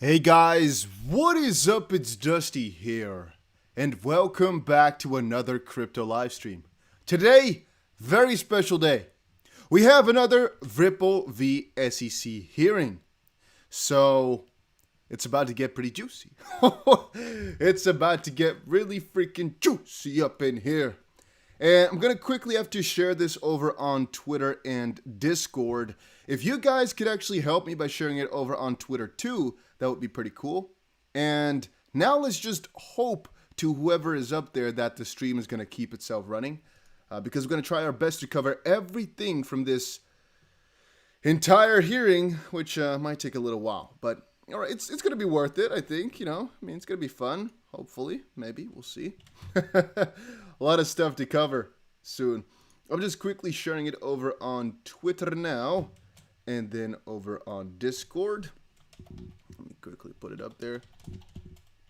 Hey guys, what is up? It's Dusty here, and welcome back to another crypto livestream. Today, very special day. We have another Ripple v SEC hearing. So, it's about to get pretty juicy. It's about to get really freaking juicy up in here. And I'm going to quickly have to share this over on Twitter and Discord. If you guys could actually help me by sharing it over on Twitter too, that would be pretty cool. And now let's just hope to whoever is up there that the stream is going to keep itself running. Because we're going to try our best to cover everything from this entire hearing, which might take a little while. But all right, it's going to be worth it, I think. It's going to be fun. Hopefully, maybe, we'll see. A lot of stuff to cover soon. I'm just quickly sharing it over on Twitter now, and then over on Discord. Let me quickly put it up there.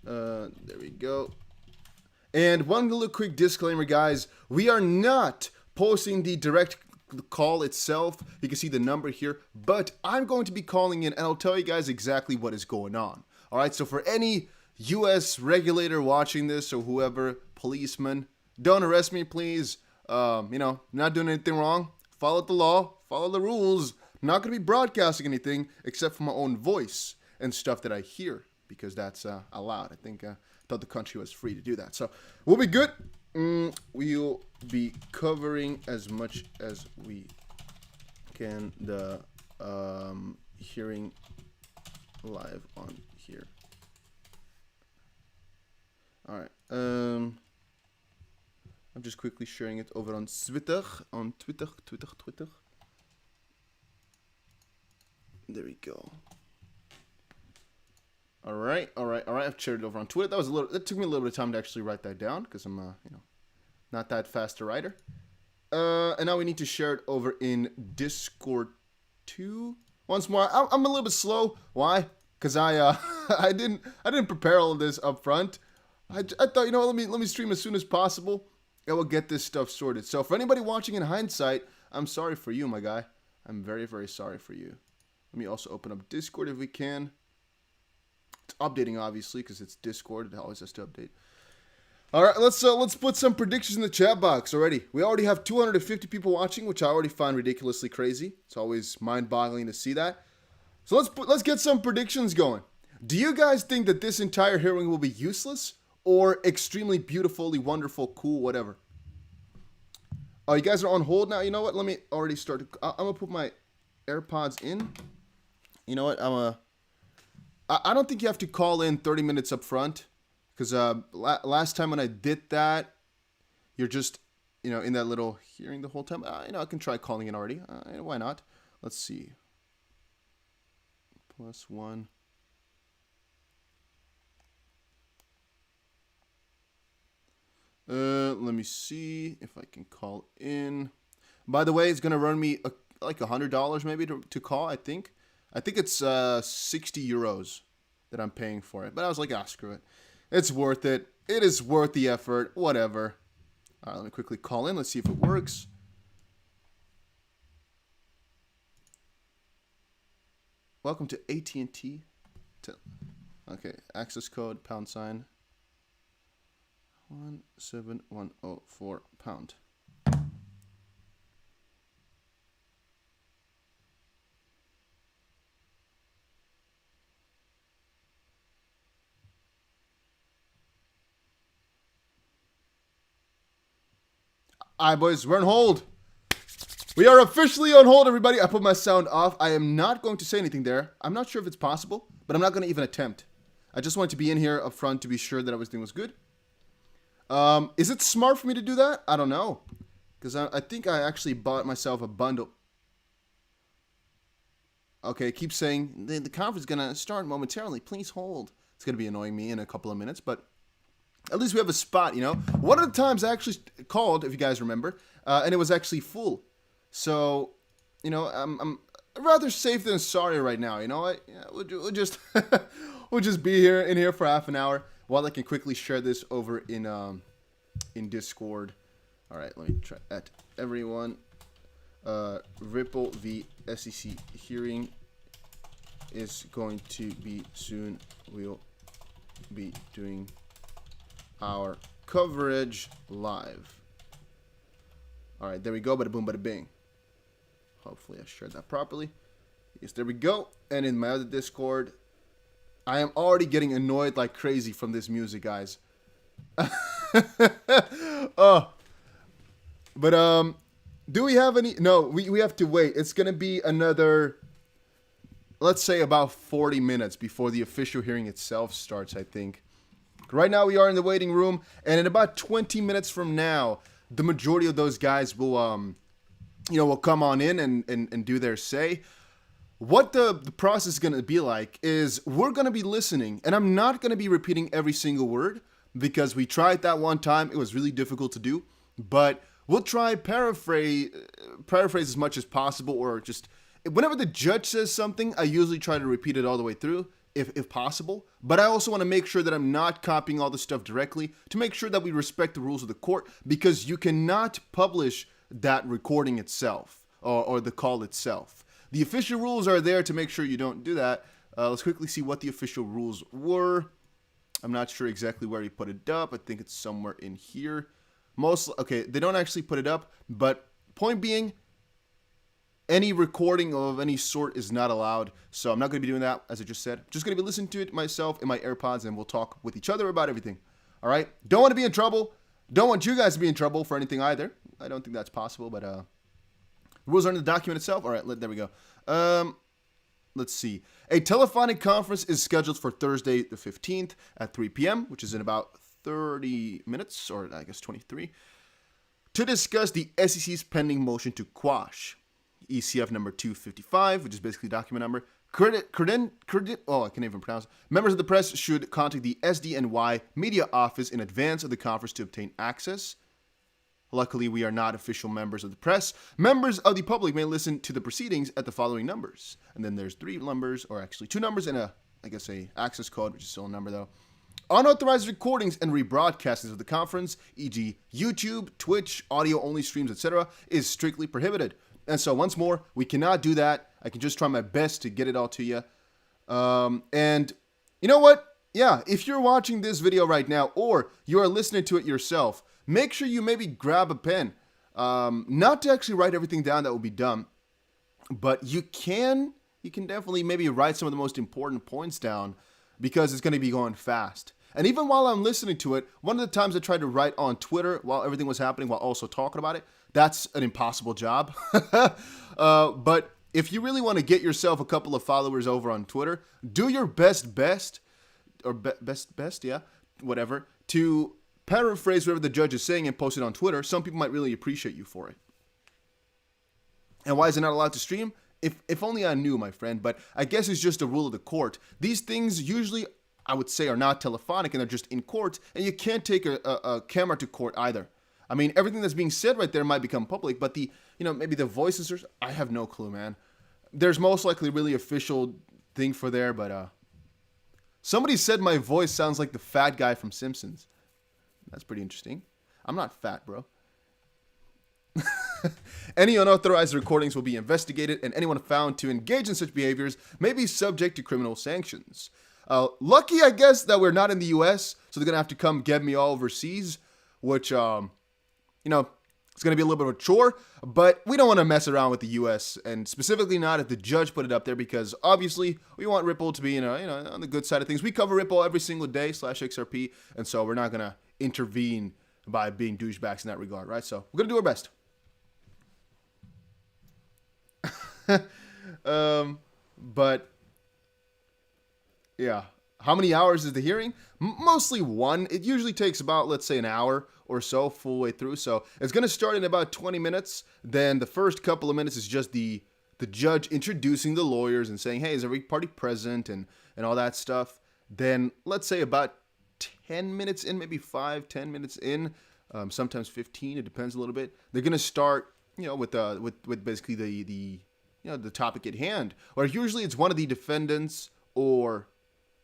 There we go. And one little quick disclaimer, guys. We are not posting the direct call itself. You can see the number here, but I'm going to be calling in, and I'll tell you guys exactly what is going on. All right, so for any U.S. regulator watching this, or whoever, policeman, don't arrest me, please. Not doing anything wrong. Follow the law. Follow the rules. I'm not going to be broadcasting anything except for my own voice and stuff that I hear, because that's allowed. I thought the country was free to do that. So we'll be good. We'll be covering as much as we can the hearing live on here. All right. I'm just quickly sharing it over on Twitter. Twitter. There we go. All right. I've shared it over on Twitter. That took me a little bit of time to actually write that down, because I'm, not that fast a writer. And now we need to share it over in Discord too. Once more, I'm a little bit slow. Why? Because I didn't prepare all of this up front. I thought, let me stream as soon as possible, and we'll get this stuff sorted. So for anybody watching in hindsight, I'm sorry for you, my guy. I'm very, very sorry for you. Let me also open up Discord if we can. It's updating, obviously, because it's Discord. It always has to update. All right, let's put some predictions in the chat box already. We already have 250 people watching, which I already find ridiculously crazy. It's always mind-boggling to see that. So let's get some predictions going. Do you guys think that this entire hearing will be useless, or extremely beautifully wonderful, cool, whatever? Oh, you guys are on hold now? You know what? Let me already start. I'm going to put my AirPods in. You know what? I don't think you have to call in 30 minutes up front, because last time when I did that, you're just, in that little hearing the whole time. I can try calling in already. Why not? Let's see. +1. Let me see if I can call in. By the way, it's gonna run me like $100 maybe to call. I think it's 60 euros that I'm paying for it. But I was like, screw it. It's worth it. It is worth the effort. Whatever. All right, let me quickly call in. Let's see if it works. Welcome to AT&T. Okay, access code #. 17104 pound. All right, boys, we're on hold. We are officially on hold, everybody. I put my sound off. I am not going to say anything there. I'm not sure if it's possible, but I'm not going to even attempt. I just wanted to be in here up front to be sure that everything was good. Is it smart for me to do that? I don't know, because I think I actually bought myself a bundle. Okay, it keeps saying the conference is going to start momentarily. Please hold. It's going to be annoying me in a couple of minutes, but at least we have a spot, One of the times I actually called, if you guys remember, and it was actually full. So, I'm rather safe than sorry right now. You know what? Yeah, we'll just we'll just be in here for half an hour while I can quickly share this over in Discord. All right, let me try at everyone. Ripple v SEC hearing is going to be soon. We'll be doing our coverage live. All right, there we go. Bada boom, bada bing. Hopefully I shared that properly. Yes, there we go. And in my other Discord, I am already getting annoyed like crazy from this music, guys. Oh, but do we have any? No, we have to wait. It's gonna be another, let's say, about 40 minutes before the official hearing itself starts, I think. Right now we are in the waiting room, and in about 20 minutes from now, the majority of those guys will will come on in and do their say. What the process is going to be like is we're going to be listening, and I'm not going to be repeating every single word because we tried that one time. It was really difficult to do, but we'll try paraphrase as much as possible, or just whenever the judge says something, I usually try to repeat it all the way through if possible. But I also want to make sure that I'm not copying all the stuff directly to make sure that we respect the rules of the court, because you cannot publish that recording itself or the call itself. The official rules are there to make sure you don't do that. Let's quickly see what the official rules were. I'm not sure exactly where he put it up. I think it's somewhere in here. Okay, they don't actually put it up, but point being, any recording of any sort is not allowed. So I'm not going to be doing that, as I just said. I'm just going to be listening to it myself in my AirPods, and we'll talk with each other about everything. All right? Don't want to be in trouble. Don't want you guys to be in trouble for anything either. I don't think that's possible, but the rules are in the document itself. All right, there we go. Let's see. A telephonic conference is scheduled for Thursday the 15th at 3 p.m., which is in about 30 minutes, or I guess 23, to discuss the SEC's pending motion to quash ECF number 255, which is basically document number. I can't even pronounce it. Members of the press should contact the SDNY media office in advance of the conference to obtain access. Luckily, we are not official members of the press. Members of the public may listen to the proceedings at the following numbers. And then there's 3 numbers, or actually 2 numbers, and a access code, which is still a number though. Unauthorized recordings and rebroadcastings of the conference, e.g. YouTube, Twitch, audio-only streams, etc., is strictly prohibited. And so once more, we cannot do that. I can just try my best to get it all to you. And you know what? Yeah, if you're watching this video right now, or you are listening to it yourself, make sure you maybe grab a pen. Not to actually write everything down, that will be dumb. But you can definitely maybe write some of the most important points down, because it's going to be going fast. And even while I'm listening to it, one of the times I tried to write on Twitter while everything was happening, while also talking about it, that's an impossible job. But if you really want to get yourself a couple of followers over on Twitter, do your best, whatever, to paraphrase whatever the judge is saying and post it on Twitter. Some people might really appreciate you for it. And why is it not allowed to stream? If only I knew, my friend, but I guess it's just a rule of the court. These things usually, I would say, are not telephonic, and they're just in court, and you can't take a camera to court either. I mean, everything that's being said right there might become public, but maybe the voices, I have no clue, man. There's most likely a really official thing for there, but somebody said my voice sounds like the fat guy from Simpsons. That's pretty interesting. I'm not fat, bro. Any unauthorized recordings will be investigated, and anyone found to engage in such behaviors may be subject to criminal sanctions. Lucky, I guess, that we're not in the U.S., so they're going to have to come get me all overseas, which, it's going to be a little bit of a chore, but we don't want to mess around with the U.S., and specifically not if the judge put it up there, because obviously we want Ripple to be, on the good side of things. We cover Ripple every single day, /XRP, and so we're not going to intervene by being douchebags in that regard, right? So we're going to do our best. But yeah, how many hours is the hearing? Mostly 1. It usually takes about, let's say, an hour or so, full way through. So it's going to start in about 20 minutes. Then the first couple of minutes is just the judge introducing the lawyers and saying, hey, is every party present, and all that stuff. Then let's say about 10 minutes in, maybe 5-10 minutes in, sometimes 15. It depends a little bit. They're going to start, with basically the topic at hand. Or usually it's one of the defendants, or,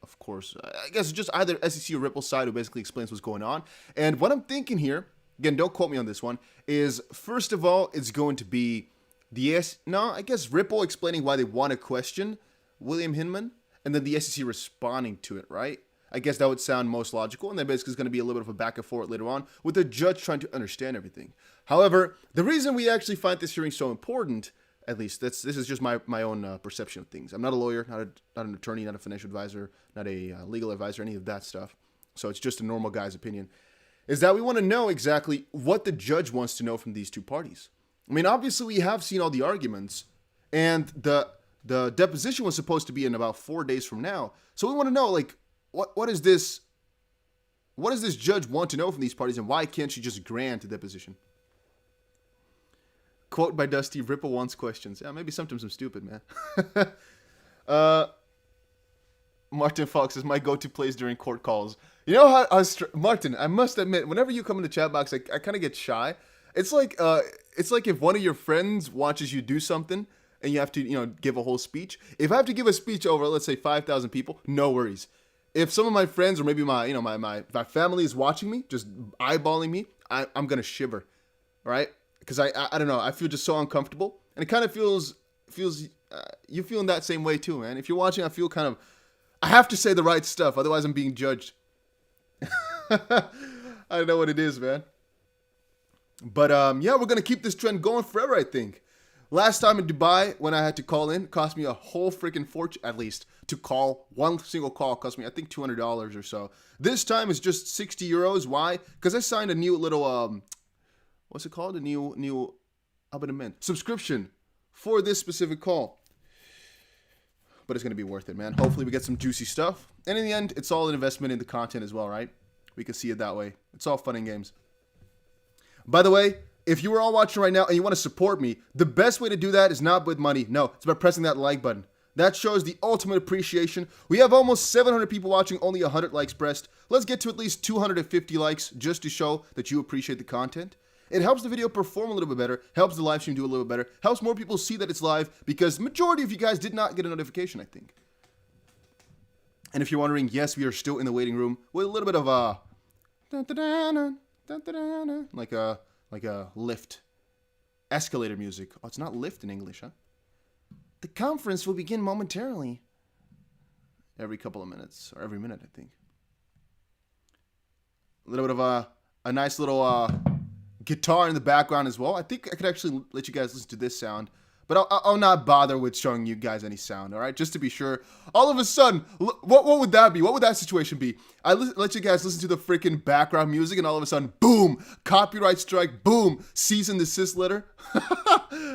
of course, I guess it's just either SEC or Ripple side who basically explains what's going on. And what I'm thinking here, again, don't quote me on this one, is first of all, it's going to be I guess Ripple explaining why they want a question, William Hinman, and then the SEC responding to it, right? I guess that would sound most logical, and then basically it's going to be a little bit of a back and forth later on with the judge trying to understand everything. However, the reason we actually find this hearing so important, at least this is just my own perception of things. I'm not a lawyer, not an attorney, not a financial advisor, not a legal advisor, any of that stuff. So it's just a normal guy's opinion. Is that we want to know exactly what the judge wants to know from these two parties. I mean, obviously we have seen all the arguments, and the deposition was supposed to be in about 4 days from now. So we want to know, like, what does this judge want to know from these parties, and why can't she just grant a deposition? Quote by Dusty, Ripple wants questions. Yeah, maybe sometimes I'm stupid, man. Martin Fox is my go-to place during court calls. You know how Martin, I must admit, whenever you come in the chat box, I kind of get shy. It's like if one of your friends watches you do something and you have to, give a whole speech. If I have to give a speech over, let's say 5,000 people, no worries. If some of my friends or maybe my family is watching me, just eyeballing me, I'm gonna shiver, right? Because I don't know, I feel just so uncomfortable, and it kind of feels you feeling that same way too, man. If you're watching, I feel kind of, I have to say the right stuff, otherwise I'm being judged. I don't know what it is, man. But yeah, we're gonna keep this trend going forever, I think. Last time in Dubai, when I had to call in, cost me a whole freaking fortune, at least, to call. One single call cost me, I think, $200 or so. This time it's just 60 euros. Why? Because I signed a new little, what's it called? A new abonnement, subscription for this specific call. But it's going to be worth it, man. Hopefully we get some juicy stuff. And in the end, it's all an investment in the content as well, right? We can see it that way. It's all fun and games. By the way, if you are all watching right now and you want to support me, the best way to do that is not with money. No, it's by pressing that like button. That shows the ultimate appreciation. We have almost 700 people watching, only 100 likes pressed. Let's get to at least 250 likes just to show that you appreciate the content. It helps the video perform a little bit better, helps the live stream do a little bit better, helps more people see that it's live, because majority of you guys did not get a notification, I think. And if you're wondering, yes, we are still in the waiting room with a little bit of like a lift, escalator music. Oh, it's not lift in English, huh? The conference will begin momentarily. Every couple of minutes, or every minute, I think. A little bit of a nice little guitar in the background as well. I think I could actually let you guys listen to this sound, but I'll not bother with showing you guys any sound, all right? Just to be sure. All of a sudden, what would that be? What would that situation be? I let you guys listen to the freaking background music, and all of a sudden, boom, copyright strike, boom, cease and desist letter.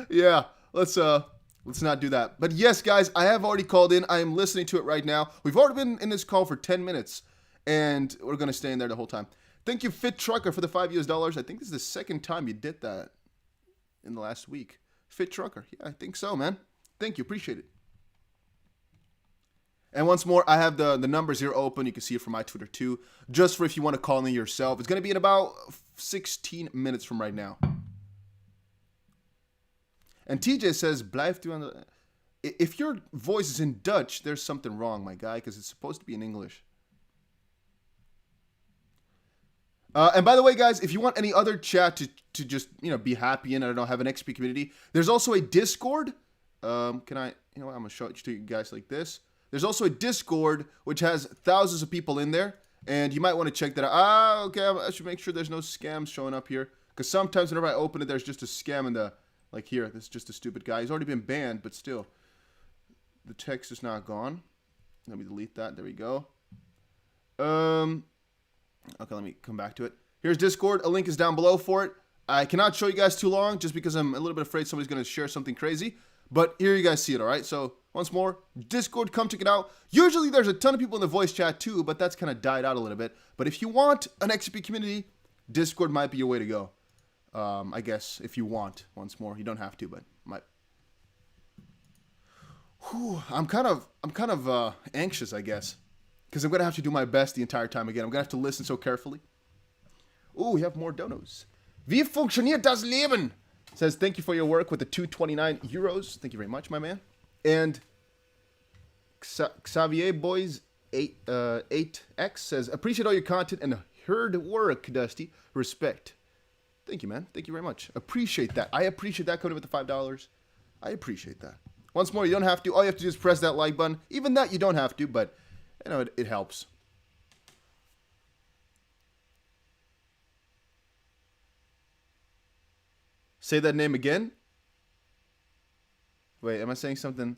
Yeah, let's not do that. But yes, guys, I have already called in. I am listening to it right now. We've already been in this call for 10 minutes, and we're going to stay in there the whole time. Thank you, Fit Trucker, for the $5. I think this is the second time you did that in the last week. Fit Trucker. Yeah, I think so, man. Thank you. Appreciate it. And once more, I have the numbers here open. You can see it from my Twitter, too. Just for if you want to call in yourself. It's going to be in about 16 minutes from right now. And TJ says, Blijft u aan de... If your voice is in Dutch, there's something wrong, my guy, because it's supposed to be in English. And by the way, guys, if you want any other chat to just, be happy in, I don't know, have an XP community, there's also a Discord. I'm going to show it to you guys like this. There's also a Discord, which has thousands of people in there, and you might want to check that out. Okay, I should make sure there's no scams showing up here, because sometimes whenever I open it, there's just a scam in the, like here, this is just a stupid guy. He's already been banned, but still, the text is not gone. Let me delete that. There we go. Okay, let me come back to it. Here's Discord. A link is down below for it. I cannot show you guys too long just because I'm a little bit afraid somebody's going to share something crazy. But here you guys see it, all right? So once more, Discord, come check it out. Usually there's a ton of people in the voice chat too, but that's kind of died out a little bit. But if you want an XP community, Discord might be your way to go. I guess if you want, once more. You don't have to, but might. Whew, I'm kind of anxious, I guess. Because I'm going to have to do my best the entire time again. I'm going to have to listen so carefully. Ooh, we have more donos. Wie funktioniert das Leben? Says, thank you for your work with the 229 euros. Thank you very much, my man. And Xavier Boys 8X says, appreciate all your content and hard work, Dusty. Respect. Thank you, man. Thank you very much. Appreciate that. I appreciate that coming in with the $5. I appreciate that. Once more, you don't have to. All you have to do is press that like button. Even that you don't have to, but you know, it helps. Say that name again. Wait, am I saying something?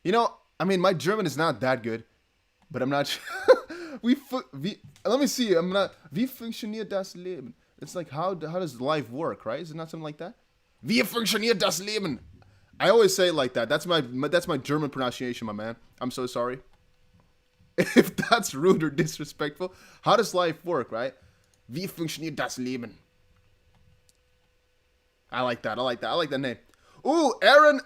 You know, I mean, my German is not that good, but I'm not. Let me see. I'm not. Wie funktioniert das Leben? It's like how does life work, right? Is it not something like that? Wie funktioniert das Leben? I always say it like that. That's my German pronunciation, my man. I'm so sorry. If that's rude or disrespectful, how does life work, right? Wie funktioniert das Leben? I like that. I like that name. Ooh, Aaron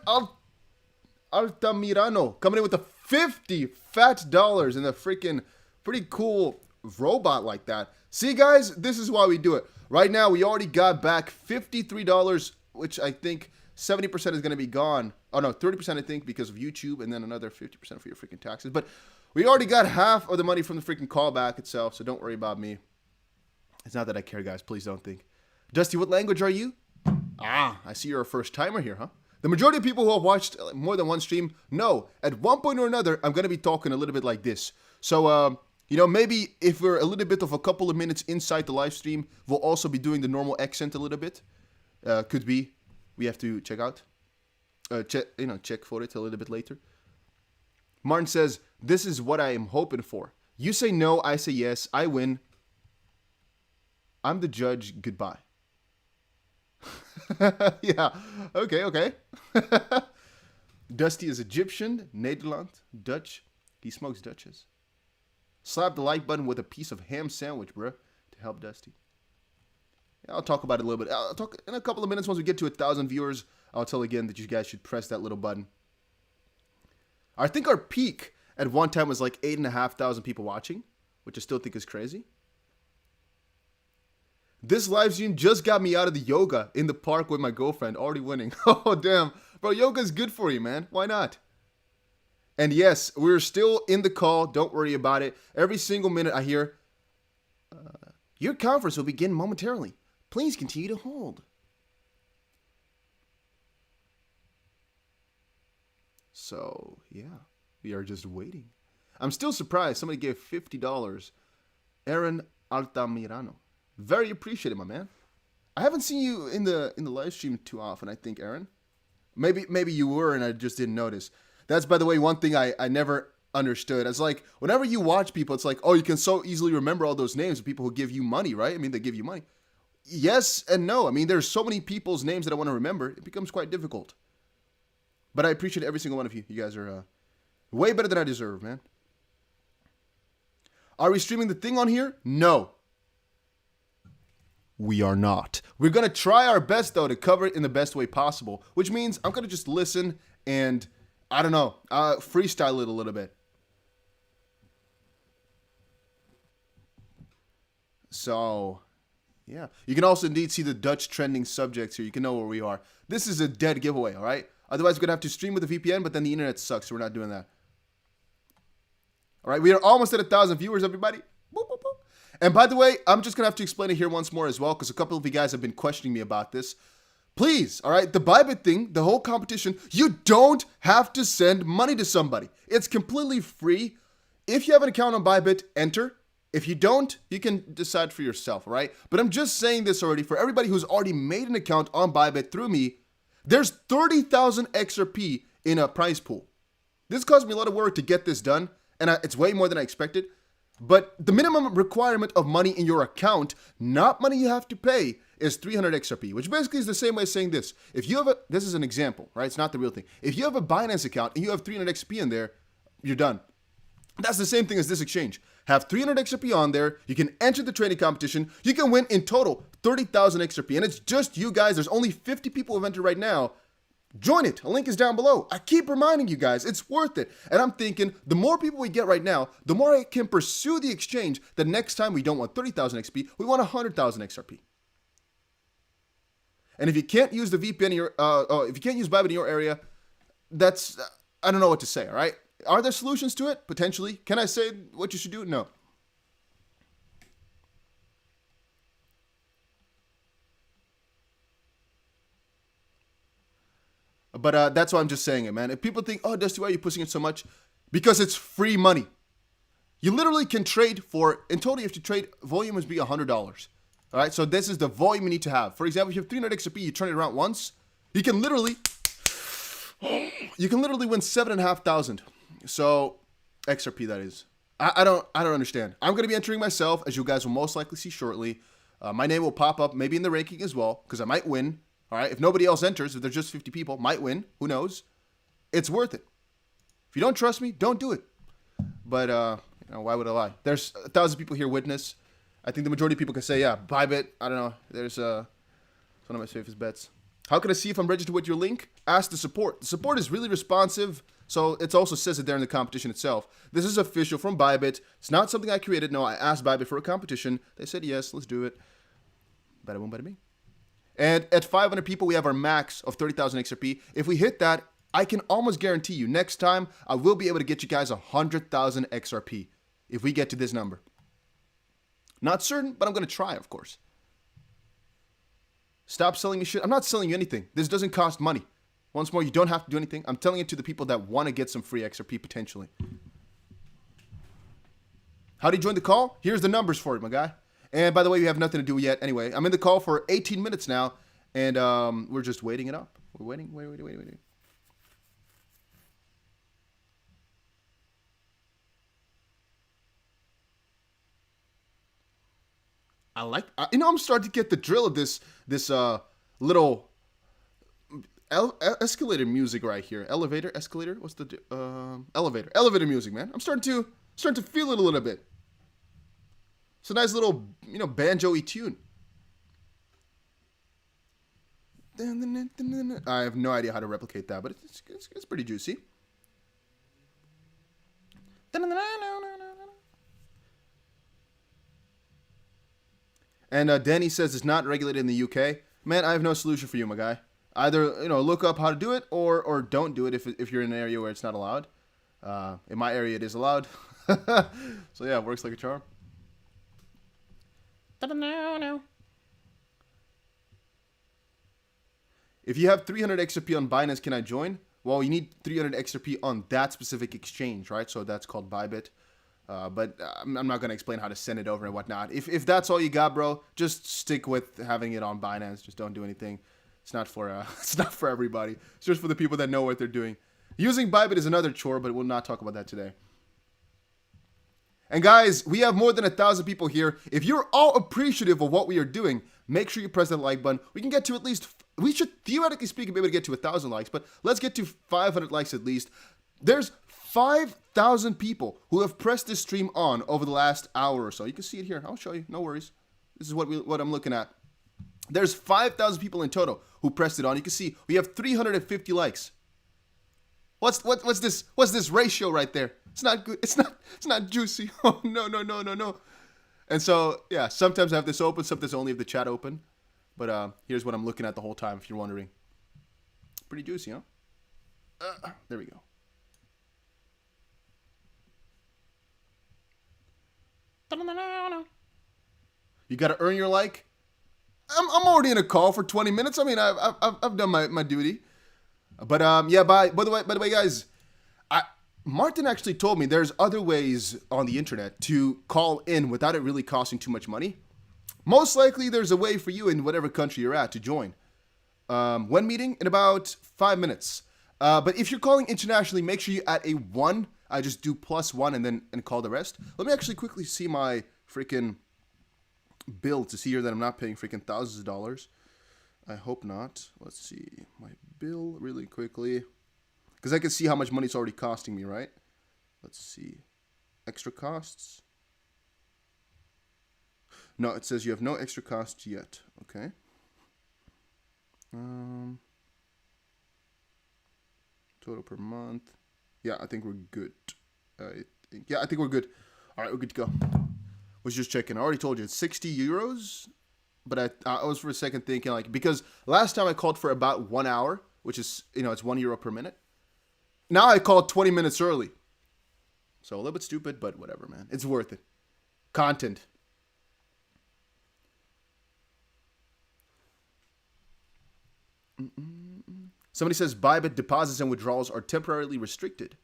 Altamirano coming in with the $50 fat dollars and the freaking pretty cool robot like that. See, guys, this is why we do it. Right now, we already got back $53, which I think 70% is going to be gone. Oh, no, 30% I think because of YouTube, and then another 50% for your freaking taxes. But we already got half of the money from the freaking callback itself, so don't worry about me. It's not that I care, guys. Please don't think. Dusty, what language are you? Ah, I see you're a first-timer here, huh? The majority of people who have watched more than one stream know at one point or another, I'm going to be talking a little bit like this. So, you know, maybe if we're a little bit of a couple of minutes inside the live stream, we'll also be doing the normal accent a little bit. Could be. We have to check out. Check for it a little bit later. Martin says, this is what I am hoping for. You say no, I say yes, I win. I'm the judge, goodbye. Yeah, okay. Dusty is Egyptian, Nederland, Dutch. He smokes Dutches. Slap the like button with a piece of ham sandwich, bruh, to help Dusty. Yeah, I'll talk about it a little bit. I'll talk in a couple of minutes once we get to 1,000 viewers. I'll tell again that you guys should press that little button. I think our peak at one time was like 8,500 people watching, which I still think is crazy. This live stream just got me out of the yoga in the park with my girlfriend, already winning. Oh, damn. Bro, yoga is good for you, man. Why not? And yes, we're still in the call. Don't worry about it. Every single minute I hear, your conference will begin momentarily. Please continue to hold. So, yeah, we are just waiting. I'm still surprised somebody gave $50. Aaron Altamirano. Very appreciated, my man. I haven't seen you in the live stream too often, I think, Aaron. Maybe you were and I just didn't notice. That's, by the way, one thing I never understood. It's like, whenever you watch people, it's like, oh, you can so easily remember all those names of people who give you money, right? I mean, they give you money. Yes and no. I mean, there's so many people's names that I want to remember. It becomes quite difficult. But I appreciate every single one of you. You guys are way better than I deserve, man. Are we streaming the thing on here? No. We are not. We're going to try our best, though, to cover it in the best way possible, which means I'm going to just listen and, I don't know, freestyle it a little bit. So, yeah. You can also indeed see the Dutch trending subjects here. You can know where we are. This is a dead giveaway, all right? Otherwise, we're going to have to stream with a VPN, but then the internet sucks, so we're not doing that. All right, we are almost at 1,000 viewers, everybody. Boop, boop, boop. And by the way, I'm just going to have to explain it here once more as well, because a couple of you guys have been questioning me about this. Please, all right, the bybit thing, the whole competition, you don't have to send money to somebody. It's completely free. If you have an account on Bybit, enter. If you don't, you can decide for yourself, all right? But I'm just saying this already for everybody who's already made an account on Bybit through me. There's 30,000 XRP in a prize pool. This caused me a lot of work to get this done, and it's way more than I expected. But the minimum requirement of money in your account, not money you have to pay, is 300 XRP, which basically is the same way as saying this. If you have this is an example, right? It's not the real thing. If you have a Binance account and you have 300 XP in there, you're done. That's the same thing as this exchange. Have 300 XRP on there. You can enter the trading competition. You can win in total 30,000 XRP. And it's just you guys. There's only 50 people who have entered right now. Join it. A link is down below. I keep reminding you guys, it's worth it. And I'm thinking, the more people we get right now, the more I can pursue the exchange. The next time we don't want 30,000 XP, we want 100,000 XRP. And if you can't use the VPN in your, if you can't use Bybit in your area, that's, I don't know what to say, all right? Are there solutions to it? Potentially. Can I say what you should do? No. But that's why I'm just saying it, man. If people think, oh, Dusty, why are you pushing it so much? Because it's free money. You literally can trade for, in total, you have to trade, volume must be $100. All right, so this is the volume you need to have. For example, if you have 300 XRP, you turn it around once, you can literally win 7,500. So, XRP that is. I don't understand. I'm going to be entering myself, as you guys will most likely see shortly. My name will pop up maybe in the ranking as well, because I might win. All right, if nobody else enters, if there's just 50 people, might win. Who knows? It's worth it. If you don't trust me, don't do it. But why would I lie? There's 1,000 people here witness. I think the majority of people can say, yeah, bybit. I don't know. There's one of my safest bets. How can I see if I'm registered with your link? Ask the support. The support is really responsive. So it also says it there in the competition itself. This is official from Bybit. It's not something I created. No, I asked Bybit for a competition. They said yes, let's do it. Bada boom, bada bing. And at 500 people, we have our max of 30,000 XRP. If we hit that, I can almost guarantee you next time I will be able to get you guys 100,000 XRP if we get to this number. Not certain, but I'm going to try, of course. Stop selling me shit. I'm not selling you anything. This doesn't cost money. Once more, you don't have to do anything. I'm telling it to the people that want to get some free XRP potentially. How do you join the call? Here's the numbers for it, my guy. And by the way, we have nothing to do yet. Anyway, I'm in the call for 18 minutes now, and we're just waiting it up. We're waiting. I'm starting to get the drill of this little escalator music right here. Elevator, escalator. What's the elevator music, man? I'm starting to feel it a little bit. It's a nice little banjo-y tune. I have no idea how to replicate that, but it's pretty juicy. And Danny says it's not regulated in the UK. Man, I have no solution for you, my guy. Either look up how to do it or don't do it if you're in an area where it's not allowed. In my area, it is allowed. So yeah, it works like a charm. If you have 300 XRP on Binance, can I join? Well, you need 300 XRP on that specific exchange, right? So that's called Bybit. But I'm not going to explain how to send it over and whatnot. If that's all you got, bro, just stick with having it on Binance. Just don't do anything. It's not for everybody. It's just for the people that know what they're doing. Using Bybit is another chore, but we'll not talk about that today. And guys, we have more than 1,000 people here. If you're all appreciative of what we are doing, make sure you press that like button. We can get to at least, we should theoretically speaking be able to get to 1,000 likes, but let's get to 500 likes at least. There's 5,000 people who have pressed this stream on over the last hour or so. You can see it here. I'll show you. No worries. This is what I'm looking at. There's 5,000 people in total who pressed it on. You can see we have 350 likes. What's this ratio right there? It's not good. It's not juicy. Oh no. And so yeah, sometimes I have this open, sometimes I only have the chat open. But here's what I'm looking at the whole time if you're wondering. Pretty juicy, huh? There we go. You gotta earn your like. I'm already in a call for 20 minutes. I mean, I've done my duty. But yeah. By the way, guys, Martin actually told me there's other ways on the internet to call in without it really costing too much money. Most likely, there's a way for you in whatever country you're at to join. When meeting in about 5 minutes. But if you're calling internationally, make sure you add a 1. I just do +1 and call the rest. Let me actually quickly see my freaking bill to see here that I'm not paying freaking thousands of dollars. I hope not. Let's see my bill really quickly. Because I can see how much money it's already costing me, right? Let's see. Extra costs. No, it says you have no extra costs yet. Okay. Total per month. Yeah, I think we're good. Yeah, I think we're good. All right, we're good to go. Was just checking. I already told you it's 60 euros. But I was for a second thinking, like, because last time I called for about 1 hour, which is, it's €1 per minute. Now I called 20 minutes early. So a little bit stupid, but whatever, man. It's worth it. Content. Somebody says bybit deposits and withdrawals are temporarily restricted.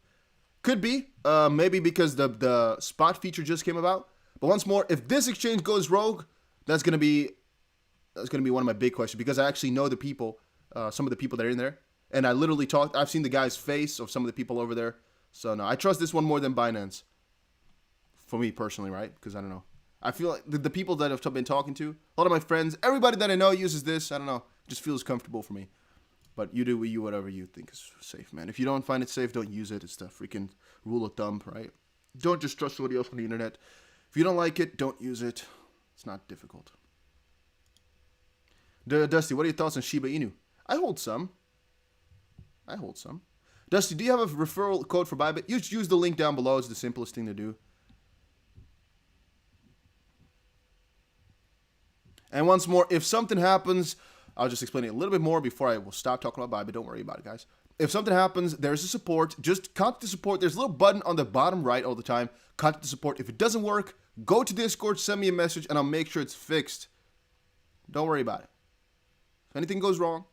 Could be. Maybe because the spot feature just came about. But once more, if this exchange goes rogue, that's gonna be one of my big questions, because I actually know the people, some of the people that are in there, and I literally talked. I've seen the guy's face of some of the people over there. So no, I trust this one more than Binance. For me personally, right? Because I don't know. I feel like the people that I've been talking to, a lot of my friends, everybody that I know uses this. I don't know. It just feels comfortable for me. But you do you whatever you think is safe, man. If you don't find it safe, don't use it. It's the freaking rule of thumb, right? Don't just trust somebody else on the internet. If you don't like it, don't use it. It's not difficult. Dusty, what are your thoughts on Shiba Inu? I hold some. Dusty, do you have a referral code for Bybit? You just use the link down below. It's the simplest thing to do. And once more, if something happens, I'll just explain it a little bit more before I will stop talking about Bybit. Don't worry about it, guys. If something happens, there's a support. Just contact the support. There's a little button on the bottom right all the time. Contact the support. If it doesn't work, go to Discord, send me a message, and I'll make sure it's fixed. Don't worry about it. If anything goes wrong,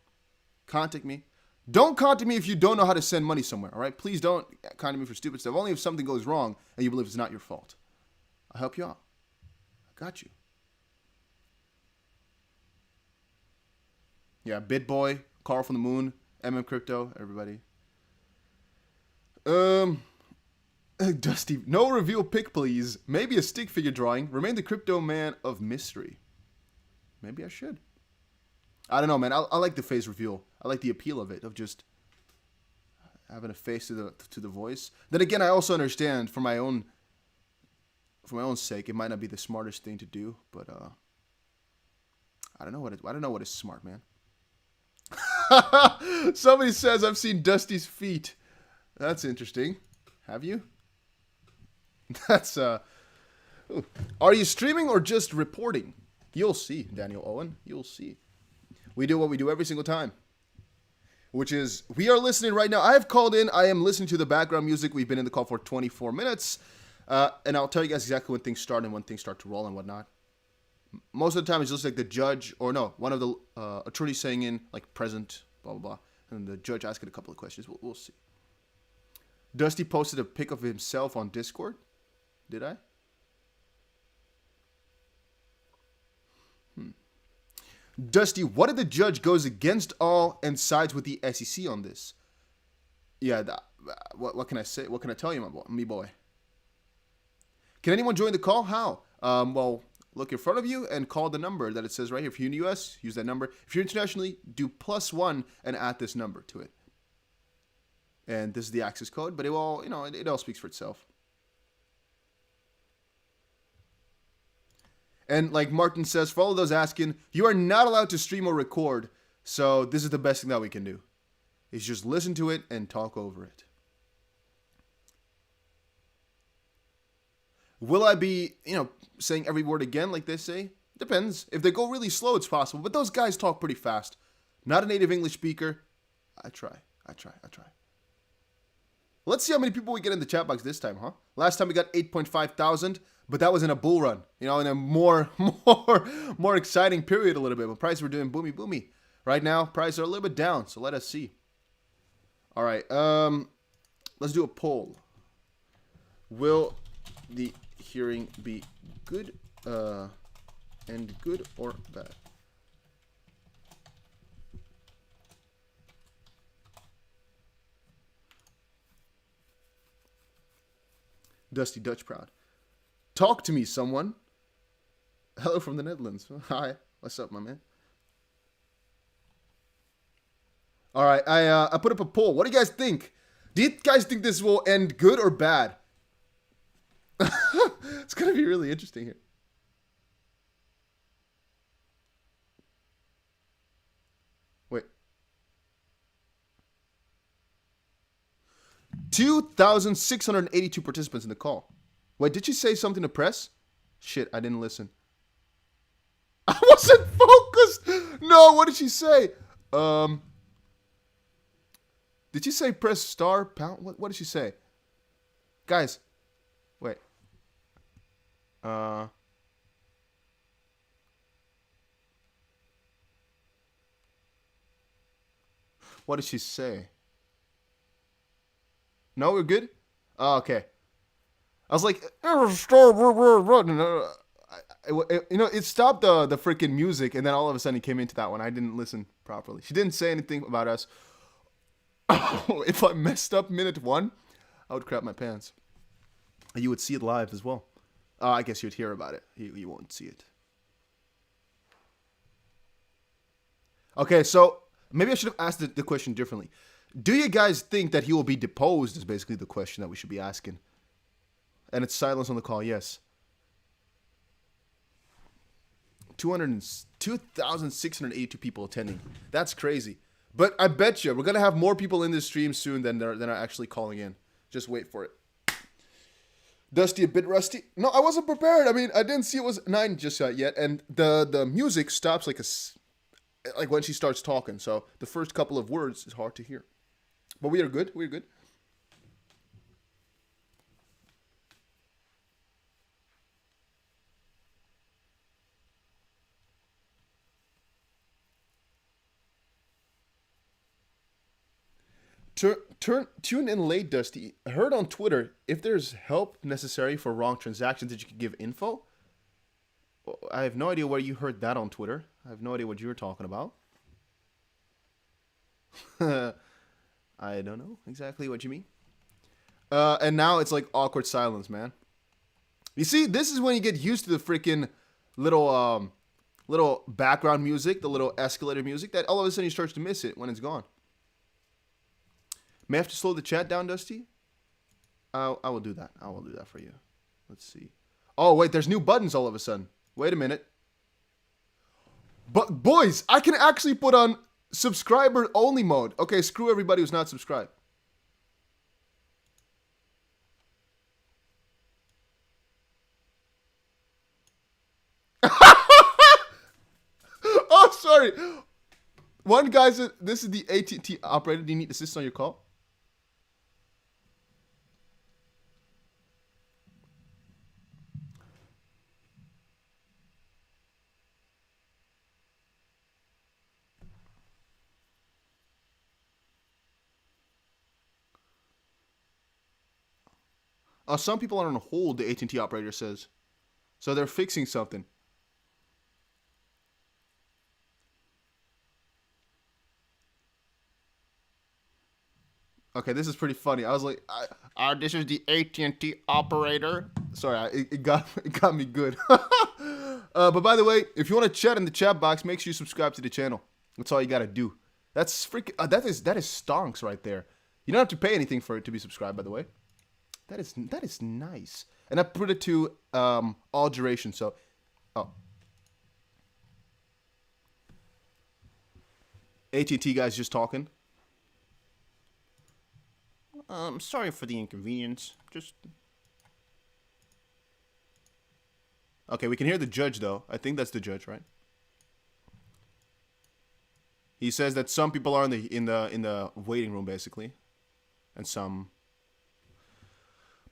contact me. Don't contact me if you don't know how to send money somewhere, all right? Please don't contact me for stupid stuff. Only if something goes wrong and you believe it's not your fault. I'll help you out. I got you. Yeah, BitBoy, Carl from the Moon, Crypto, everybody. Dusty, no reveal pic, please. Maybe a stick figure drawing. Remain the crypto man of mystery. Maybe I should. I don't know, man. I like the face reveal. I like the appeal of it, of just having a face to the voice. Then again, I also understand for my own sake, it might not be the smartest thing to do, but I don't know what is smart, man. Somebody says I've seen Dusty's feet. That's interesting. Have you? That's ooh. Are you streaming or just reporting? You'll see, Daniel Owen. You'll see. We do what we do every single time, which is we are listening right now. I have called in. I am listening to the background music. We've been in the call for 24 minutes, and I'll tell you guys exactly when things start and when things start to roll and whatnot. Most of the time, it's just like the judge, or no, one of the attorneys saying in, like, present, blah, blah, blah. And the judge asking a couple of questions. We'll see. Dusty posted a pic of himself on Discord. Did I? Dusty, what if the judge goes against all and sides with the SEC on this? Yeah, what can I say? What can I tell you, me boy? Can anyone join the call? How? Well, look in front of you and call the number that it says right here. If you're in the US, use that number. If you're internationally, do +1 and add this number to it. And this is the access code, but it all, it all speaks for itself. And like Martin says, for all of those asking, you are not allowed to stream or record. So this is the best thing that we can do. Is just listen to it and talk over it. Will I be, saying every word again like they say? Depends. If they go really slow, it's possible. But those guys talk pretty fast. Not a native English speaker. I try. Let's see how many people we get in the chat box this time, huh? Last time we got 8.5 thousand, but that was in a bull run. In a more exciting period a little bit. But prices were doing boomy. Right now, prices are a little bit down, so let us see. All right, let's do a poll. Will the hearing be good and good or bad? Dusty Dutch Proud. Talk to me, someone. Hello from the Netherlands. Hi. What's up, my man? All right, I put up a poll. What do you guys think? Do you guys think this will end good or bad? It's going to be really interesting here. Wait. 2,682 participants in the call. Wait, did you say something to press? Shit, I didn't listen. I wasn't focused. No, what did she say? Did she say press star pound? What did she say? Guys, wait. What did she say? No, we're good? Oh, okay. I was like, it stopped the freaking music, and then all of a sudden it came into that one. I didn't listen properly. She didn't say anything about us. If I messed up minute 1, I would crap my pants. You would see it live as well. I guess you'd hear about it. You won't see it. Okay, so maybe I should have asked the question differently. Do you guys think that he will be deposed is basically the question that we should be asking. And it's silence on the call, yes. 2,682 people attending. That's crazy. But I bet you we're going to have more people in this stream soon than are actually calling in. Just wait for it. Dusty, a bit rusty? No, I wasn't prepared. I mean, I didn't see it was 9 just yet. And the music stops like when she starts talking. So the first couple of words is hard to hear. But we are good. We're good. Tune in late, Dusty. I heard on Twitter, if there's help necessary for wrong transactions, that you could give info. I have no idea where you heard that on Twitter. I have no idea what you were talking about. I don't know exactly what you mean. And now it's like awkward silence, man. You see, this is when you get used to the freaking little background music, the little escalator music, that all of a sudden you start to miss it when it's gone. May I have to slow the chat down, Dusty? I will do that. I will do that for you. Let's see. Oh, wait, there's new buttons all of a sudden. Wait a minute. But, boys, I can actually put on subscriber-only mode. Okay, screw everybody who's not subscribed. Oh, sorry. One guy said, this is the AT&T operator. Do you need assistance on your call? Some people are on hold, the AT&T operator says. So they're fixing something. Okay, this is pretty funny. I was like, this is the AT&T operator. Sorry, it got me good. But by the way, if you want to chat in the chat box, make sure you subscribe to the channel. That's all you got to do. That's freaking, that is stonks right there. You don't have to pay anything for it to be subscribed, by the way. That is nice. And I put it to all duration, so AT&T guys just talking. Sorry for the inconvenience. Okay, we can hear the judge though. I think that's the judge, right? He says that some people are in the waiting room basically, and some.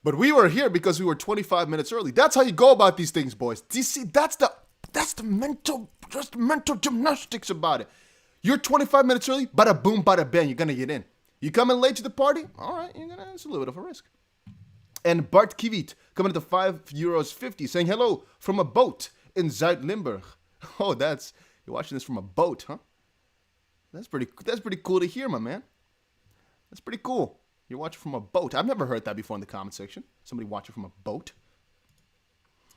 But we were here because we were 25 minutes early. That's how you go about these things, boys. Do you see? That's the mental gymnastics about it. You're 25 minutes early, bada boom, bada bang, you're gonna get in. You coming late to the party? All right, it's a little bit of a risk. And Bart Kivit coming at the €5.50, saying hello from a boat in Zuid-Limburg. Oh, you're watching this from a boat, huh? That's pretty cool to hear, my man. That's pretty cool. You're watching from a boat. I've never heard that before in the comment section. Somebody watching from a boat.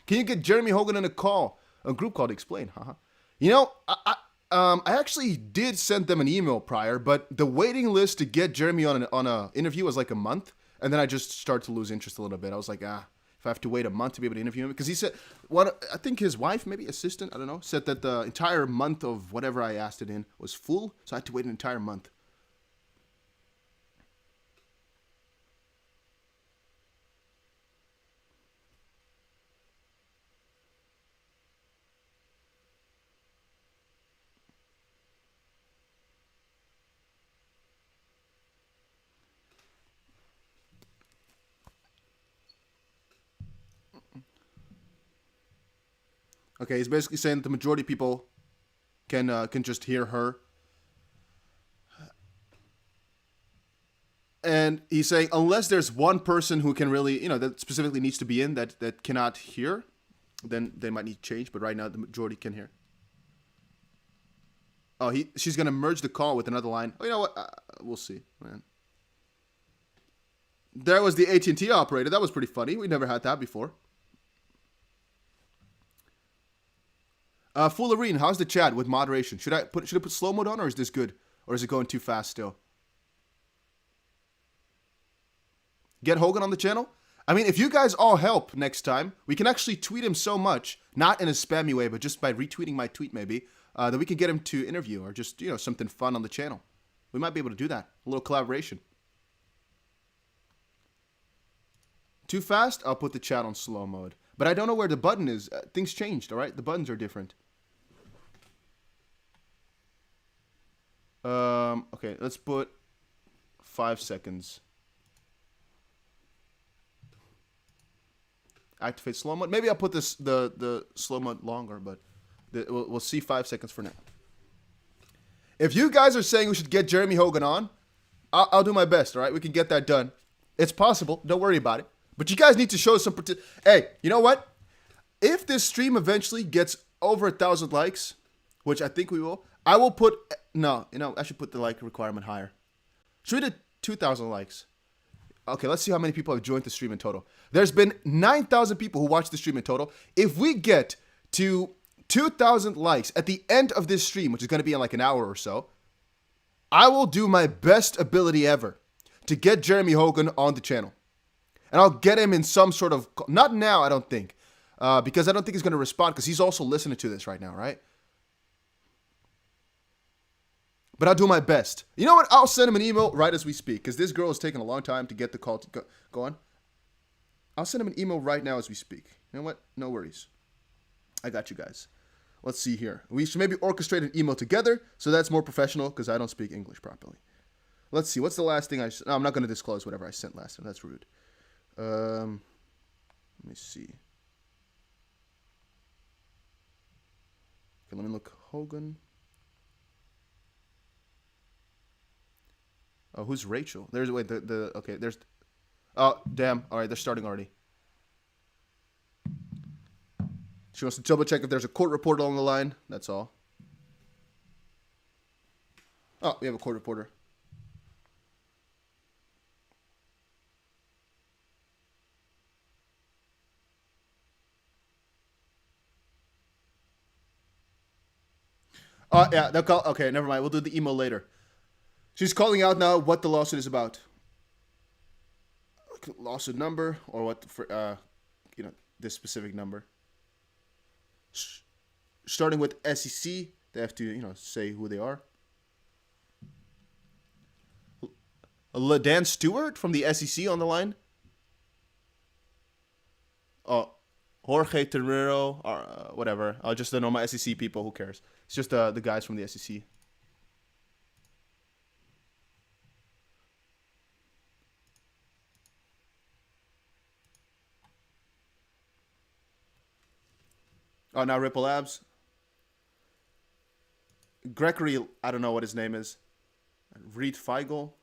Can you get Jeremy Hogan on a group call to explain? Haha. You know, I actually did send them an email prior, but the waiting list to get Jeremy on a interview was like a month, and then I just started to lose interest a little bit. I was like, if I have to wait a month to be able to interview him, because he said, I think his wife, maybe assistant, I don't know, said that the entire month of whatever I asked it in was full, so I had to wait an entire month. Okay, he's basically saying that the majority of people can just hear her. And he's saying unless there's one person who can really, that specifically needs to be in that cannot hear, then they might need to change. But right now the majority can hear. Oh, she's gonna merge the call with another line. Oh, you know what? We'll see, man. There was the AT&T operator. That was pretty funny. We never had that before. Foolerine, how's the chat with moderation? Should I put slow mode on, or is this good, or is it going too fast still? Get Hogan on the channel. I mean, if you guys all help next time, we can actually tweet him so much, not in a spammy way, but just by retweeting my tweet maybe, that we can get him to interview or just, something fun on the channel. We might be able to do that. A little collaboration. Too fast? I'll put the chat on slow mode. But I don't know where the button is. Things changed, all right? The buttons are different. Okay, let's put 5 seconds. Activate slow mode. Maybe I'll put the slow mode longer, but we'll see 5 seconds for now. If you guys are saying we should get Jeremy Hogan on, I'll do my best, all right? We can get that done. It's possible. Don't worry about it. But you guys need to show some... Hey, you know what? If this stream eventually gets over 1,000 likes, which I think we will, I will put... No, I should put the like requirement higher. Should we do 2,000 likes? Okay, let's see how many people have joined the stream in total. There's been 9,000 people who watched the stream in total. If we get to 2,000 likes at the end of this stream, which is going to be in like an hour or so, I will do my best ability ever to get Jeremy Hogan on the channel. And I'll get him in some sort of... Not now, I don't think. Because I don't think he's going to respond, because he's also listening to this right now, right? But I'll do my best. You know what? I'll send him an email right as we speak, because this girl is taking a long time to get the call to go on. I'll send him an email right now as we speak. You know what? No worries. I got you guys. Let's see here. We should maybe orchestrate an email together, so that's more professional, because I don't speak English properly. Let's see. What's the last thing No, I'm not going to disclose whatever I sent last time. That's rude. Let me see. Okay, let me look. Hogan. Oh, who's Rachel? There's okay, there's oh damn. Alright, they're starting already. She wants to double check if there's a court reporter on the line. That's all. Oh, we have a court reporter. Yeah, they'll call. Okay, never mind. We'll do the email later. She's calling out now what the lawsuit is about. Lawsuit number, or what for? This specific number. Starting with SEC, they have to say who they are. Dan Stewart from the SEC on the line. Oh, Jorge Terrero, or whatever. Just the normal SEC people. Who cares? It's just the guys from the SEC. Oh, now Ripple Labs. Gregory, I don't know what his name is. Reed Feigl.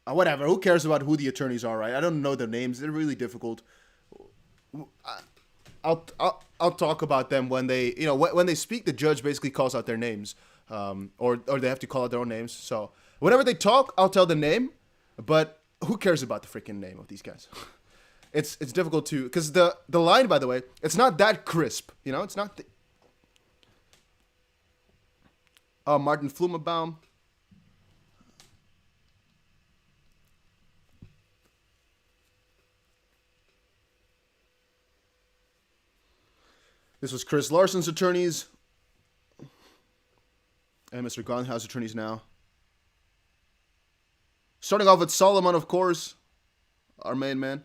Whatever. Who cares about who the attorneys are, right? I don't know their names. They're really difficult. I'll talk about them when they, when they speak. The judge basically calls out their names, or they have to call out their own names. So whenever they talk, I'll tell the name. But who cares about the freaking name of these guys? It's difficult to, because the line, by the way, it's not that crisp. It's not. Martin Flumenbaum. This was Chris Larson's attorneys. And Mr. Gunhouse attorneys now. Starting off with Solomon, of course. Our main man.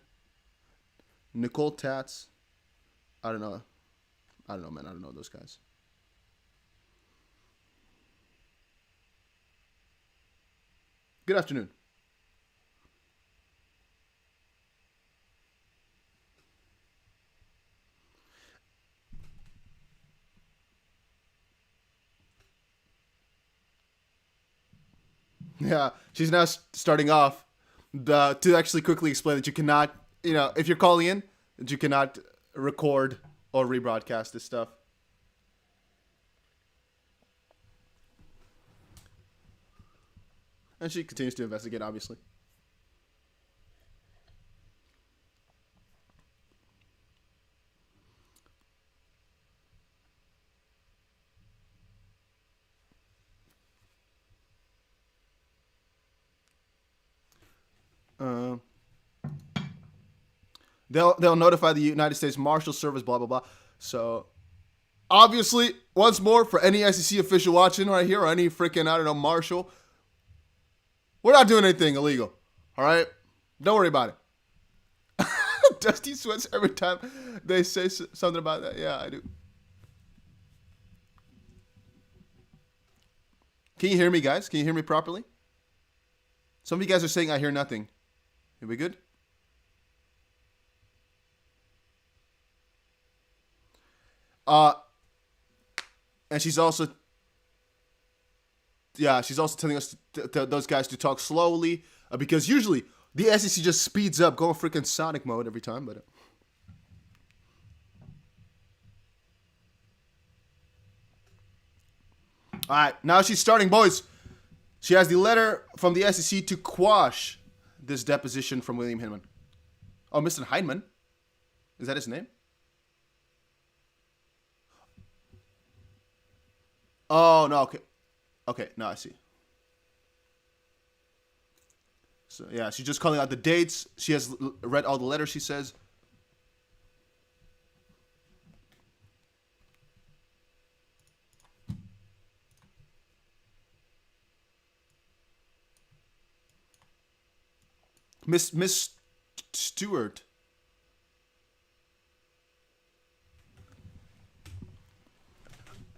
Nicole Tats. I don't know, man. I don't know those guys. Good afternoon. Yeah, she's now starting off to actually quickly explain that you cannot, if you're calling in, that you cannot record or rebroadcast this stuff. And she continues to investigate, obviously. Uh, they'll notify the United States Marshal Service, blah blah blah. So obviously, once more, for any SEC official watching right here, or any freaking, I don't know, Marshal, we're not doing anything illegal. All right, don't worry about it. Dusty sweats every time they say something about that. Yeah, I do. Can you hear me, guys? Can you hear me properly? Some of you guys are saying I hear nothing. Are we good? And she's also telling us those guys to talk slowly, because usually the SEC just speeds up, going freaking Sonic mode every time. But all right, now she's starting, boys. She has the letter from the SEC to quash this deposition from William Hinman. Oh, Mr. Hinman? Is that his name? Oh, no, okay. Okay, now I see. So, yeah, she's just calling out the dates. She has read all the letters, she says. Miss Stewart.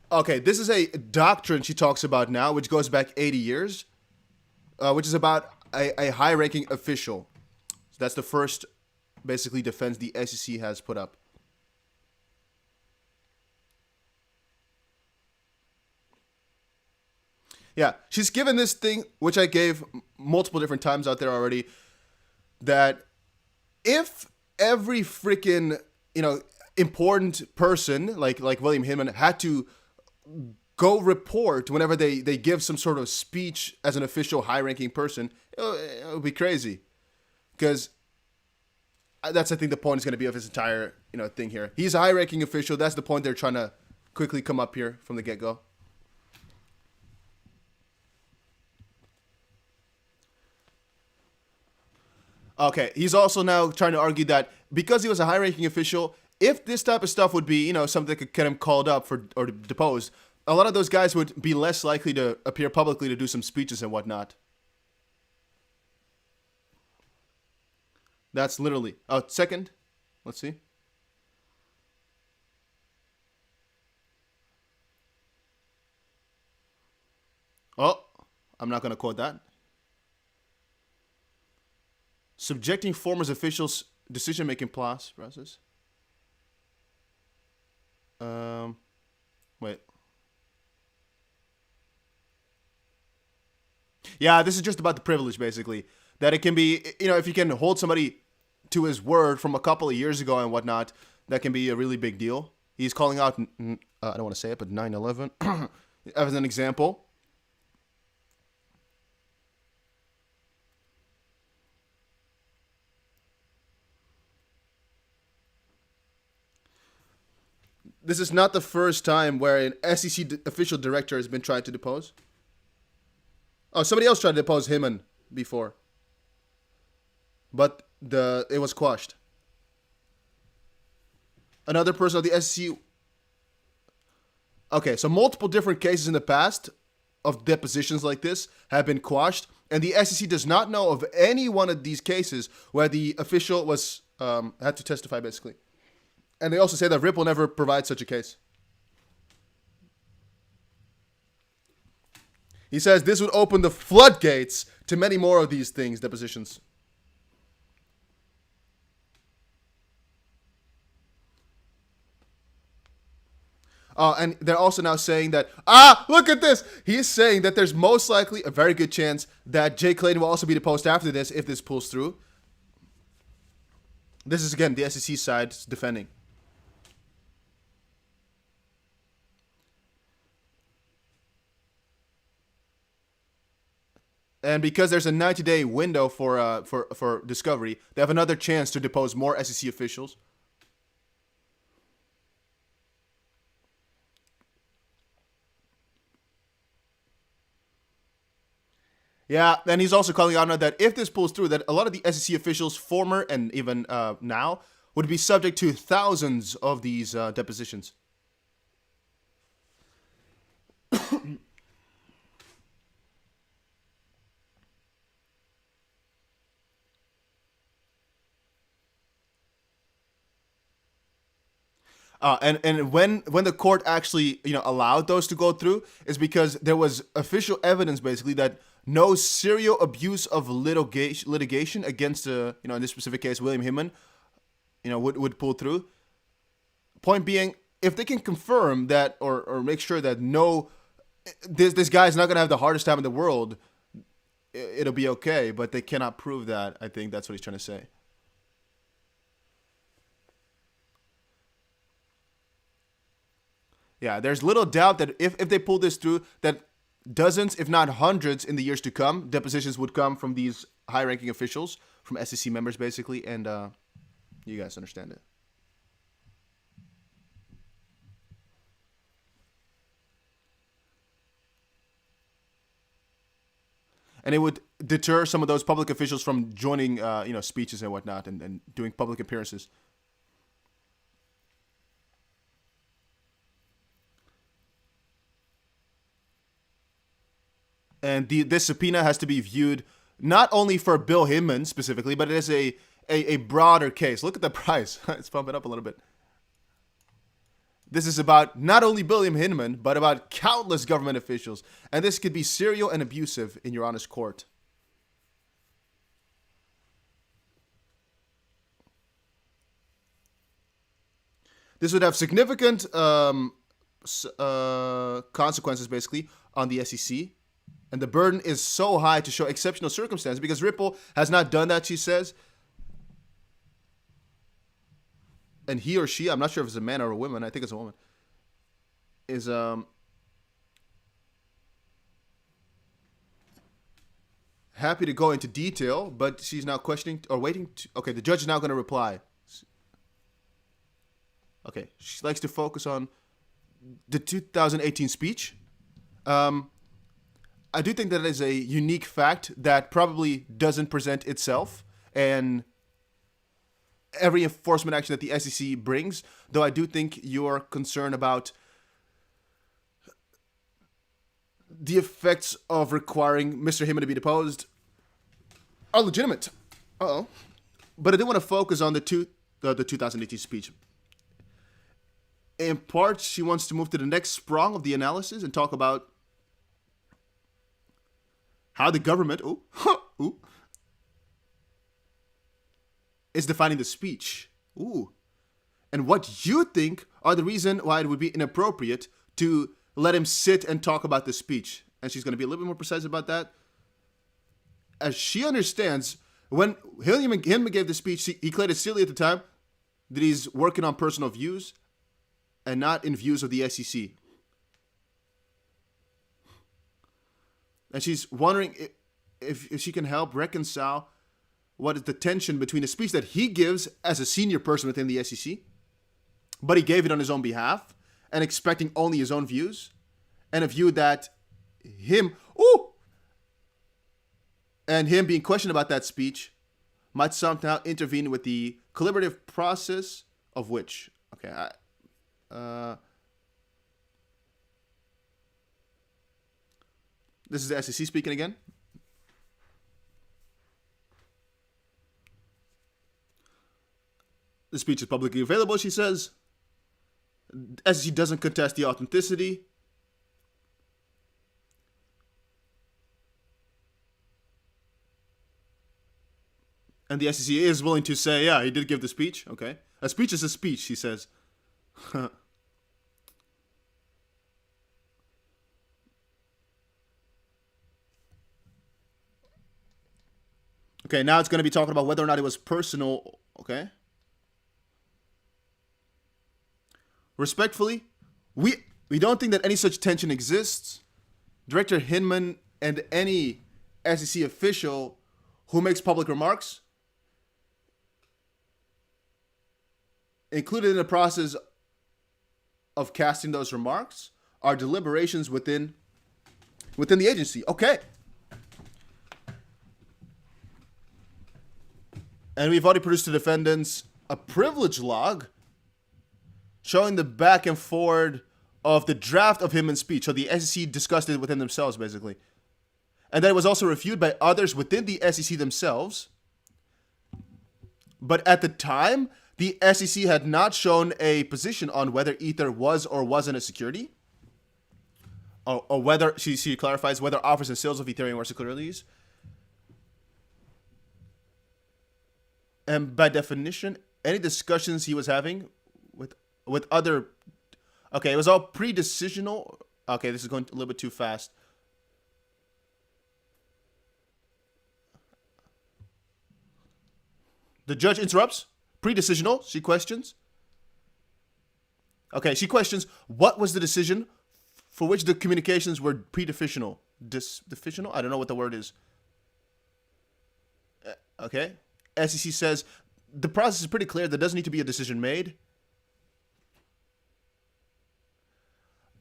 Okay, this is a doctrine she talks about now, which goes back 80 years, which is about a high-ranking official. So that's the first, basically, defense the SEC has put up. Yeah, she's given this thing, which I gave multiple different times out there already, that if every freaking, important person like William Hinman had to go report whenever they give some sort of speech as an official high-ranking person, it would be crazy. Because that's, I think, the point is going to be of his entire, thing here. He's a high-ranking official. That's the point they're trying to quickly come up here from the get-go. Okay, he's also now trying to argue that because he was a high-ranking official, if this type of stuff would be, something that could get him called up for or deposed, a lot of those guys would be less likely to appear publicly to do some speeches and whatnot. That's literally... Oh, second. Let's see. Oh, I'm not going to quote that. Subjecting former officials' decision-making process. Wait. Yeah, this is just about the privilege, basically. That it can be, if you can hold somebody to his word from a couple of years ago and whatnot, that can be a really big deal. He's calling out, I don't want to say it, but 9/11 as an example. This is not the first time where an SEC official director has been tried to depose. Oh, somebody else tried to depose Hinman before. But it was quashed. Another person of the SEC... Okay, so multiple different cases in the past of depositions like this have been quashed, and the SEC does not know of any one of these cases where the official was had to testify, basically. And they also say that RIP will never provide such a case. He says this would open the floodgates to many more of these things, depositions. And they're also now saying that, look at this. He is saying that there's most likely a very good chance that Jay Clayton will also be deposed after this if this pulls through. This is, again, the SEC side defending. And because there's a 90-day window for discovery, they have another chance to depose more SEC officials. Yeah, and he's also calling out that if this pulls through, that a lot of the SEC officials, former and even now, would be subject to thousands of these depositions. And when the court actually allowed those to go through is because there was official evidence basically that no serial abuse of litigation against in this specific case William Hinman would pull through. Point being, if they can confirm that or make sure that this guy's not gonna have the hardest time in the world, it'll be okay. But they cannot prove that. I think that's what he's trying to say. Yeah, there's little doubt that if they pull this through, that dozens, if not hundreds, in the years to come, depositions would come from these high-ranking officials, from SEC members, basically, and you guys understand it. And it would deter some of those public officials from joining, speeches and whatnot, and doing public appearances. And this subpoena has to be viewed not only for Bill Hinman specifically, but it is a broader case. Look at the price. It's pumping up a little bit. This is about not only William Hinman, but about countless government officials. And this could be serial and abusive in your honest court. This would have significant consequences, basically, on the SEC. And the burden is so high to show exceptional circumstances because Ripple has not done that, she says. And he or she, I'm not sure if it's a man or a woman, I think it's a woman, is happy to go into detail, but she's now questioning or waiting to, okay, the judge is now going to reply. Okay, she likes to focus on the 2018 speech. I do think that it is a unique fact that probably doesn't present itself and every enforcement action that the SEC brings, though I do think your concern about the effects of requiring Mr. Hinman to be deposed are legitimate. Uh-oh. But I do want to focus on the 2018 speech. In part, she wants to move to the next sprung of the analysis and talk about how the government is defining the speech. And what you think are the reason why it would be inappropriate to let him sit and talk about the speech. And she's going to be a little bit more precise about that. As she understands, when Hinman gave the speech, he played it silly at the time that he's working on personal views and not in views of the SEC. And she's wondering if she can help reconcile what is the tension between the speech that he gives as a senior person within the SEC, but he gave it on his own behalf and expecting only his own views, and a view that him being questioned about that speech might somehow intervene with the deliberative process of which, this is the SEC speaking again. The speech is publicly available, she says. SEC doesn't contest the authenticity. And the SEC is willing to say, yeah, he did give the speech. Okay. A speech is a speech, she says. Okay, now it's going to be talking about whether or not it was personal. Okay. Respectfully, we don't think that any such tension exists. Director Hinman and any SEC official who makes public remarks, included in the process of casting those remarks, are deliberations within the agency. Okay. And we've already produced to defendants a privilege log showing the back and forward of the draft of Hinman's speech. So the SEC discussed it within themselves, basically. And then it was also reviewed by others within the SEC themselves. But at the time, the SEC had not shown a position on whether Ether was or wasn't a security. Or whether, she clarifies, whether offers and sales of Ethereum were securities. And by definition, any discussions he was having with other... Okay, it was all pre-decisional. Okay, this is going a little bit too fast. The judge interrupts. Pre-decisional, she questions. Okay, she questions, what was the decision for which the communications were pre-decisional? Decisional? I don't know what the word is. Okay. SEC says, the process is pretty clear. There doesn't need to be a decision made.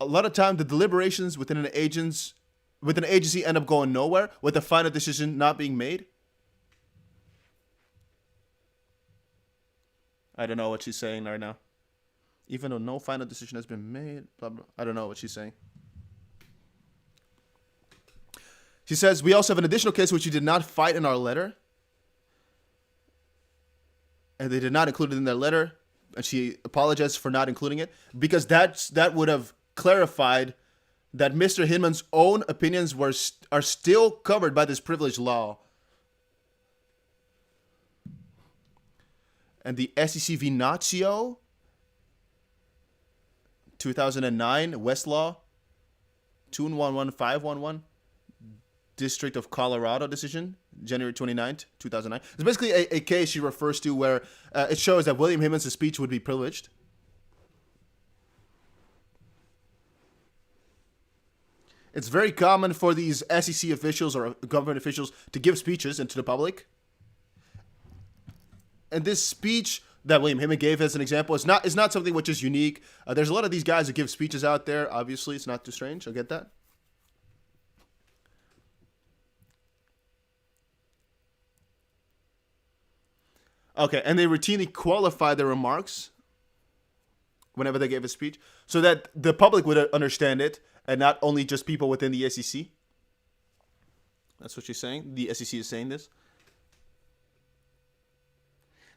A lot of time, the deliberations within an agency end up going nowhere, with the final decision not being made. I don't know what she's saying right now. Even though no final decision has been made, blah, blah. I don't know what she's saying. She says, we also have an additional case which you did not fight in our letter. And they did not include it in their letter. And she apologized for not including it. Because that would have clarified that Mr. Hinman's own opinions are still covered by this privilege law. And the SEC v. Nazio, 2009, Westlaw, 211511, District of Colorado decision, January 29th, 2009. It's basically a case she refers to where it shows that William Hinman's speech would be privileged. It's very common for these SEC officials or government officials to give speeches into the public. And this speech that William Hinman gave as an example is not something which is unique. There's a lot of these guys who give speeches out there. Obviously, it's not too strange. I get that. Okay, and they routinely qualify their remarks whenever they gave a speech so that the public would understand it and not only just people within the SEC. That's what she's saying. The SEC is saying this.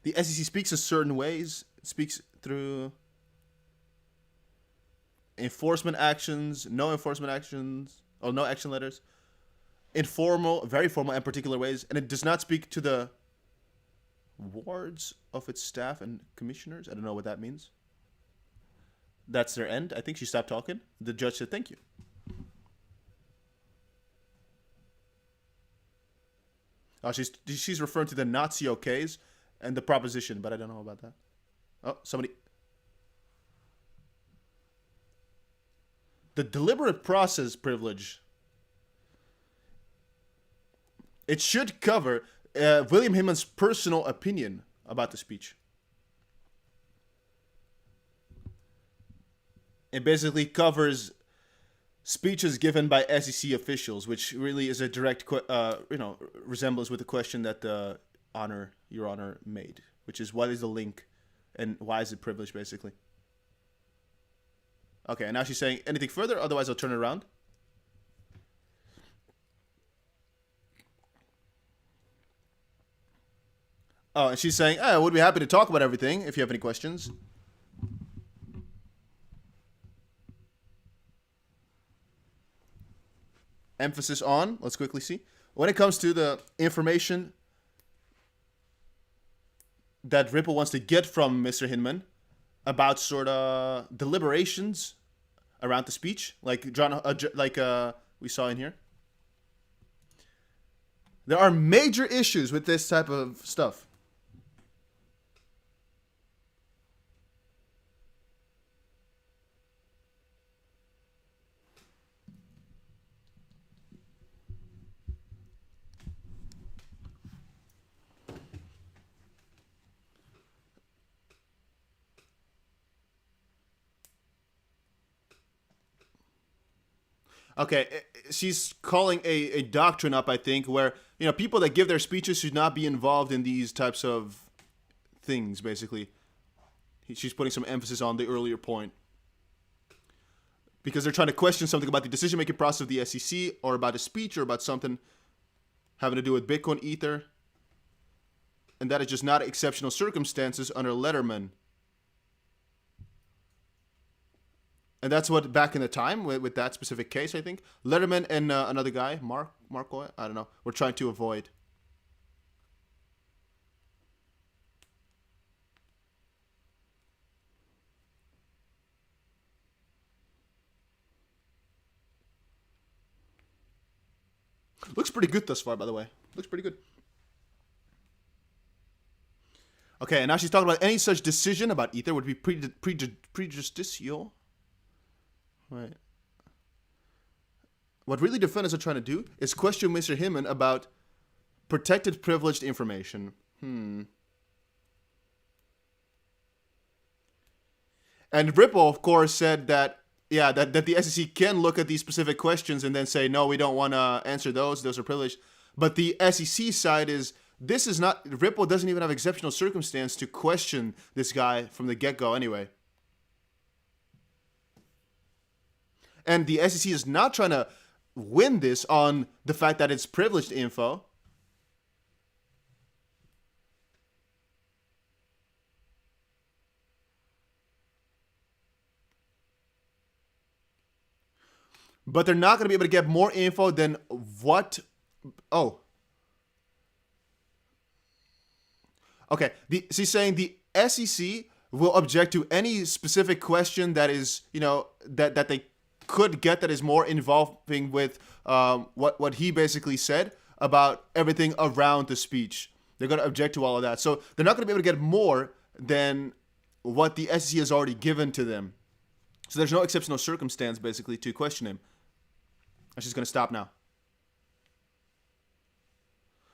The SEC speaks in certain ways. It speaks through enforcement actions, no enforcement actions, or no action letters, informal, very formal, and particular ways. And it does not speak to the wards of its staff and commissioners. I don't know what that means. That's their end. I think she stopped talking. The judge said, thank you. She's referring to the Nazio case and the proposition, but I don't know about that. Oh, somebody. The deliberate process privilege. It should cover William Hinman's personal opinion about the speech. It basically covers speeches given by SEC officials, which really is a direct, resemblance with the question that Your Honor made, which is what is the link and why is it privileged, basically. Okay, and now she's saying anything further, otherwise I'll turn it around. Oh, and she's saying, I would be happy to talk about everything if you have any questions. Emphasis on, let's quickly see. When it comes to the information that Ripple wants to get from Mr. Hinman about sort of deliberations around the speech, like we saw in here. There are major issues with this type of stuff. Okay, she's calling a doctrine up, I think, where, people that give their speeches should not be involved in these types of things, basically. She's putting some emphasis on the earlier point. Because they're trying to question something about the decision-making process of the SEC, or about a speech, or about something having to do with Bitcoin Ether. And that is just not exceptional circumstances under Letterman. And that's what, back in the time, with that specific case, I think, Letterman and another guy, Marco, I don't know, were trying to avoid. Looks pretty good thus far, by the way. Looks pretty good. Okay, and now she's talking about any such decision about Ether would be prejudicial. Right. What really defendants are trying to do is question Mr. Hinman about protected privileged information. And Ripple, of course, said that, that the SEC can look at these specific questions and then say, no, we don't want to answer those are privileged. But the SEC side is, this is not, Ripple doesn't even have exceptional circumstance to question this guy from the get-go anyway. And the SEC is not trying to win this on the fact that it's privileged info. But they're not going to be able to get more info than what... Oh. Okay. She's saying the SEC will object to any specific question that is, that they could get that is more involving with what he basically said about everything around the speech. They're going to object to all of that. So they're not going to be able to get more than what the SEC has already given to them. So there's no exceptional circumstance, basically, to question him. I'm just going to stop now.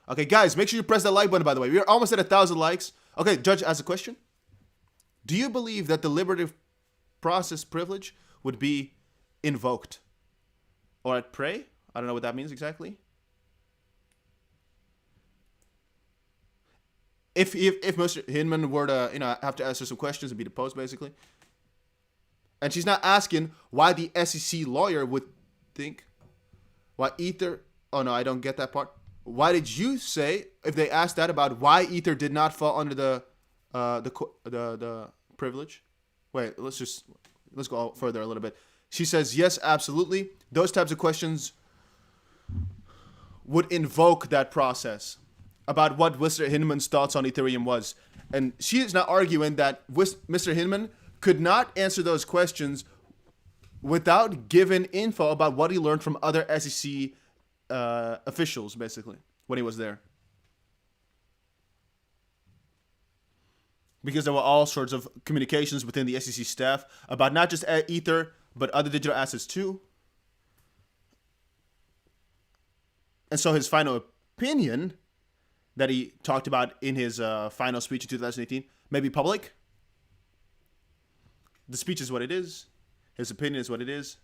Okay, guys, make sure you press that like button, by the way. We're almost at 1,000 likes. Okay, Judge asks a question. Do you believe that deliberative process privilege would be invoked? Or at prey? I don't know what that means exactly. If Mr. Hinman were to, have to answer some questions and be deposed, basically. And she's not asking why the SEC lawyer would think, why Ether... Oh, no, I don't get that part. Why did you say, if they asked that about why Ether did not fall under the privilege? Wait, let's go further a little bit. She says, yes, absolutely. Those types of questions would invoke that process about what Mr. Hinman's thoughts on Ethereum was. And she is not arguing that Mr. Hinman could not answer those questions without giving info about what he learned from other SEC officials, basically, when he was there. Because there were all sorts of communications within the SEC staff about not just Ether, but other digital assets too. And so his final opinion that he talked about in his final speech in 2018 may be public. The speech is what it is. His opinion is what it is.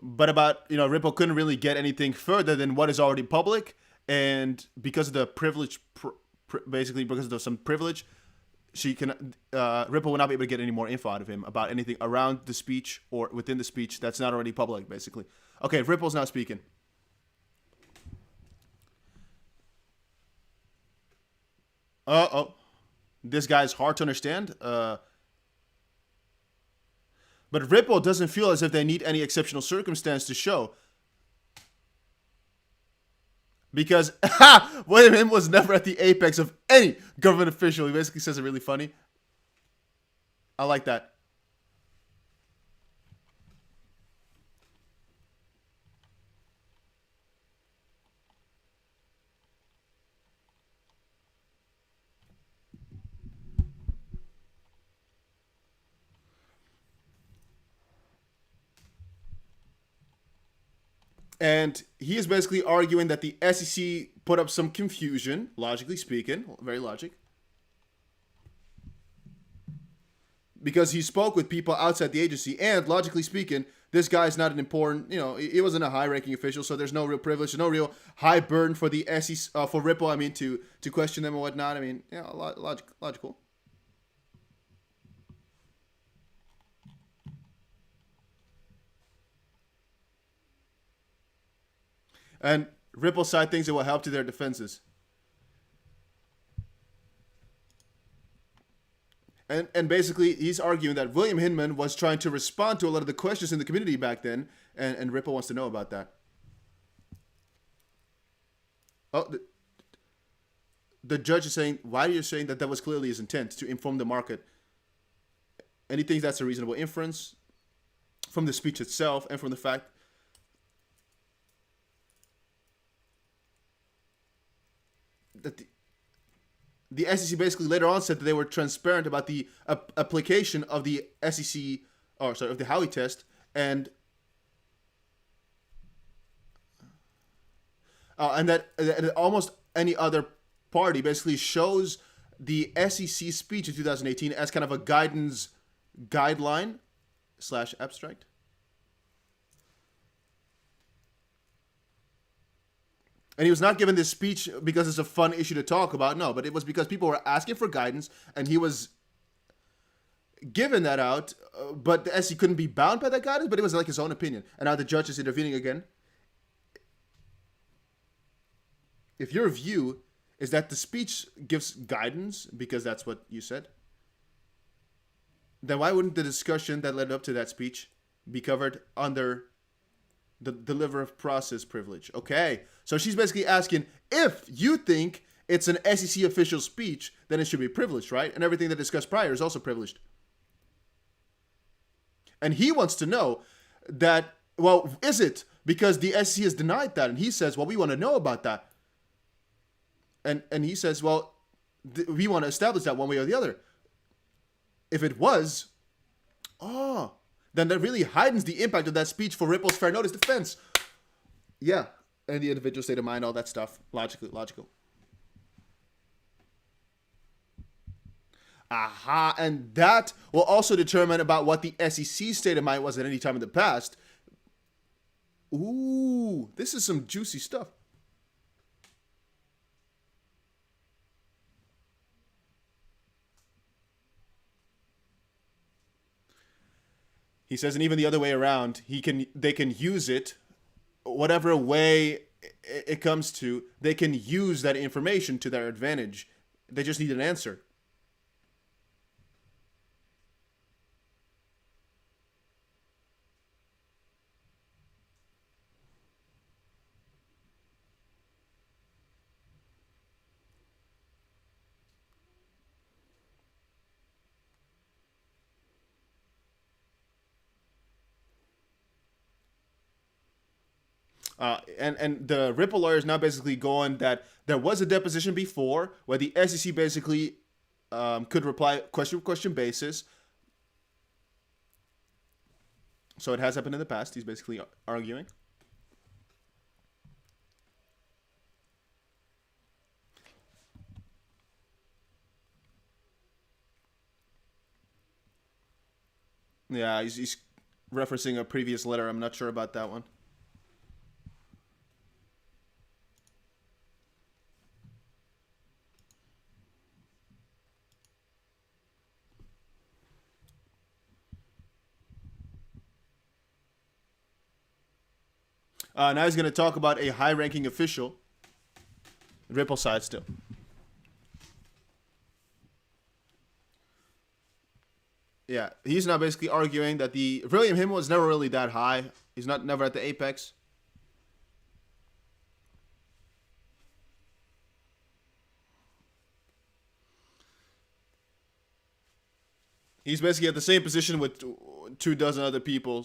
But about, Ripple couldn't really get anything further than what is already public. And because of the privilege, basically because of some privilege, Ripple will not be able to get any more info out of him about anything around the speech or within the speech that's not already public, basically. Okay, Ripple's now speaking. This guy's hard to understand. But Ripple doesn't feel as if they need any exceptional circumstance to show. Because William was never at the apex of any government official. He basically says it really funny. I like that. And he is basically arguing that the SEC put up some confusion, logically speaking, very logic, because he spoke with people outside the agency, and logically speaking, this guy is not an important, he wasn't a high-ranking official, so there's no real privilege, no real high burden for the SEC, for Ripple, to question them and whatnot. Logical. And Ripple side thinks it will help to their defenses. And basically, he's arguing that William Hinman was trying to respond to a lot of the questions in the community back then, and Ripple wants to know about that. Oh, the judge is saying, why are you saying that was clearly his intent, to inform the market? And he thinks that's a reasonable inference from the speech itself and from the fact that the SEC basically later on said that they were transparent about the application of the SEC, of the Howey test, and that almost any other party basically shows the SEC speech in 2018 as kind of a guideline / abstract. And he was not given this speech because it's a fun issue to talk about. No, but it was because people were asking for guidance, and he was given that out. But the SEC couldn't be bound by that guidance, but it was like his own opinion. And now the judge is intervening again. If your view is that the speech gives guidance because that's what you said, then why wouldn't the discussion that led up to that speech be covered under the deliberative process privilege? Okay, so she's basically asking, if you think it's an SEC official speech, then it should be privileged, right? And everything that discussed prior is also privileged. And he wants to know that, well, is it? Because the SEC has denied that. And he says, well, we want to know about that. And he says, well, we want to establish that one way or the other. If it was, then that really heightens the impact of that speech for Ripple's fair notice defense. Yeah, and the individual state of mind, all that stuff. Logical. Aha, and that will also determine about what the SEC state of mind was at any time in the past. Ooh, this is some juicy stuff. He says, and even the other way around, they can use it, whatever way it comes to, they can use that information to their advantage. They just need an answer. And the Ripple lawyer is now basically going that there was a deposition before where the SEC basically could reply question basis. So it has happened in the past. He's basically arguing. Yeah, he's referencing a previous letter. I'm not sure about that one. Now he's going to talk about a high-ranking official. Ripple side still. Yeah, he's now basically arguing that the William Hinman was never really that high. He's never at the apex. He's basically at the same position with 24 other people.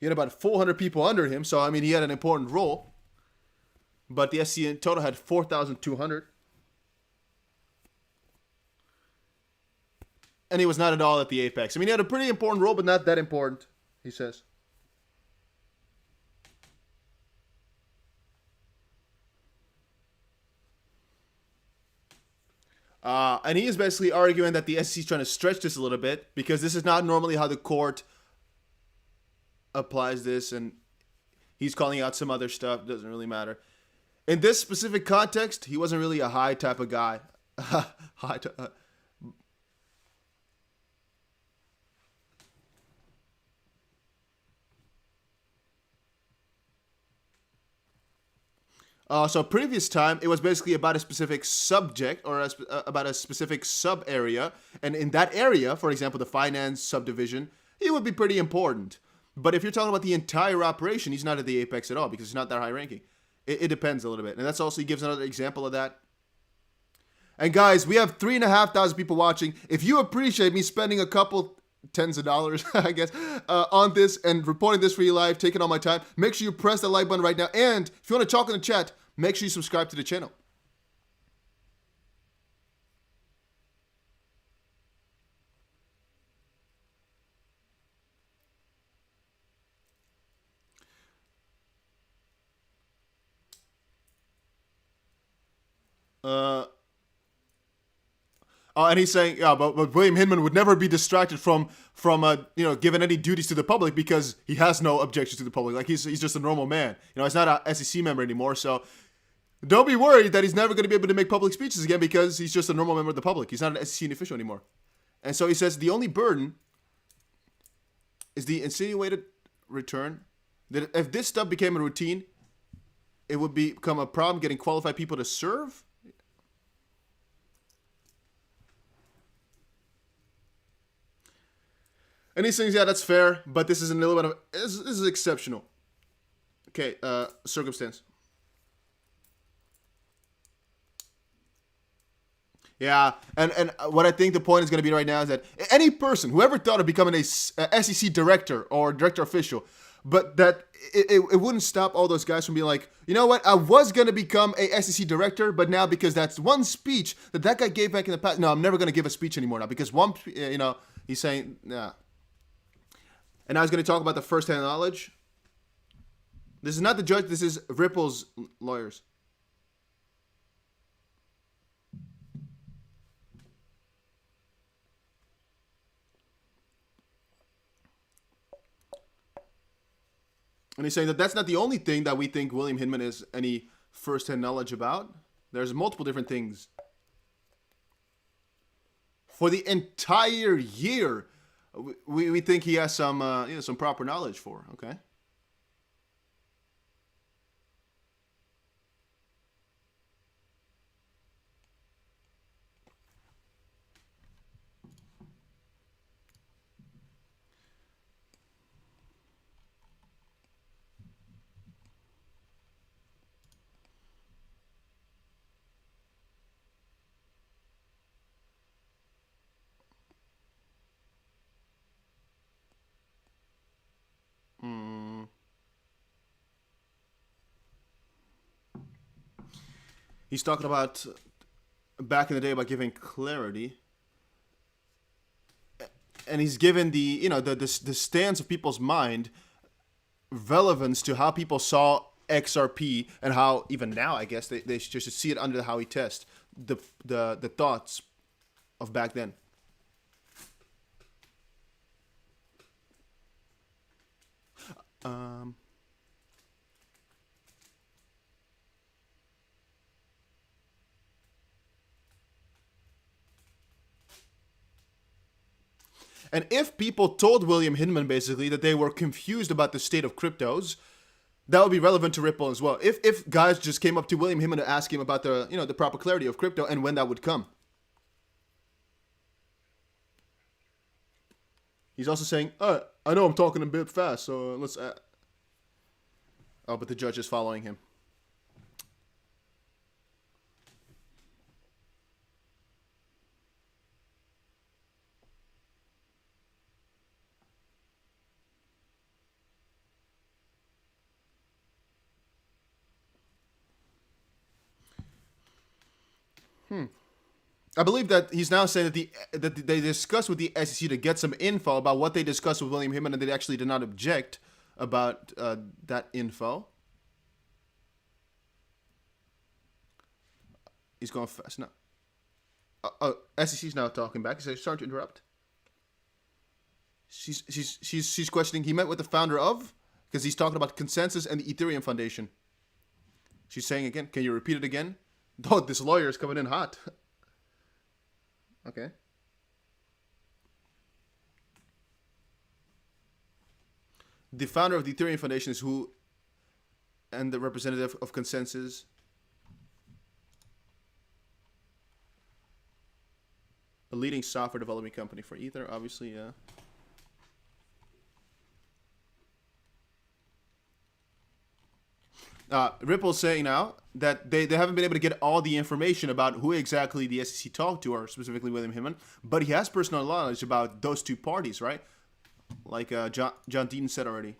He had about 400 people under him, so I mean he had an important role. But the SC in total had 4,200. And he was not at all at the apex. I mean, he had a pretty important role, but not that important, he says. And he is basically arguing that the SEC is trying to stretch this a little bit because this is not normally how the court applies this, and he's calling out some other stuff. Doesn't really matter. In this specific context, he wasn't really a high type of guy. So previous time, it was basically about a specific subject or about a specific sub area. And in that area, for example, the finance subdivision, he would be pretty important. But if you're talking about the entire operation, he's not at the apex at all because he's not that high ranking. It depends a little bit. And that's also, he gives another example of that. And guys, we have 3,500 people watching. If you appreciate me spending a couple tens of dollars, I guess, on this and reporting this for you live, taking all my time, make sure you press that like button right now. And if you want to talk in the chat, make sure you subscribe to the channel. And he's saying, yeah, but William Hinman would never be distracted from giving any duties to the public because he has no objections to the public. Like he's just a normal man. He's not a SEC member anymore. So don't be worried that he's never going to be able to make public speeches again because he's just a normal member of the public. He's not an SEC official anymore. And so he says the only burden is the insinuated return. That if this stuff became a routine, it would become a problem getting qualified people to serve. And he says, yeah, that's fair, but this is a little bit of, this is exceptional. Okay, circumstance. Yeah, and what I think the point is going to be right now is that any person, whoever thought of becoming a SEC director or director official, but that it wouldn't stop all those guys from being like, you know what, I was going to become a SEC director, but now because that's one speech that guy gave back in the past, no, I'm never going to give a speech anymore now because he's saying, nah. And I was going to talk about the first-hand knowledge. This is not the judge. This is Ripple's lawyers. And he's saying that that's not the only thing that we think William Hinman is any first-hand knowledge about. There's multiple different things. For the entire year, we think he has some proper knowledge for, okay? He's talking about back in the day about giving clarity, and he's given the stance of people's mind, relevance to how people saw XRP and how even now I guess they should see it under the Howey test, the thoughts of back then. And if people told William Hinman basically that they were confused about the state of cryptos, that would be relevant to Ripple as well. If guys just came up to William Hinman to ask him about the proper clarity of crypto and when that would come. He's also saying, I know I'm talking a bit fast, so let's... Oh, but the judge is following him. I believe that he's now saying that they discussed with the SEC to get some info about what they discussed with William Hinman, and they actually did not object about that info. He's going fast now. SEC's now talking back. He's starting to interrupt. She's questioning. He met with the founder of, because he's talking about consensus and the Ethereum Foundation. She's saying again. Can you repeat it again? Oh, this lawyer is coming in hot. Okay. The founder of the Ethereum Foundation is who, and the representative of consensus. A leading software development company for Ether, obviously, yeah. Ripple's saying now that they haven't been able to get all the information about who exactly the SEC talked to, or specifically William Hinman, but he has personal knowledge about those two parties, right? Like John Dean said already.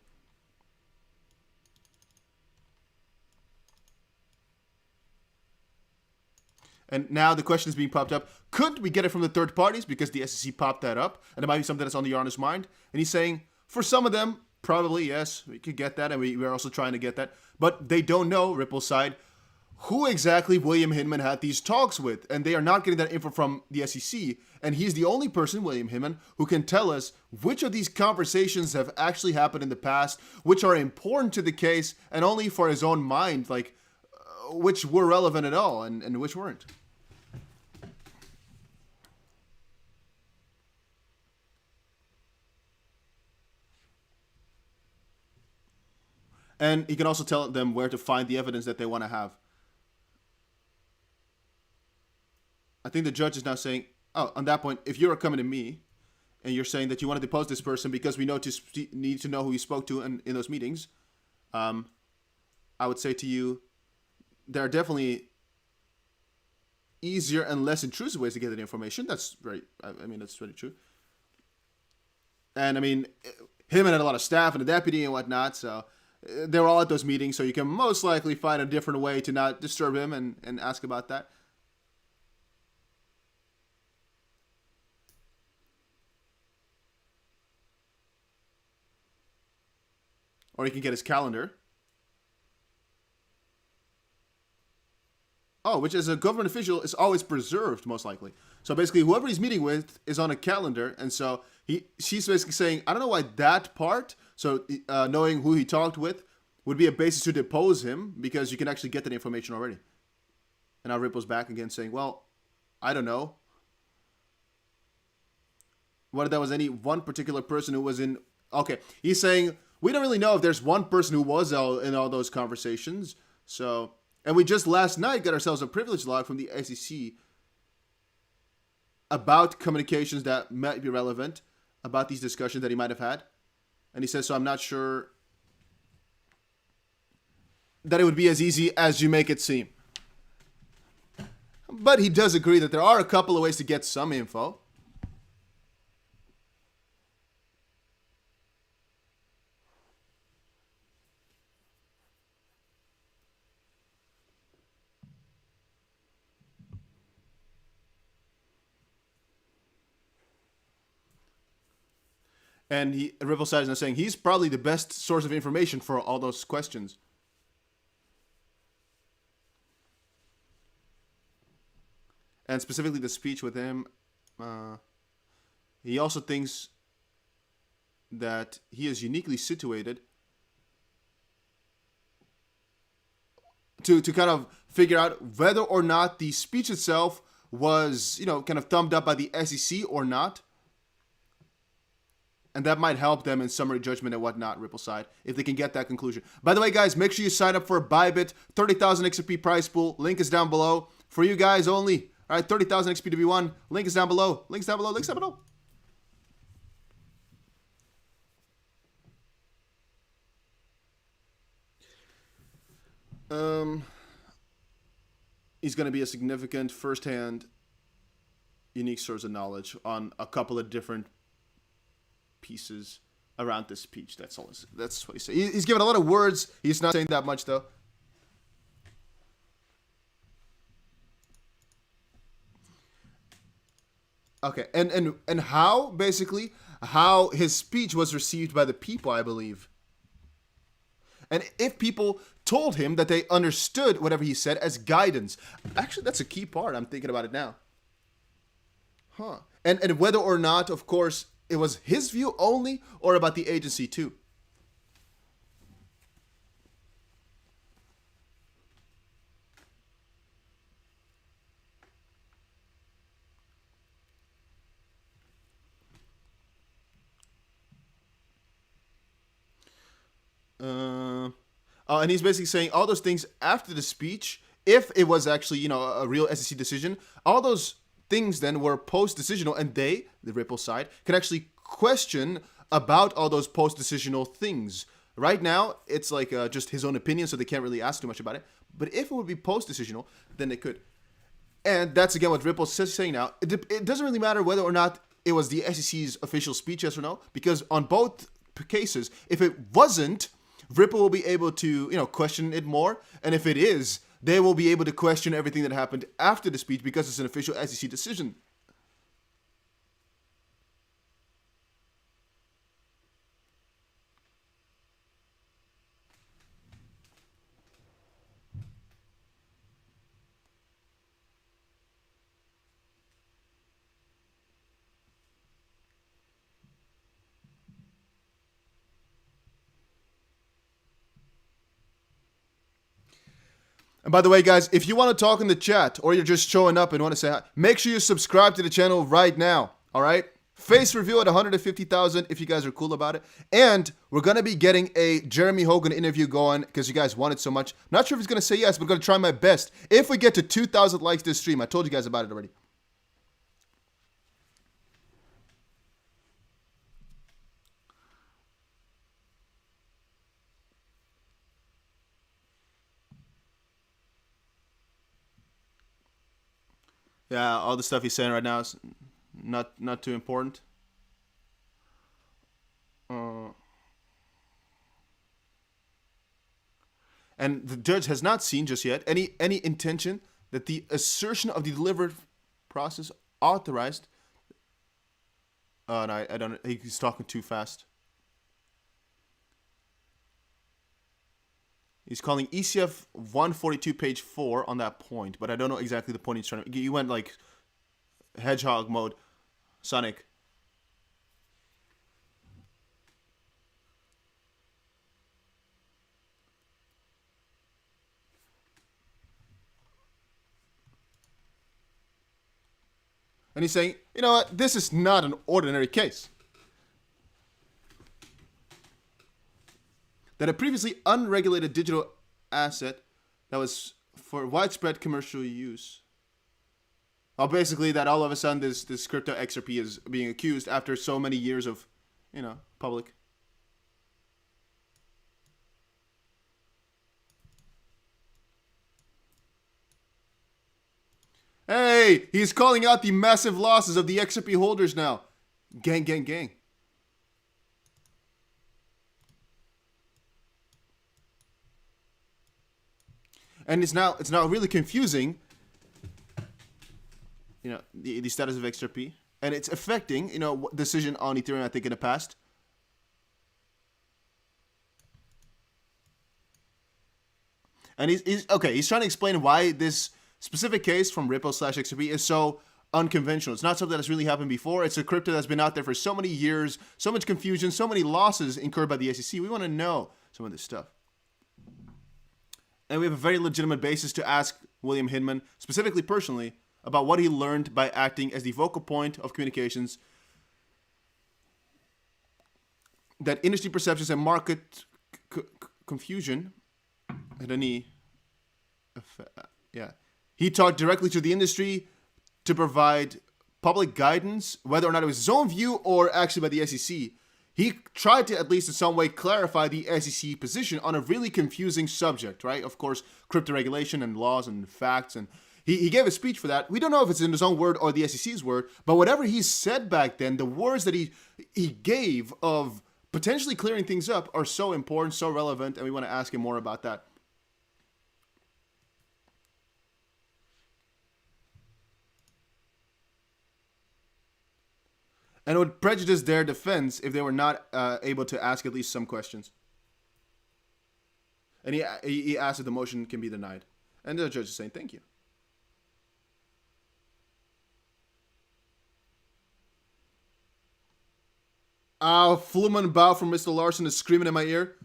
And now the question is being popped up. Could we get it from the third parties? Because the SEC popped that up. And it might be something that's on the owner's mind. And he's saying, for some of them, probably, yes, we could get that. And we're also trying to get that. But they don't know, Ripple's side, who exactly William Hinman had these talks with. And they are not getting that info from the SEC. And he's the only person, William Hinman, who can tell us which of these conversations have actually happened in the past, which are important to the case, and only for his own mind, like, which were relevant at all and which weren't. And he can also tell them where to find the evidence that they want to have. I think the judge is now saying, oh, on that point, if you're coming to me and you're saying that you want to depose this person because we need to know who you spoke to in those meetings, I would say to you, there are definitely easier and less intrusive ways to get that information. That's very, that's very true. And I mean, Hinman had a lot of staff and a deputy and whatnot, so they were all at those meetings, so you can most likely find a different way to not disturb him and ask about that. Or you can get his calendar. Oh, which as a government official is always preserved, most likely. So basically, whoever he's meeting with is on a calendar, and so she's basically saying, I don't know why that part, so knowing who he talked with, would be a basis to depose him, because you can actually get that information already. And now Ripple's back again saying, well, I don't know. What if that was any one particular person who was in... Okay, he's saying, we don't really know if there's one person who was in all those conversations, so... And we just last night got ourselves a privilege log from the SEC about communications that might be relevant, about these discussions that he might have had. And he says, so I'm not sure that it would be as easy as you make it seem. But he does agree that there are a couple of ways to get some info. And Riverside is now saying he's probably the best source of information for all those questions. And specifically the speech with him, he also thinks that he is uniquely situated to kind of figure out whether or not the speech itself was, kind of thumbed up by the SEC or not. And that might help them in summary judgment and whatnot, Rippleside, if they can get that conclusion. By the way, guys, make sure you sign up for bybit, 30,000 XRP prize pool. Link is down below. For you guys only. All right, 30,000 XP to be won. Link is down below. Links down below. Links down below. He's going to be a significant first-hand, unique source of knowledge on a couple of different pieces around this speech. That's all. That's what he's saying. He's given a lot of words. He's not saying that much, though. Okay, and how basically how his speech was received by the people, I believe. And if people told him that they understood whatever he said as guidance. Actually, that's a key part. I'm thinking about it now. Huh. And whether or not, of course, it was his view only or about the agency too. And he's basically saying all those things after the speech, if it was actually, a real SEC decision, all those things then were post-decisional, and they, the Ripple side, can actually question about all those post-decisional things. Right now, it's like just his own opinion, so they can't really ask too much about it. But if it would be post-decisional, then they could. And that's again what Ripple's saying now. It doesn't really matter whether or not it was the SEC's official speech, yes or no, because on both cases, if it wasn't, Ripple will be able to, question it more. And if it is, they will be able to question everything that happened after the speech because it's an official SEC decision. And by the way, guys, if you want to talk in the chat or you're just showing up and want to say hi, make sure you subscribe to the channel right now. All right? Face reveal at 150,000 if you guys are cool about it. And we're going to be getting a Jeremy Hogan interview going because you guys want it so much. Not sure if he's going to say yes, but I'm going to try my best. If we get to 2,000 likes this stream, I told you guys about it already. Yeah, all the stuff he's saying right now is not too important. And the judge has not seen just yet any intention that the assertion of the deliberative process authorized. Oh, no, I don't. He's talking too fast. He's calling ECF 142 page 4 on that point, but I don't know exactly the point he's trying to... You went like hedgehog mode, Sonic. And he's saying, you know what, this is not an ordinary case. That a previously unregulated digital asset that was for widespread commercial use. Well, basically that all of a sudden this crypto XRP is being accused after so many years of, public. Hey, he's calling out the massive losses of the XRP holders now. Gang, gang, gang. And it's now really confusing, the status of XRP, and it's affecting, decision on Ethereum. I think in the past. And he's trying to explain why this specific case from Ripple/XRP is so unconventional. It's not something that's really happened before. It's a crypto that's been out there for so many years, so much confusion, so many losses incurred by the SEC. We want to know some of this stuff. And we have a very legitimate basis to ask William Hinman, specifically personally, about what he learned by acting as the focal point of communications that industry perceptions and market confusion had any effect. Yeah. He talked directly to the industry to provide public guidance, whether or not it was his own view or actually by the SEC. He tried to, at least in some way, clarify the SEC position on a really confusing subject, right? Of course, crypto regulation and laws and facts. And he gave a speech for that. We don't know if it's in his own word or the SEC's word, but whatever he said back then, the words that he gave of potentially clearing things up are so important, so relevant, and we want to ask him more about that. And it would prejudice their defense if they were not able to ask at least some questions. And he asked if the motion can be denied. And the judge is saying, thank you. Fluman Bao from Mr. Larson is screaming in my ear.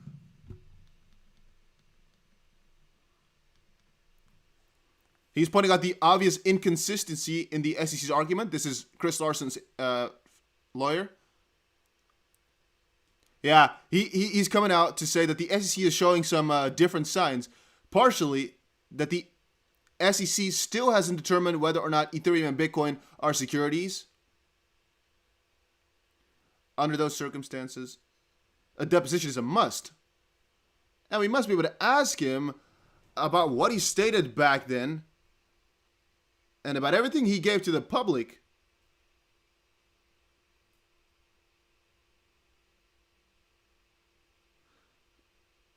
He's pointing out the obvious inconsistency in the SEC's argument. This is Chris Larson's lawyer. Yeah, he's coming out to say that the SEC is showing some different signs. Partially, that the SEC still hasn't determined whether or not Ethereum and Bitcoin are securities. Under those circumstances, a deposition is a must. And we must be able to ask him about what he stated back then and about everything he gave to the public.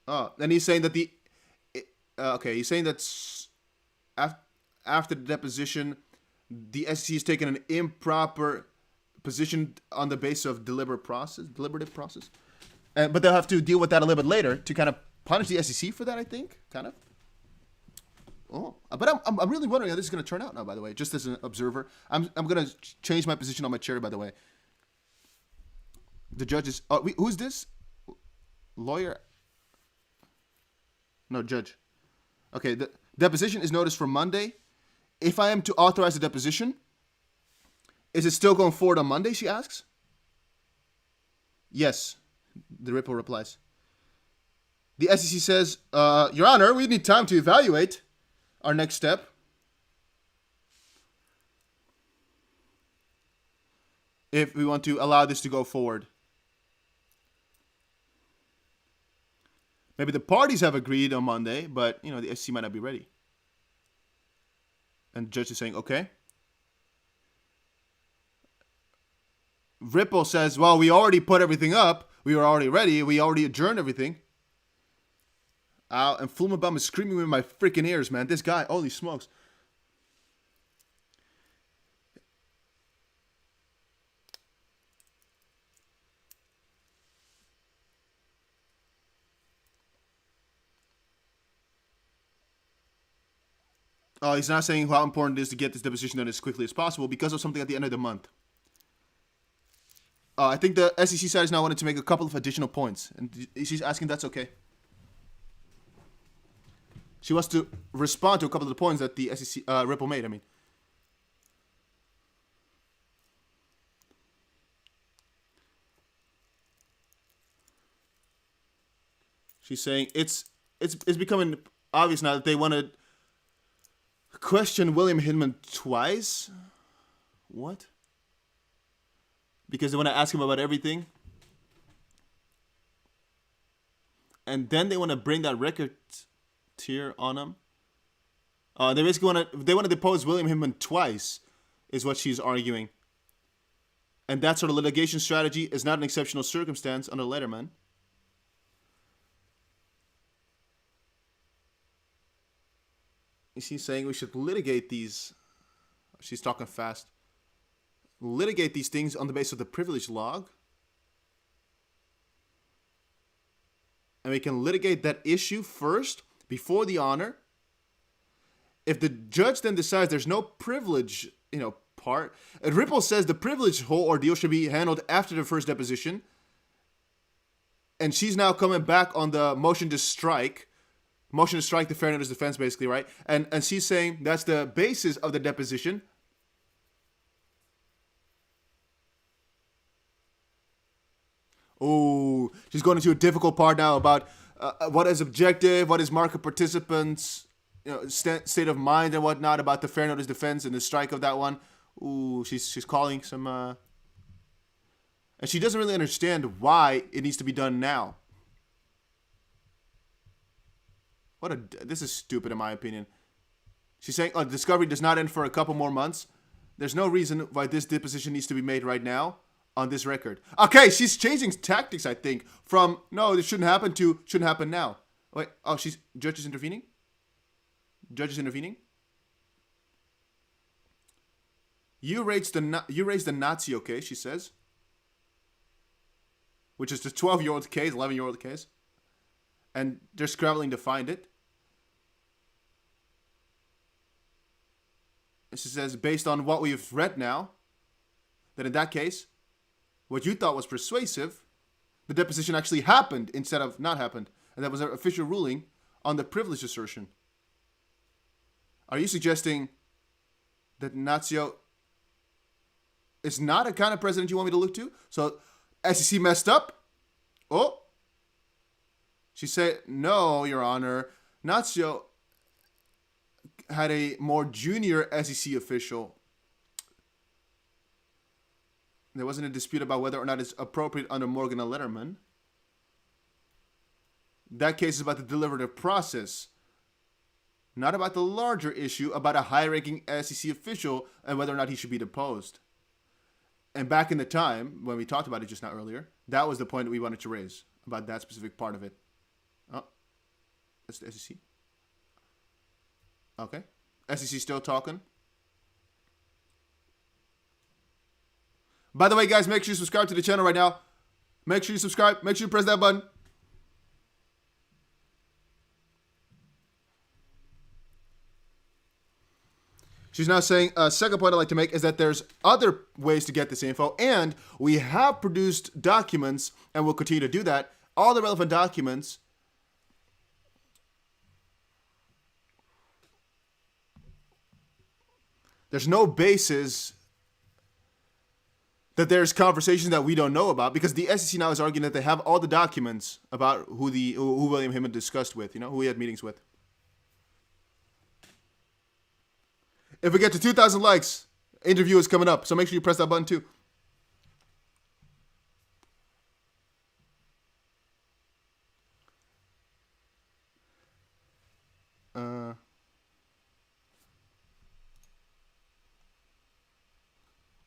And he's saying that he's saying that after the deposition, the SEC has taken an improper position on the basis of deliberative process. But they'll have to deal with that a little bit later to kind of punish the SEC for that, I think, kind of. But I'm really wondering how this is going to turn out now, by the way, just as an observer. I'm going to change my position on my chair, by the way. The judge is... who's this? Lawyer? No, judge. Okay, the deposition is noticed for Monday. If I am to authorize the deposition, is it still going forward on Monday, she asks? Yes, the Ripple replies. The SEC says, Your Honor, we need time to evaluate our next step. If we want to allow this to go forward. Maybe the parties have agreed on Monday, but, the SEC might not be ready. And the judge is saying, okay. Ripple says, well, we already put everything up. We were already ready. We already adjourned everything. And Fulmabum is screaming in my freaking ears, man. This guy, holy smokes. He's not saying how important it is to get this deposition done as quickly as possible because of something at the end of the month. I think the SEC side is now wanting to make a couple of additional points. And she's asking if that's okay. She wants to respond to a couple of the points that the SEC, Ripple made, She's saying it's becoming obvious now that they want to question William Hinman twice. What? Because they want to ask him about everything. And then they want to bring that record tier on him. They basically want to depose William Hinman twice, is what she's arguing. And that sort of litigation strategy is not an exceptional circumstance under Letterman. She's saying we should litigate these. She's talking fast. Litigate these things on the basis of the privilege log. And we can litigate that issue first before the honor. If the judge then decides there's no privilege, part, and Ripple says the privilege whole ordeal should be handled after the first deposition. And she's now coming back on the motion to strike the fair notice defense, basically, right? And she's saying that's the basis of the deposition. Oh, she's going into a difficult part now about what is objective, what is market participants, state of mind and whatnot about the fair notice defense and the strike of that one. Ooh, she's calling some, and she doesn't really understand why it needs to be done now. This is stupid in my opinion. She's saying, discovery does not end for a couple more months. There's no reason why this deposition needs to be made right now on this record. Okay, she's changing tactics, I think, from, no, this shouldn't happen to, shouldn't happen now. Wait, judge is intervening? Judge is intervening? You raised the Nazi, okay, she says. which is the 12-year-old case, 11-year-old case. And they're scrambling to find it. It says, based on what we've read now, that in that case, what you thought was persuasive, the deposition actually happened instead of not happened. And that was an official ruling on the privilege assertion. Are you suggesting that Nazio is not a kind of president you want me to look to? So SEC messed up? Oh. She said, no, Your Honor. Nazio had a more junior SEC official. There wasn't a dispute about whether or not it's appropriate under Morgan and Letterman. That case is about the deliberative process, not about the larger issue about a high-ranking SEC official and whether or not he should be deposed. And back in the time, when we talked about it just now earlier, that was the point that we wanted to raise about that specific part of it. Oh, that's the SEC. Okay. SEC still talking. By the way, guys, make sure you subscribe to the channel right now. Make sure you subscribe. Make sure you press that button. She's now saying, second point I'd like to make is that there's other ways to get this info, and we have produced documents, and we'll continue to do that, all the relevant documents. There's no basis that there's conversations that we don't know about, because the SEC now is arguing that they have all the documents about who William Hinman discussed with, who he had meetings with. If we get to 2,000 likes, interview is coming up, so make sure you press that button too.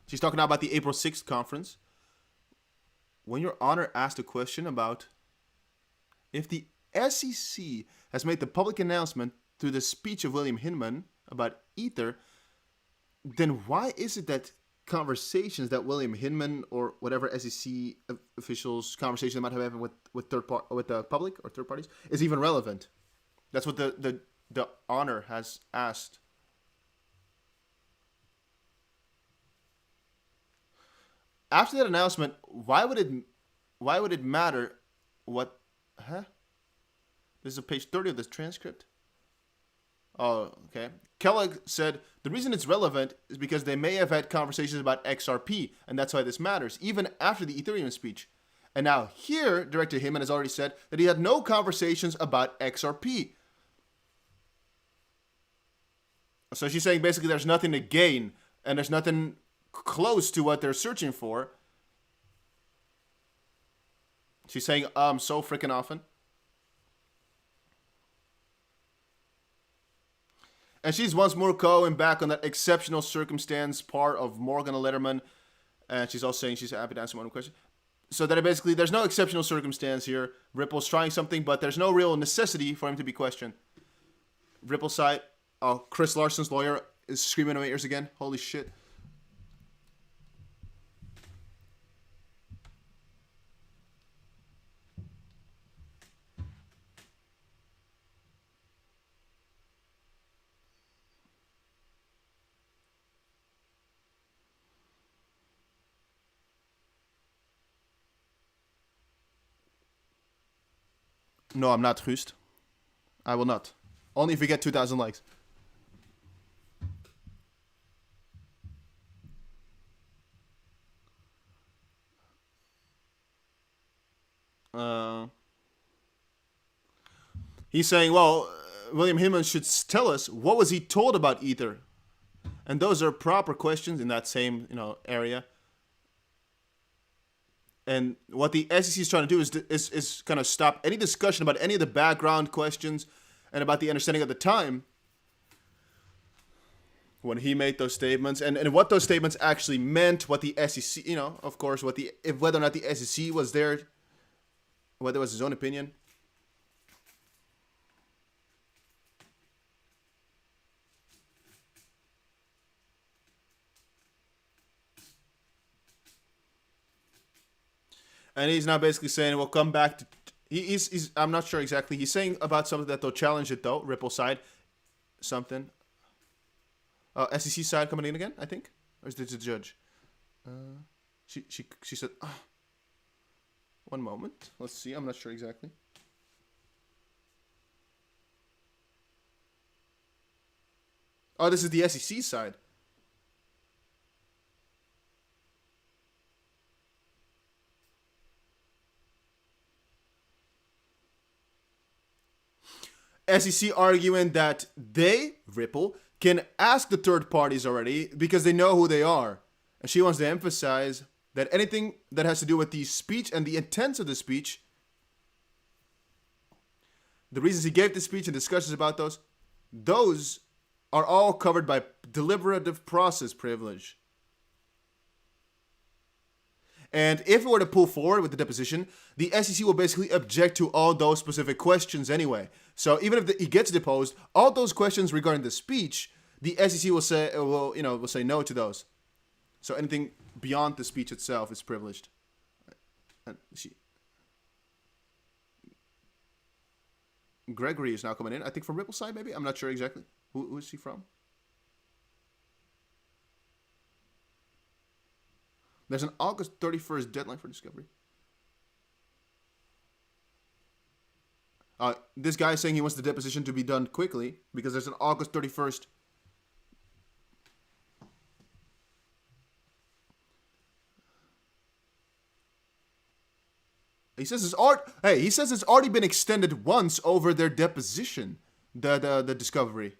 She's talking now about the April 6th conference. When Your Honor asked a question about if the SEC has made the public announcement through the speech of William Hinman about Ether, then why is it that conversations that William Hinman or whatever SEC officials conversation might have happened with the public or third parties is even relevant? That's what the honor has asked. After that announcement, why would it matter what? This is page 30 of this transcript. Oh, okay. Kellogg said the reason it's relevant is because they may have had conversations about XRP, and that's why this matters, even after the Ethereum speech. And now here, Director Hinman has already said that he had no conversations about XRP. So she's saying basically there's nothing to gain, and there's nothing close to what they're searching for. She's saying so freaking often. And she's once more going back on that exceptional circumstance part of Morgan and Letterman. And she's also saying she's happy to answer one question. So that basically there's no exceptional circumstance here. Ripple's trying something, but there's no real necessity for him to be questioned. Ripple's side, Chris Larson's lawyer is screaming in my ears again. Holy shit. No, I'm not, Gust. I will not. Only if we get 2,000 likes. He's saying, well, William Hinman should tell us what was he told about Ether. And those are proper questions in that same, area. And what the SEC is trying to do is kind of stop any discussion about any of the background questions and about the understanding of the time when he made those statements and what those statements actually meant, what the SEC, of course, whether or not the SEC was there, whether it was his own opinion. And he's now basically saying we'll come back to. He's I'm not sure exactly. He's saying about something that they'll challenge it though. Ripple side, something. SEC side coming in again, I think, or is this the judge? She said. One moment. Let's see. I'm not sure exactly. Oh, this is the SEC side. SEC arguing that they, Ripple, can ask the third parties already because they know who they are. And she wants to emphasize that anything that has to do with the speech and the intents of the speech, the reasons he gave the speech and discussions about those are all covered by deliberative process privilege. And if it were to pull forward with the deposition, the SEC will basically object to all those specific questions anyway. So even if he gets deposed, all those questions regarding the speech, the SEC will say no to those. So anything beyond the speech itself is privileged. Gregory is now coming in. I think from Ripple side, maybe. I'm not sure exactly. Who is he from? There's an August 31st deadline for discovery. This guy is saying he wants the deposition to be done quickly because there's an August 31st. He says it's already been extended once over their deposition, the discovery.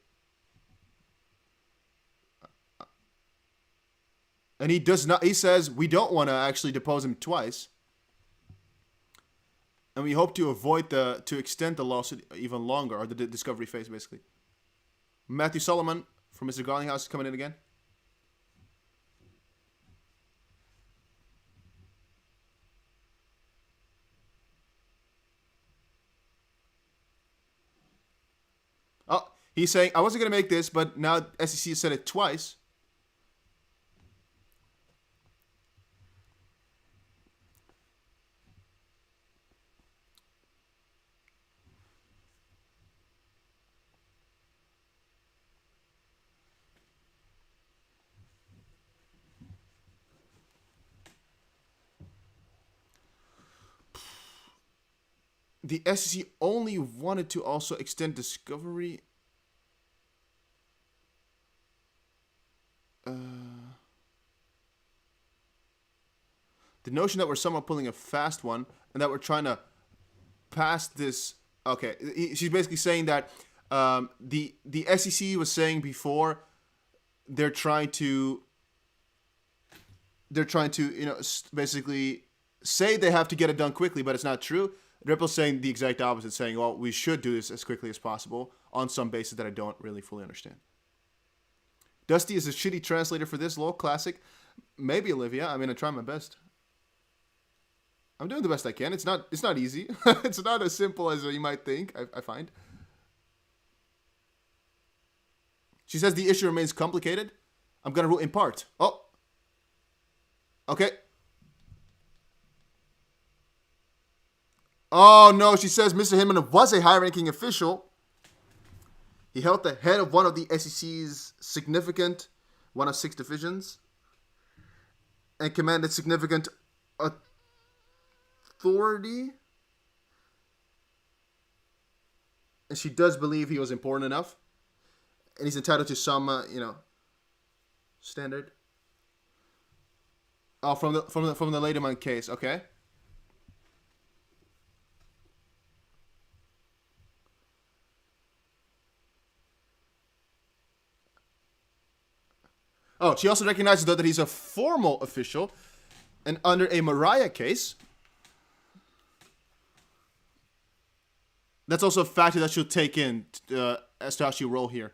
And he does not. He says we don't want to actually depose him twice, and we hope to avoid to extend the lawsuit even longer, or the discovery phase, basically. Matthew Solomon from Mr. Garlinghouse is coming in again. Oh, he's saying I wasn't gonna make this, but now SEC said it twice. The SEC only wanted to also extend discovery. The notion that we're somehow pulling a fast one and that we're trying to pass this. Okay, she's basically saying that the SEC was saying before they're trying to basically say they have to get it done quickly, but it's not true. Ripple's saying the exact opposite, saying, well, we should do this as quickly as possible on some basis that I don't really fully understand. Dusty is a shitty translator for this, lol, classic. Maybe, Olivia. I mean, I try my best. I'm doing the best I can. It's not easy. It's not as simple as you might think, I find. She says the issue remains complicated. I'm going to rule in part. Oh. Okay. Oh, no, she says Mr. Hinman was a high-ranking official. He held the head of one of the SEC's significant, one of 6 divisions, and commanded significant authority. And she does believe he was important enough. And he's entitled to some, standard. Oh, from the Lederman case, okay. Oh, she also recognizes, though, that he's a formal official. And under a Mariah case, that's also a factor that she'll take in as to how she'll roll here.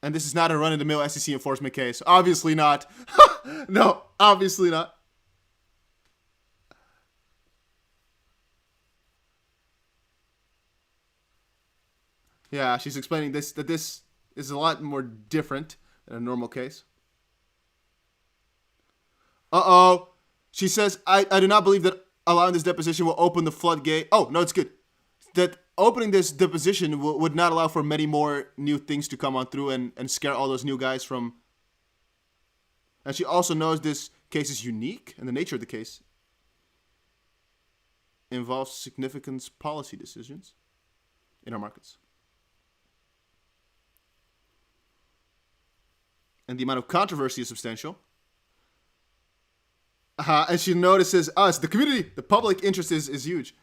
And this is not a run-of-the-mill SEC enforcement case. Obviously not. No, obviously not. Yeah, she's explaining that this is a lot more different than a normal case. Uh-oh. She says, I do not believe that allowing this deposition will open the floodgate. Oh, no, it's good. That opening this deposition would not allow for many more new things to come on through and scare all those new guys from. And she also knows this case is unique, and the nature of the case involves significant policy decisions in our markets. And the amount of controversy is substantial. And she notices us, the community, the public interest is huge.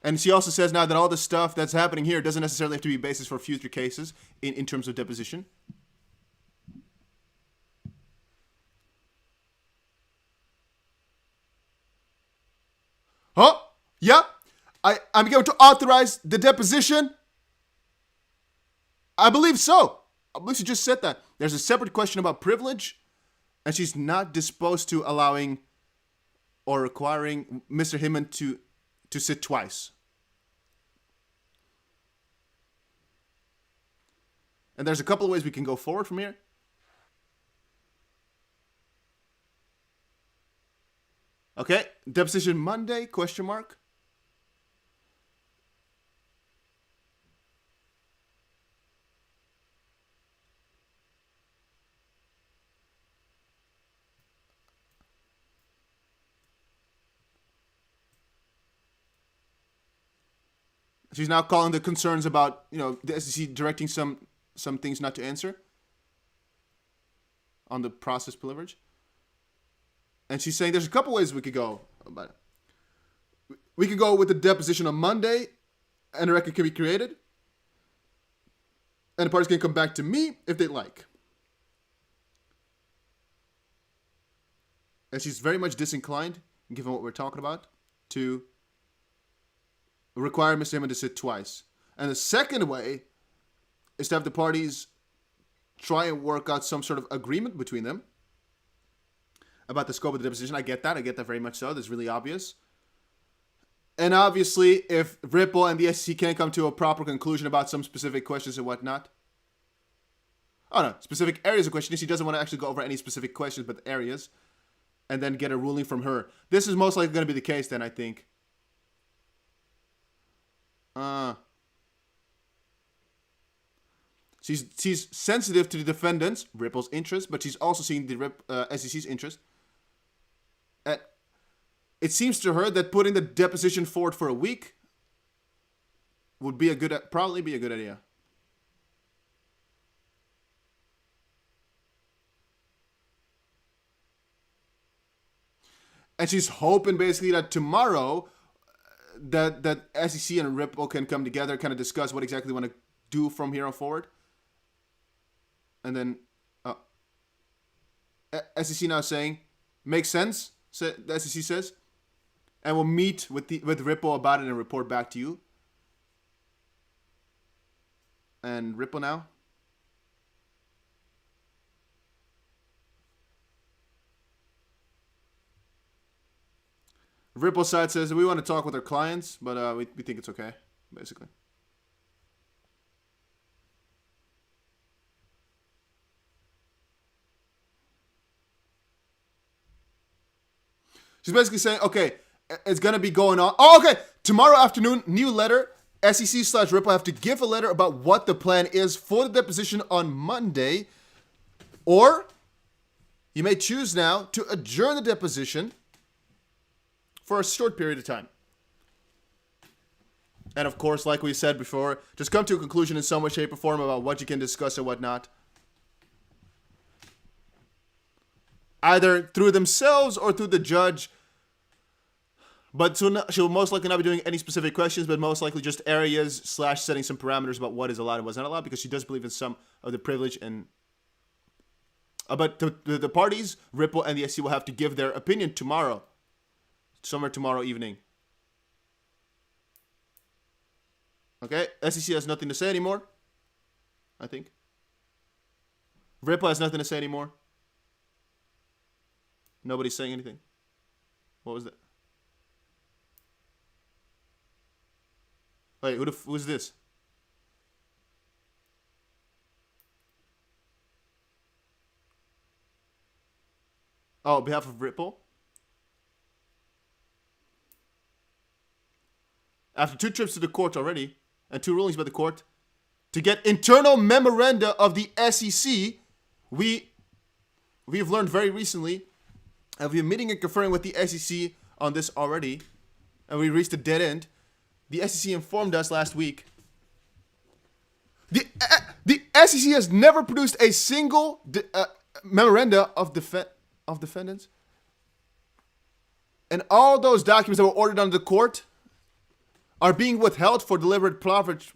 And she also says now that all the stuff that's happening here doesn't necessarily have to be a basis for future cases in terms of deposition. Huh? Yeah. I'm going to authorize the deposition. I believe so. I believe she just said that. There's a separate question about privilege, and she's not disposed to allowing or requiring Mr. Hinman to sit twice. And there's a couple of ways we can go forward from here. Okay, deposition Monday, question mark. She's now calling the concerns about, the SEC directing some things not to answer on the process privilege. And she's saying there's a couple ways we could go about it. We could go with the deposition on Monday, and a record can be created. And the parties can come back to me if they'd like. And she's very much disinclined, given what we're talking about, to require Mr. Hinman to sit twice. And the second way is to have the parties try and work out some sort of agreement between them about the scope of the deposition. I get that very much so. That's really obvious. And obviously, if Ripple and the SEC can't come to a proper conclusion about some specific questions and whatnot. Oh no, specific areas of questioning. She doesn't want to actually go over any specific questions, but areas. And then get a ruling from her. This is most likely going to be the case then, I think. She's sensitive to the defendants, Ripple's interest, but she's also seeing the SEC's interest. It seems to her that putting the deposition forward for a week would be probably be a good idea. And she's hoping basically that tomorrow that SEC and Ripple can come together, kind of discuss what exactly they want to do from here on forward. And then SEC now saying, makes sense, the SEC says. And we'll meet with Ripple about it and report back to you. And Ripple now. Ripple side says we want to talk with our clients, but we think it's okay, basically. She's basically saying, okay, it's going to be going on. Oh, okay. Tomorrow afternoon, new letter. SEC/Ripple have to give a letter about what the plan is for the deposition on Monday. Or you may choose now to adjourn the deposition for a short period of time. And of course, like we said before, just come to a conclusion in some way, shape, or form about what you can discuss and whatnot. Either through themselves or through the judge. But she'll most likely not be doing any specific questions, but most likely just areas / setting some parameters about what is allowed and what's not allowed, because she does believe in some of the privilege. And but the parties, Ripple and the SEC, will have to give their opinion tomorrow. Somewhere tomorrow evening. Okay, SEC has nothing to say anymore, I think. Ripple has nothing to say anymore. Nobody's saying anything. What was that? Wait, who's this? Oh, on behalf of Ripple. After 2 trips to the court already, and 2 rulings by the court, to get internal memoranda of the SEC, we've learned very recently, and we've been meeting and conferring with the SEC on this already, and we reached a dead end. The SEC informed us last week. The SEC has never produced a single memoranda of defendants, and all those documents that were ordered under the court are being withheld for deliberate privilege.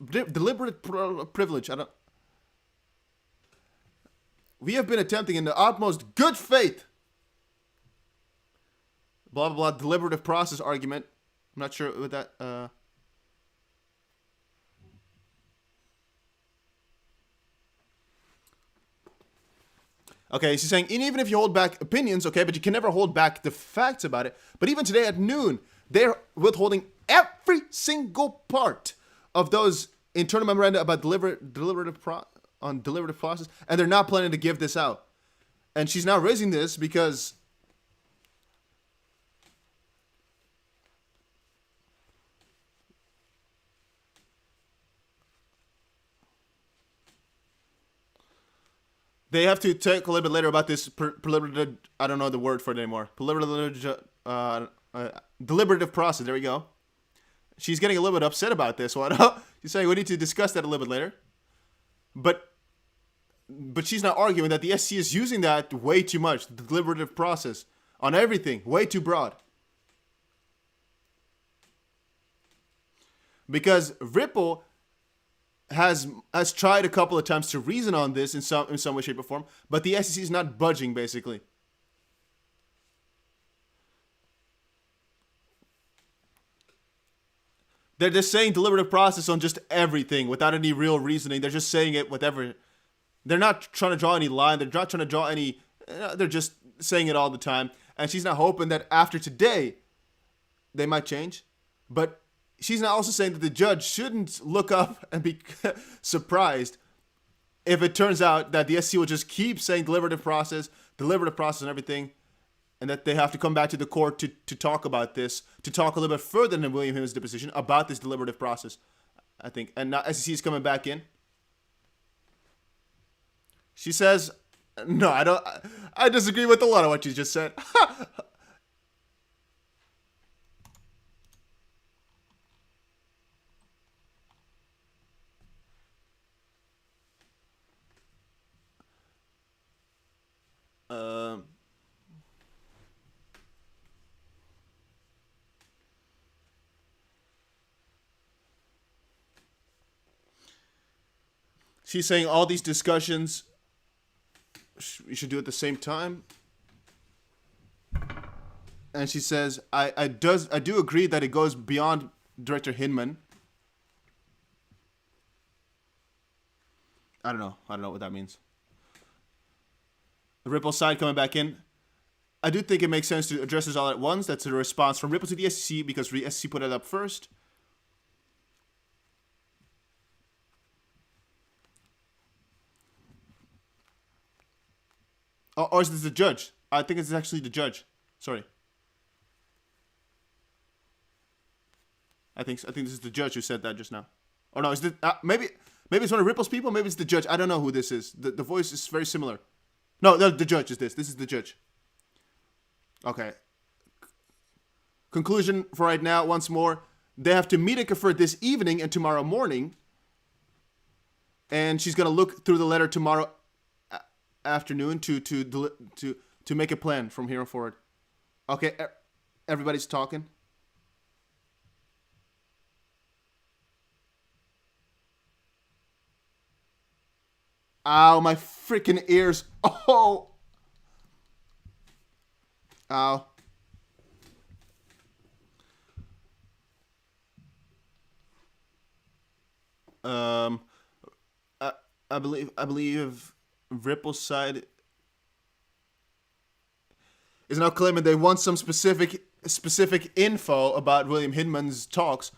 We have been attempting in the utmost good faith, blah, blah, blah, deliberative process argument. I'm not sure what that, Okay, she's saying, even if you hold back opinions, okay, but you can never hold back the facts about it. But even today at noon, they're withholding every single part of those internal memoranda about deliberative process, and they're not planning to give this out. And she's now raising this because they have to talk a little bit later about this preliminary, I don't know the word for it anymore. Deliberative process. There we go. She's getting a little bit upset about this one. She's saying we need to discuss that a little bit later. But she's not arguing that the SEC is using that way too much. The deliberative process on everything. Way too broad. Because Ripple has tried a couple of times to reason on this in some way, shape, or form, but the SEC is not budging, basically. They're just saying deliberative process on just everything without any real reasoning. They're just saying it whatever. They're not trying to draw any line. They're not trying to draw any. They're just saying it all the time. And she's not hoping that after today, they might change. But she's not also saying that the judge shouldn't look up and be surprised if it turns out that the SEC will just keep saying deliberative process and everything, and that they have to come back to the court to talk about this, to talk a little bit further than William Hinman's deposition about this deliberative process, I think. And now SEC is coming back in. She says, no, I disagree with a lot of what you just said. She's saying all these discussions, we should do at the same time. And she says, I do agree that it goes beyond Director Hinman. I don't know what that means. The Ripple side coming back in. I do think it makes sense to address this all at once. That's a response from Ripple to the SEC because the SEC put it up first. Or is this the judge? I think it's actually the judge. Sorry. I think this is the judge who said that just now. Or no, is it maybe it's one of Ripple's people? Maybe it's the judge. I don't know who this is. The voice is very similar. No, the judge is this. This is the judge. Okay. Conclusion for right now, once more. They have to meet and confer this evening and tomorrow morning. And she's going to look through the letter tomorrow afternoon to make a plan from here on forward. Okay, everybody's talking. Ow, my freaking ears. Oh. Ow. I believe Ripple's side is now claiming they want some specific info about William Hinman's talks.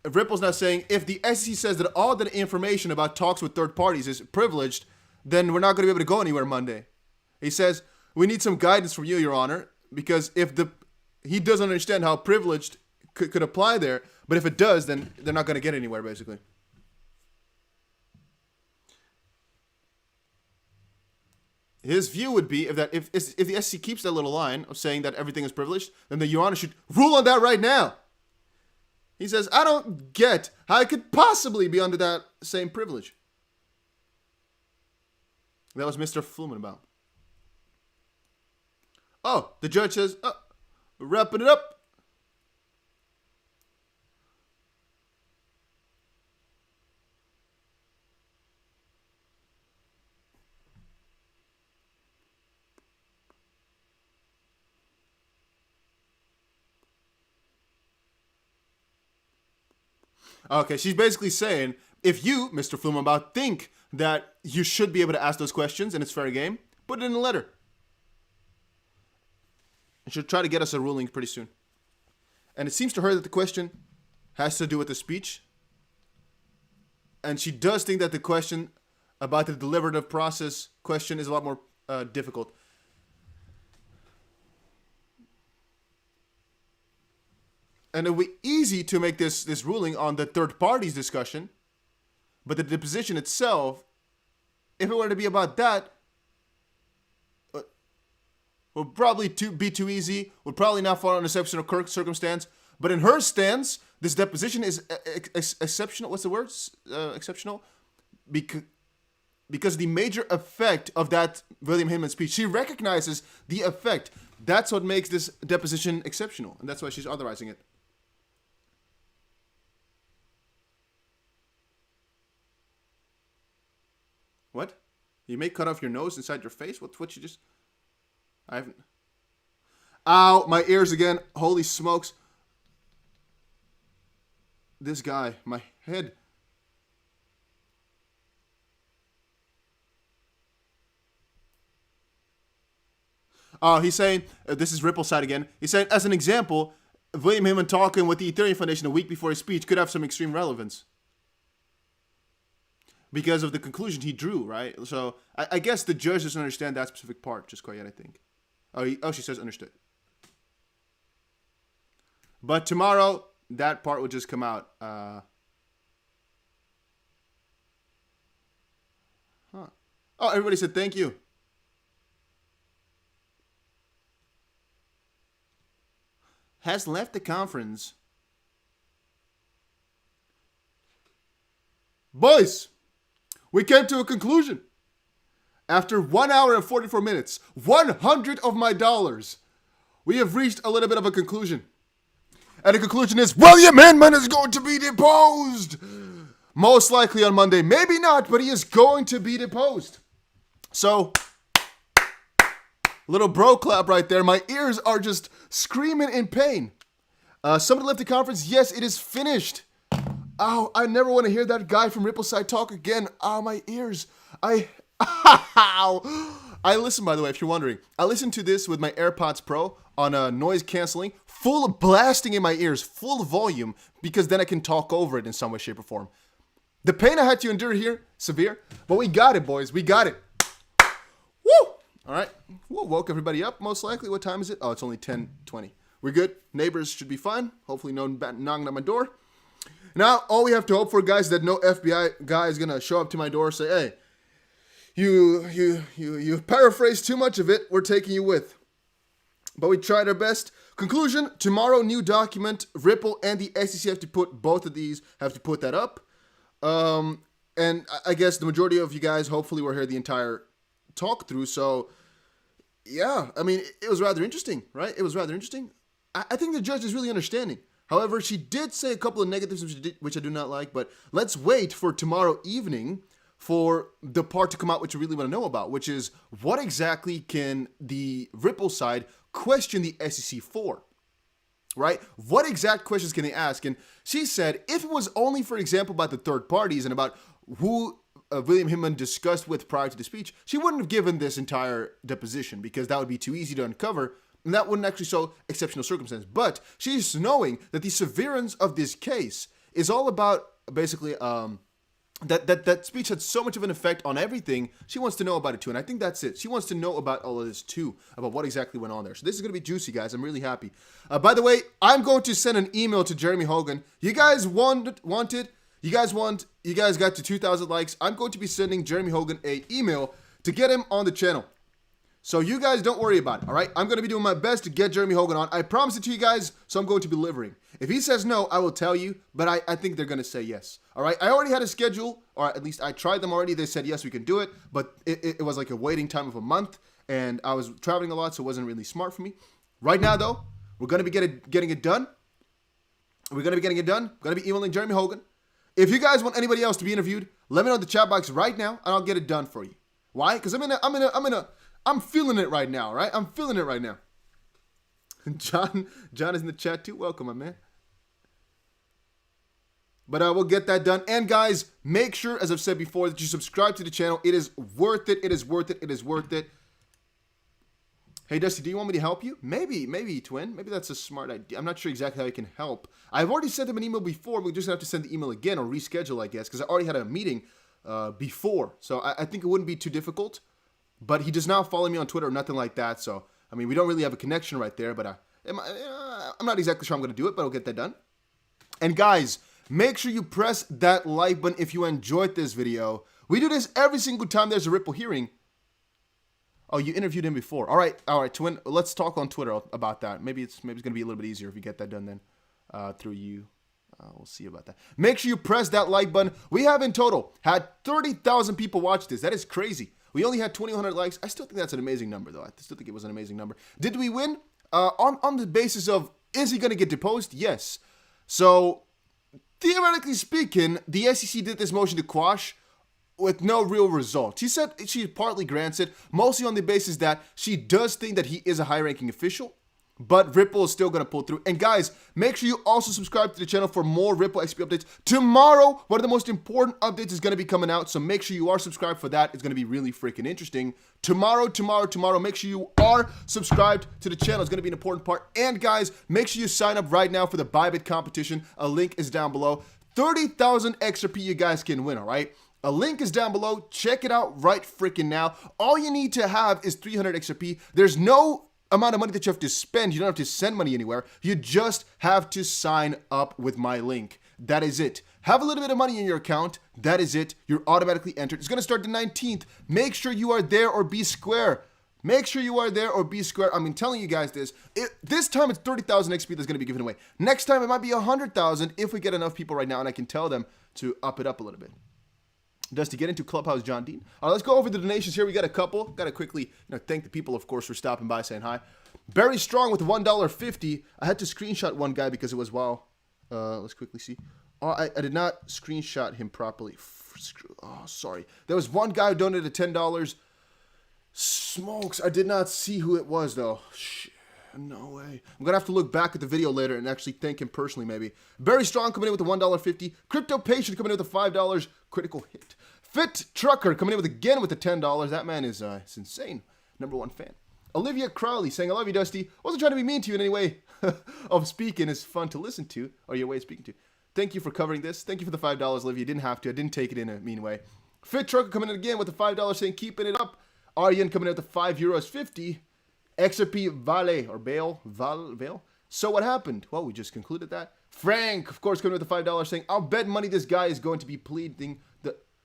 Ripple's now saying if the SEC says that all the information about talks with third parties is privileged, then we're not going to be able to go anywhere Monday. He says, we need some guidance from you, Your Honor, because if he doesn't understand how privileged could apply there, but if it does, then they're not going to get anywhere, basically. His view would be if the SEC keeps that little line of saying that everything is privileged, then the Your Honor should rule on that right now. He says, I don't get how I could possibly be under that same privilege. That was Mr. Fluman about. Oh, the judge says, wrapping it up. Okay, she's basically saying, if you, Mr. Flumenbaum, think that you should be able to ask those questions and it's fair game, put it in a letter. And she'll try to get us a ruling pretty soon. And it seems to her that the question has to do with the speech. And she does think that the question about the deliberative process question is a lot more difficult. And it would be easy to make this ruling on the third party's discussion, but the deposition itself, if it were to be about that, would probably be too easy, would probably not fall under exceptional circumstance. But in her stance, this deposition is exceptional. What's the word? Exceptional? Because the major effect of that William Hinman speech, she recognizes the effect. That's what makes this deposition exceptional, and that's why she's authorizing it. What? You may cut off your nose inside your face? What you just... I haven't... Ow, my ears again. Holy smokes. This guy, my head. Oh, he's saying, this is Ripple's side again. He's saying, as an example, William Hinman talking with the Ethereum Foundation a week before his speech could have some extreme relevance. Because of the conclusion he drew, right? So, I guess the judge doesn't understand that specific part just quite yet, I think. Oh, she says understood. But tomorrow, that part will just come out. Oh, everybody said thank you. Has left the conference. Boys, we came to a conclusion. After 1 hour and 44 minutes, 100 of my dollars, we have reached a little bit of a conclusion. And the conclusion is William Hinman is going to be deposed. Most likely on Monday. Maybe not, but he is going to be deposed. So, little bro clap right there. My ears are just screaming in pain. Somebody left the conference. Yes, it is finished. Ow, I never want to hear that guy from Rippleside talk again. Ow, my ears. I listen, by the way, if you're wondering. I listen to this with my AirPods Pro on noise canceling, full blasting in my ears, full volume, because then I can talk over it in some way, shape, or form. The pain I had to endure here, severe, but we got it, boys. We got it. Woo! All right. We'll woke everybody up, most likely. What time is it? Oh, it's only 10:20. We're good. Neighbors should be fine. Hopefully no knocking at my door. Now, all we have to hope for, guys, is that no FBI guy is going to show up to my door and say, hey, you paraphrased too much of it. We're taking you with. But we tried our best. Conclusion, tomorrow, new document. Ripple and the SEC have to put both of these, have to put that up. And I guess the majority of you guys hopefully were here the entire talk through. So, yeah, I mean, it was rather interesting, right? It was rather interesting. I think the judge is really understanding. However, she did say a couple of negatives which I do not like, but let's wait for tomorrow evening for the part to come out which you really want to know about, which is what exactly can the Ripple side question the SEC for, right? What exact questions can they ask? And she said if it was only, for example, about the third parties and about who William Hinman discussed with prior to the speech, she wouldn't have given this entire deposition because that would be too easy to uncover. And that wouldn't actually show exceptional circumstance. But she's knowing that the severance of this case is all about basically that speech had so much of an effect on everything. She wants to know about it too, and I think that's it. She wants to know about all of this too, about what exactly went on there. So this is going to be juicy, guys. I'm really happy. By the way, I'm going to send an email to Jeremy Hogan. You guys wanted. You guys got to 2,000 likes. I'm going to be sending Jeremy Hogan a email to get him on the channel. So you guys don't worry about it, all right? I'm going to be doing my best to get Jeremy Hogan on. I promise it to you guys, so I'm going to be delivering. If he says no, I will tell you, but I think they're going to say yes, all right? I already had a schedule, or at least I tried them already. They said, yes, we can do it, but it was like a waiting time of a month, and I was traveling a lot, so it wasn't really smart for me. Right now, though, we're going to be getting it done. We're going to be getting it done. Going to be emailing Jeremy Hogan. If you guys want anybody else to be interviewed, let me know in the chat box right now, and I'll get it done for you. Why? Because I'm feeling it right now, right? I'm feeling it right now. John is in the chat too. Welcome, my man. But we'll get that done. And guys, make sure, as I've said before, that you subscribe to the channel. It is worth it. It is worth it. It is worth it. Hey, Dusty, do you want me to help you? Maybe, Twin. Maybe that's a smart idea. I'm not sure exactly how I can help. I've already sent him an email before. We just have to send the email again or reschedule, I guess, because I already had a meeting before. So I think it wouldn't be too difficult. But he does not follow me on Twitter or nothing like that. So, I mean, we don't really have a connection right there. But I'm not exactly sure I'm going to do it, but I'll get that done. And guys, make sure you press that like button if you enjoyed this video. We do this every single time there's a Ripple hearing. Oh, you interviewed him before. All right, Twin. Let's talk on Twitter about that. Maybe it's going to be a little bit easier if you get that done then through you. We'll see about that. Make sure you press that like button. We have in total had 30,000 people watch this. That is crazy. We only had 2,100 likes. I still think that's an amazing number, though. I still think it was an amazing number. Did we win? On the basis of, is he going to get deposed? Yes. So, theoretically speaking, the SEC did this motion to quash with no real result. She said she partly grants it, mostly on the basis that she does think that he is a high-ranking official, but Ripple is still going to pull through. And guys, make sure you also subscribe to the channel for more Ripple XP updates. Tomorrow, one of the most important updates is going to be coming out, so make sure you are subscribed for that. It's going to be really freaking interesting. Tomorrow, make sure you are subscribed to the channel. It's going to be an important part. And guys, make sure you sign up right now for the bybit competition. A link is down below. 30,000 XRP you guys can win, all right? A link is down below. Check it out right freaking now. All you need to have is 300 XRP. There's no amount of money that you have to spend. You don't have to send money anywhere. You just have to sign up with my link. That is it. Have a little bit of money in your account. That is it. You're automatically entered. It's going to start the 19th. Make sure you are there or be square. Make sure you are there or be square. I'm telling you guys this. This time it's 30,000 XP that's going to be given away. Next time it might be 100,000 if we get enough people right now and I can tell them to up it up a little bit. Dusty, get into Clubhouse, John Dean. All right, let's go over the donations here. We got a couple. Got to quickly thank the people, of course, for stopping by, saying hi. Barry Strong with $1.50. I had to screenshot one guy because it was, wow. Let's quickly see. Oh, I did not screenshot him properly. Oh, sorry. There was one guy who donated $10. Smokes. I did not see who it was, though. Shit. No way. I'm going to have to look back at the video later and actually thank him personally, maybe. Barry Strong coming in with the $1.50. Crypto Patient coming in with the $5. Critical Hit. Fit Trucker coming in with again with the $10. That man is it's insane. #1 fan. Olivia Crowley saying, I love you, Dusty. Wasn't trying to be mean to you in any way of speaking. It's fun to listen to, or your way of speaking to. Thank you for covering this. Thank you for the $5, Olivia. You didn't have to. I didn't take it in a mean way. Fit Trucker coming in again with the $5 saying, keeping it up. Aryan coming in with the €5.50. XRP Vale, or Vale. So what happened? Well, we just concluded that. Frank, of course, coming with the $5 saying, I'll bet money this guy is going to be pleading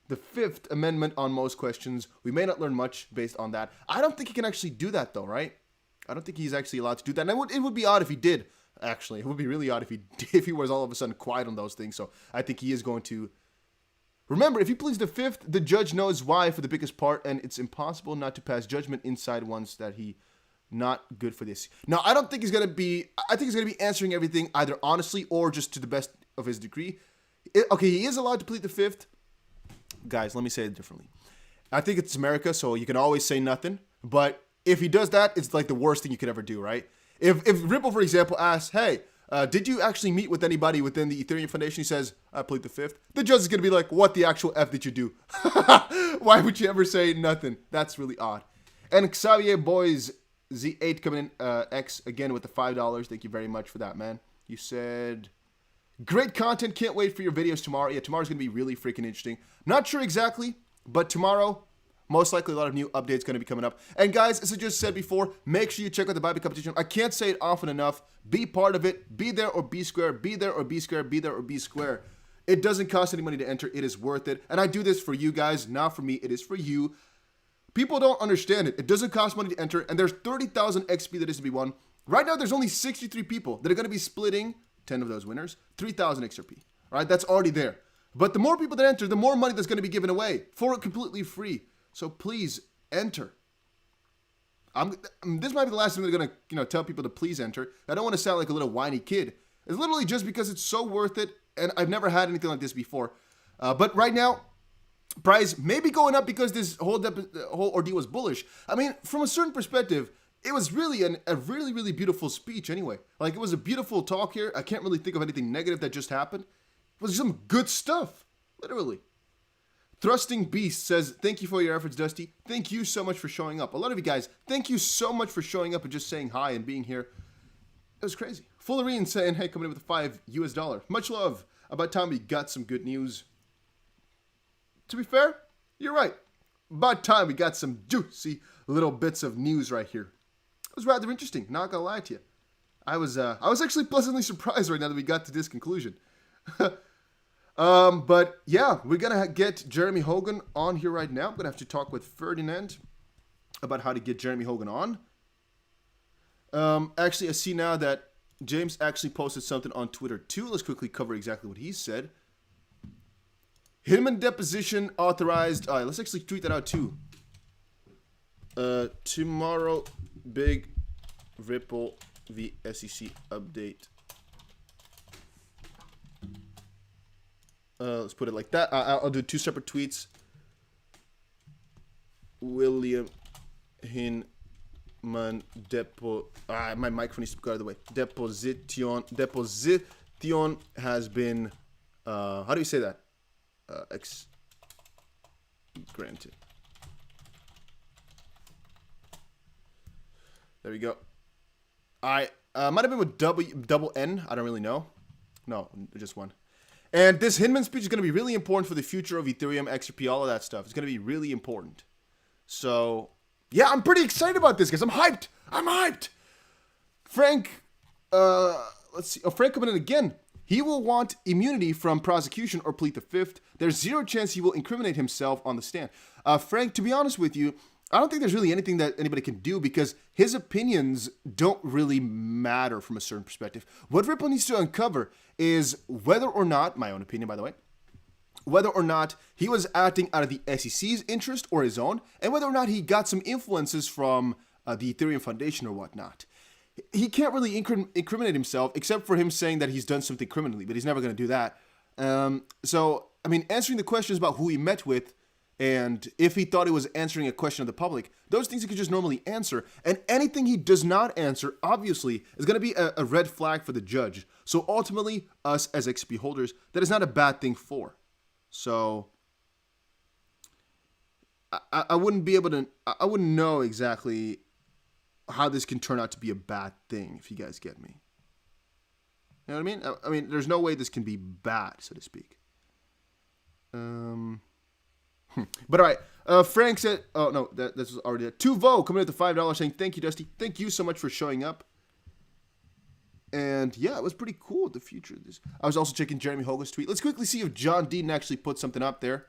the Fifth Amendment on most questions. We may not learn much based on that. I don't think he can actually do that, though, right? I don't think he's actually allowed to do that. And it would be odd if he did, actually. It would be really odd if he was all of a sudden quiet on those things. So I think he is going to... Remember, if he pleads the Fifth, the judge knows why for the biggest part, and it's impossible not to pass judgment inside ones that he... Not good for this. Now, I don't think he's going to be... I think he's going to be answering everything either honestly or just to the best of his degree. Okay, he is allowed to plead the Fifth. Guys, let me say it differently. I think it's America, so you can always say nothing. But if he does that, it's like the worst thing you could ever do, right? If Ripple, for example, asks, hey, did you actually meet with anybody within the Ethereum Foundation? He says, I plead the Fifth. The judge is going to be like, what the actual F did you do? Why would you ever say nothing? That's really odd. And Xavier Boys... Z8 coming in, X again with the $5. Thank you very much for that, man. You said, Great content. Can't wait for your videos tomorrow. Yeah, tomorrow's going to be really freaking interesting. Not sure exactly, but tomorrow, most likely a lot of new updates going to be coming up. And guys, as I just said before, make sure you check out the bybit competition. I can't say it often enough. Be part of it. Be there or be square. Be there or be square. Be there or be square. It doesn't cost any money to enter. It is worth it. And I do this for you guys, not for me. It is for you. People don't understand it. It doesn't cost money to enter. And there's 30,000 XP that is to be won. Right now, there's only 63 people that are going to be splitting 10 of those winners, 3,000 XRP. Right? That's already there. But the more people that enter, the more money that's going to be given away for completely free. So please enter. This might be the last time they're going to tell people to please enter. I don't want to sound like a little whiny kid. It's literally just because it's so worth it. And I've never had anything like this before. But right now, price may be going up because this whole ordeal was bullish. I mean, from a certain perspective, it was really a really, really beautiful speech anyway. Like, it was a beautiful talk here. I can't really think of anything negative that just happened. It was some good stuff, literally. Thrusting Beast says, thank you for your efforts, Dusty. Thank you so much for showing up. A lot of you guys, thank you so much for showing up and just saying hi and being here. It was crazy. Fullerine saying, hey, coming in with $5 US. Much love. About time we got some good news. To be fair, you're right. About time we got some juicy little bits of news right here. It was rather interesting, not gonna lie to you. I was actually pleasantly surprised right now that we got to this conclusion. But yeah, we're gonna get Jeremy Hogan on here right now. I'm gonna have to talk with Ferdinand about how to get Jeremy Hogan on. Actually, I see now that James actually posted something on Twitter too. Let's quickly cover exactly what he said. Hinman deposition authorized. All right, let's actually tweet that out too. Tomorrow, big Ripple the SEC update. Let's put it like that. I'll do two separate tweets. William Hinman my microphone needs to go out of the way. Deposition has been how do you say that? Granted. There we go. I might have been with double N. I don't really know. No, just one. And this Hinman speech is going to be really important for the future of Ethereum, XRP, all of that stuff. It's going to be really important. So, yeah, I'm pretty excited about this, guys. I'm hyped. I'm hyped. Frank, let's see. Oh, Frank coming in again. He will want immunity from prosecution or plead the fifth. There's zero chance he will incriminate himself on the stand. Frank, to be honest with you, I don't think there's really anything that anybody can do because his opinions don't really matter from a certain perspective. What Ripple needs to uncover is whether or not, my own opinion by the way, whether or not he was acting out of the SEC's interest or his own, and whether or not he got some influences from the Ethereum Foundation or whatnot. He can't really incriminate himself except for him saying that he's done something criminally, but he's never going to do that. So, I mean, answering the questions about who he met with and if he thought he was answering a question of the public, those things he could just normally answer. And anything he does not answer, obviously, is going to be a red flag for the judge. So ultimately, us as XP holders, that is not a bad thing for. So I wouldn't be able to, I wouldn't know exactly how this can turn out to be a bad thing, if you guys get me. You know what I mean? I mean, there's no way this can be bad, so to speak. But all right, Frank said, oh no, this was already there. Tuvo coming in at the $5 saying, thank you, Dusty. Thank you so much for showing up. And yeah, it was pretty cool, the future of this. I was also checking Jeremy Hogan's tweet. Let's quickly see if John Dean actually put something up there.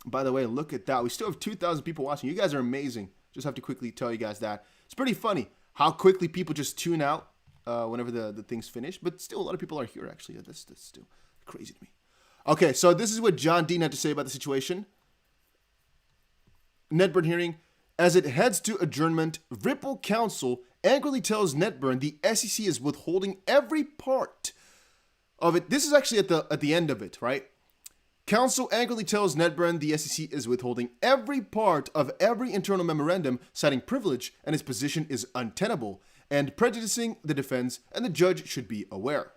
By the way, look at that. We still have 2,000 people watching. You guys are amazing. Just have to quickly tell you guys that. It's pretty funny how quickly people just tune out whenever the thing's finished. But still, a lot of people are here, actually. That's still crazy to me. Okay, so this is what John Dean had to say about the situation. Netburn hearing. As it heads to adjournment, Ripple Counsel angrily tells Netburn the SEC is withholding every part of it. This is actually at the end of it, right? Counsel angrily tells Netburn the SEC is withholding every part of every internal memorandum, citing privilege, and his position is untenable and prejudicing the defense, and the judge should be aware.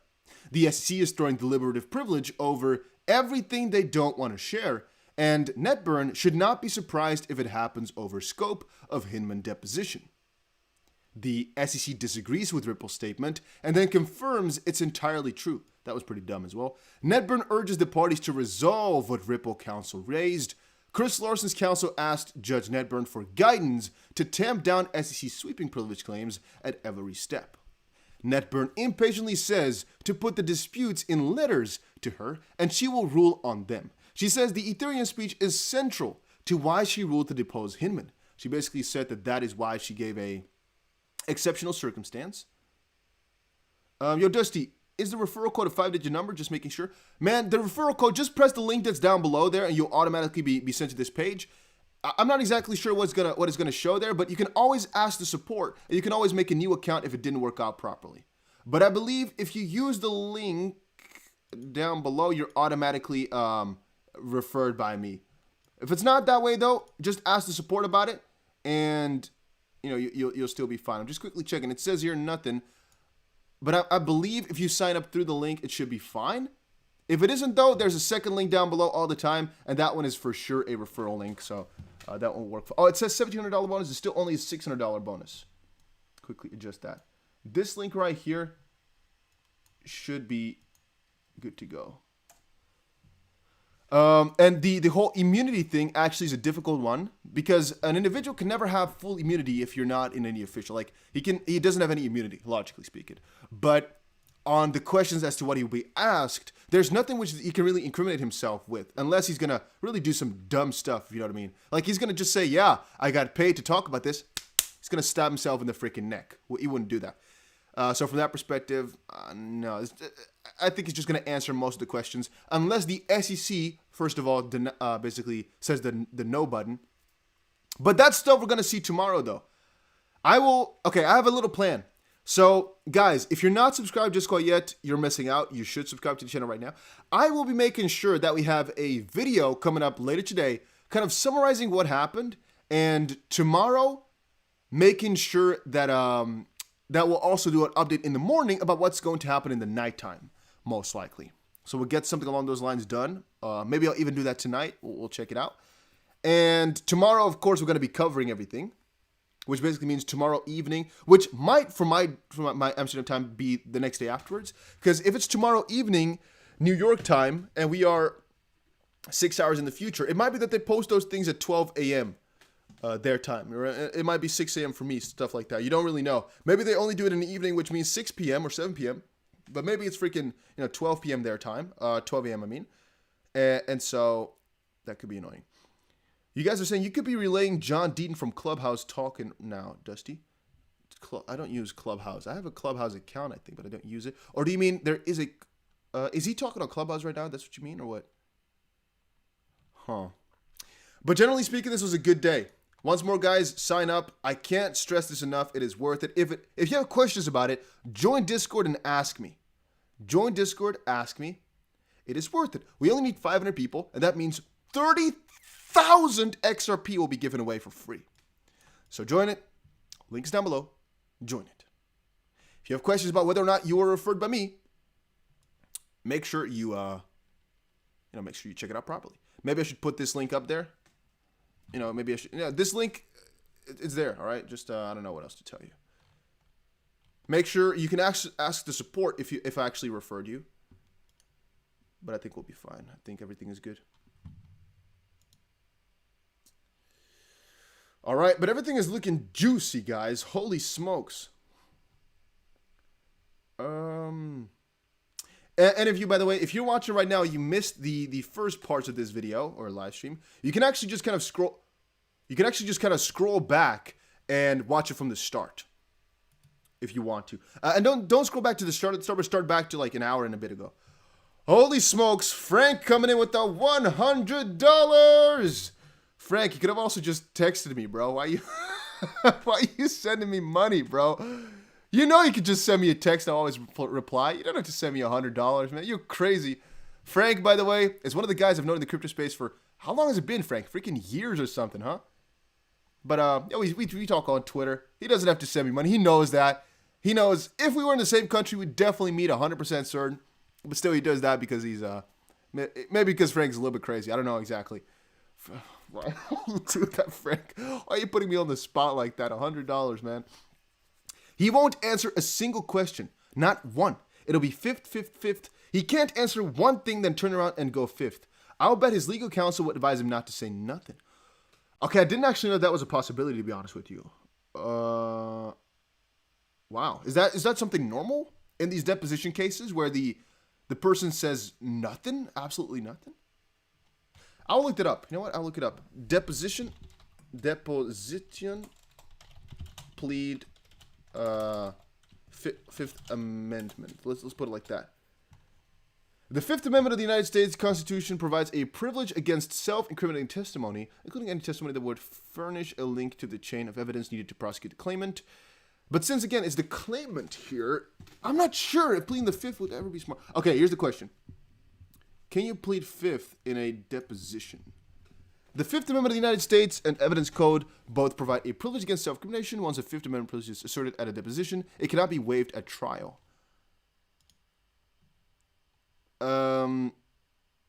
The SEC is throwing deliberative privilege over everything they don't want to share, and Netburn should not be surprised if it happens over scope of Hinman deposition. the SEC disagrees with Ripple's statement and then confirms it's entirely true. That was pretty dumb as well. Nedburn urges the parties to resolve what Ripple counsel raised. Chris Larson's counsel asked Judge Nedburn for guidance to tamp down SEC sweeping privilege claims at every step. Nedburn impatiently says to put the disputes in letters to her and she will rule on them. She says the Ethereum speech is central to why she ruled to depose Hinman. She basically said that is why she gave a exceptional circumstance. Yo, Dusty, is the referral code a 5-digit number? Just making sure. Man, the referral code, just press the link that's down below there and you'll automatically be sent to this page. I'm not exactly sure what it's gonna show there, but you can always ask the support and you can always make a new account if it didn't work out properly. But I believe if you use the link down below, you're automatically referred by me. If it's not that way though, just ask the support about it and you'll still be fine. I'm just quickly checking. It says here nothing. But I believe if you sign up through the link, it should be fine. If it isn't, though, there's a second link down below all the time, and that one is for sure a referral link, so that won't work. It says $1,700 bonus. It's still only a $600 bonus. Quickly adjust that. This link right here should be good to go. And the whole immunity thing actually is a difficult one because an individual can never have full immunity if you're not in any official. Like he doesn't have any immunity, logically speaking. But on the questions as to what he will be asked, there's nothing which he can really incriminate himself with unless he's gonna really do some dumb stuff. If you know what I mean? Like he's gonna just say, "Yeah, I got paid to talk about this." He's gonna stab himself in the freaking neck. Well, he wouldn't do that. So from that perspective, no. I think he's just going to answer most of the questions, unless the SEC, first of all, basically says the no button. But that's stuff we're going to see tomorrow, though. I have a little plan. So, guys, if you're not subscribed just quite yet, you're missing out. You should subscribe to the channel right now. I will be making sure that we have a video coming up later today, kind of summarizing what happened, and tomorrow, making sure that that will also do an update in the morning about what's going to happen in the nighttime, most likely. So we'll get something along those lines done. Maybe I'll even do that tonight. We'll check it out. And tomorrow, of course, we're going to be covering everything, which basically means tomorrow evening, which might, for my Amsterdam time, be the next day afterwards. Because if it's tomorrow evening, New York time, and we are 6 hours in the future, it might be that they post those things at 12 a.m. Their time. It might be 6 a.m. for me, stuff like that. You don't really know. Maybe they only do it in the evening, which means 6 p.m. or 7 p.m. But maybe it's freaking 12 p.m. their time. 12 a.m. I mean. And so that could be annoying. You guys are saying you could be relaying John Deaton from Clubhouse talking now, Dusty. I don't use Clubhouse. I have a Clubhouse account, I think, but I don't use it. Or do you mean there is a... is he talking on Clubhouse right now? That's what you mean, or what? Huh. But generally speaking, this was a good day. Once more, guys, sign up. I can't stress this enough. It is worth it. If you have questions about it, join Discord and ask me. Join Discord, ask me. It is worth it. We only need 500 people, and that means 30,000 XRP will be given away for free. So join it. Links down below. Join it. If you have questions about whether or not you were referred by me, make sure you make sure you check it out properly. Maybe I should put this link up there. Maybe I should. This link, it's there. All right. Just I don't know what else to tell you. Make sure you can ask the support if I actually referred you. But I think we'll be fine. I think everything is good. All right, but everything is looking juicy, guys. Holy smokes. And if you, by the way, if you're watching right now, you missed the first parts of this video or live stream, you can actually just kind of scroll. You can actually just kind of scroll back and watch it from the start, if you want to. And don't scroll back to the start. Start back to like an hour and a bit ago. Holy smokes! Frank coming in with the $100. Frank, you could have also just texted me, bro. Why you sending me money, bro? You know you could just send me a text and I'll always reply. You don't have to send me $100, man. You're crazy. Frank, by the way, is one of the guys I've known in the crypto space for, how long has it been, Frank? Freaking years or something, huh? But we talk on Twitter. He doesn't have to send me money. He knows that. He knows if we were in the same country, we'd definitely meet 100% certain. But still, he does that because he's, maybe because Frank's a little bit crazy. I don't know exactly. Why you do that, Frank? Why are you putting me on the spot like that? $100, man. He won't answer a single question. Not one. It'll be fifth, fifth, fifth. He can't answer one thing, then turn around and go fifth. I'll bet his legal counsel would advise him not to say nothing. Okay, I didn't actually know that was a possibility, to be honest with you. Wow. Is that something normal in these deposition cases where the person says nothing? Absolutely nothing? I'll look it up. You know what? I'll look it up. Deposition plead Fifth Amendment. Let's put it like that. The Fifth Amendment of the United States Constitution provides a privilege against self-incriminating testimony, including any testimony that would furnish a link to the chain of evidence needed to prosecute the claimant. But since, again, it's the claimant here, I'm not sure if pleading the fifth would ever be smart. Okay, here's the question. Can you plead fifth in a deposition? The Fifth Amendment of the United States and Evidence Code both provide a privilege against self-incrimination. Once a Fifth Amendment privilege is asserted at a deposition, it cannot be waived at trial. Okay,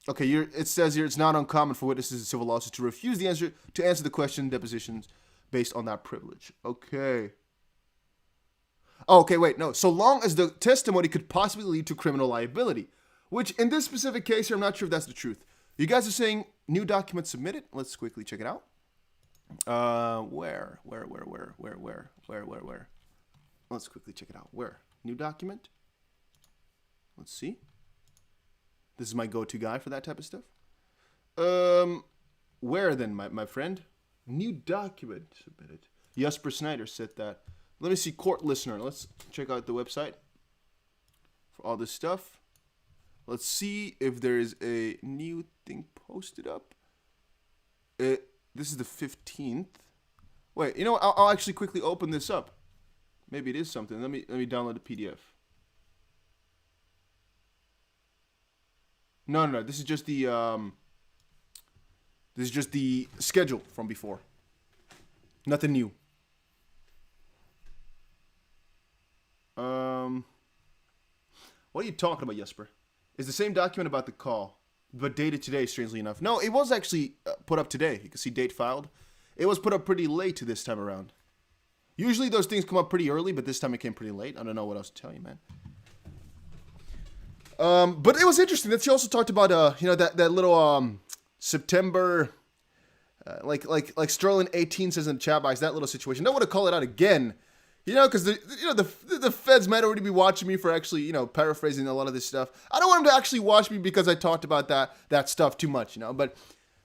it says here it's not uncommon for witnesses in civil lawsuits to refuse to answer the question in depositions based on that privilege. Okay. Oh, okay, wait, no. So long as the testimony could possibly lead to criminal liability, which in this specific case here, I'm not sure if that's the truth. You guys are saying new document submitted. Let's quickly check it out. Where? Let's quickly check it out. Where? New document? Let's see. This is my go-to guy for that type of stuff. Where then, my friend? New document submitted. Jesper Snyder said that. Let me see, court listener. Let's check out the website for all this stuff. Let's see if there is a new thing posted up. This is the 15th. Wait, you know what? I'll actually quickly open this up. Maybe it is something. Let me download the PDF. No. This is just the schedule from before. Nothing new. What are you talking about, Jesper? It's the same document about the call, but dated today, strangely enough. No, it was actually put up today. You can see date filed. It was put up pretty late this time around. Usually those things come up pretty early, but this time it came pretty late. I don't know what else to tell you, man. But it was interesting that she also talked about, that little September, like Sterling 18 says in the chat box, that little situation. Don't want to call it out again. Because the feds might already be watching me for actually, paraphrasing a lot of this stuff. I don't want them to actually watch me because I talked about that stuff too much, but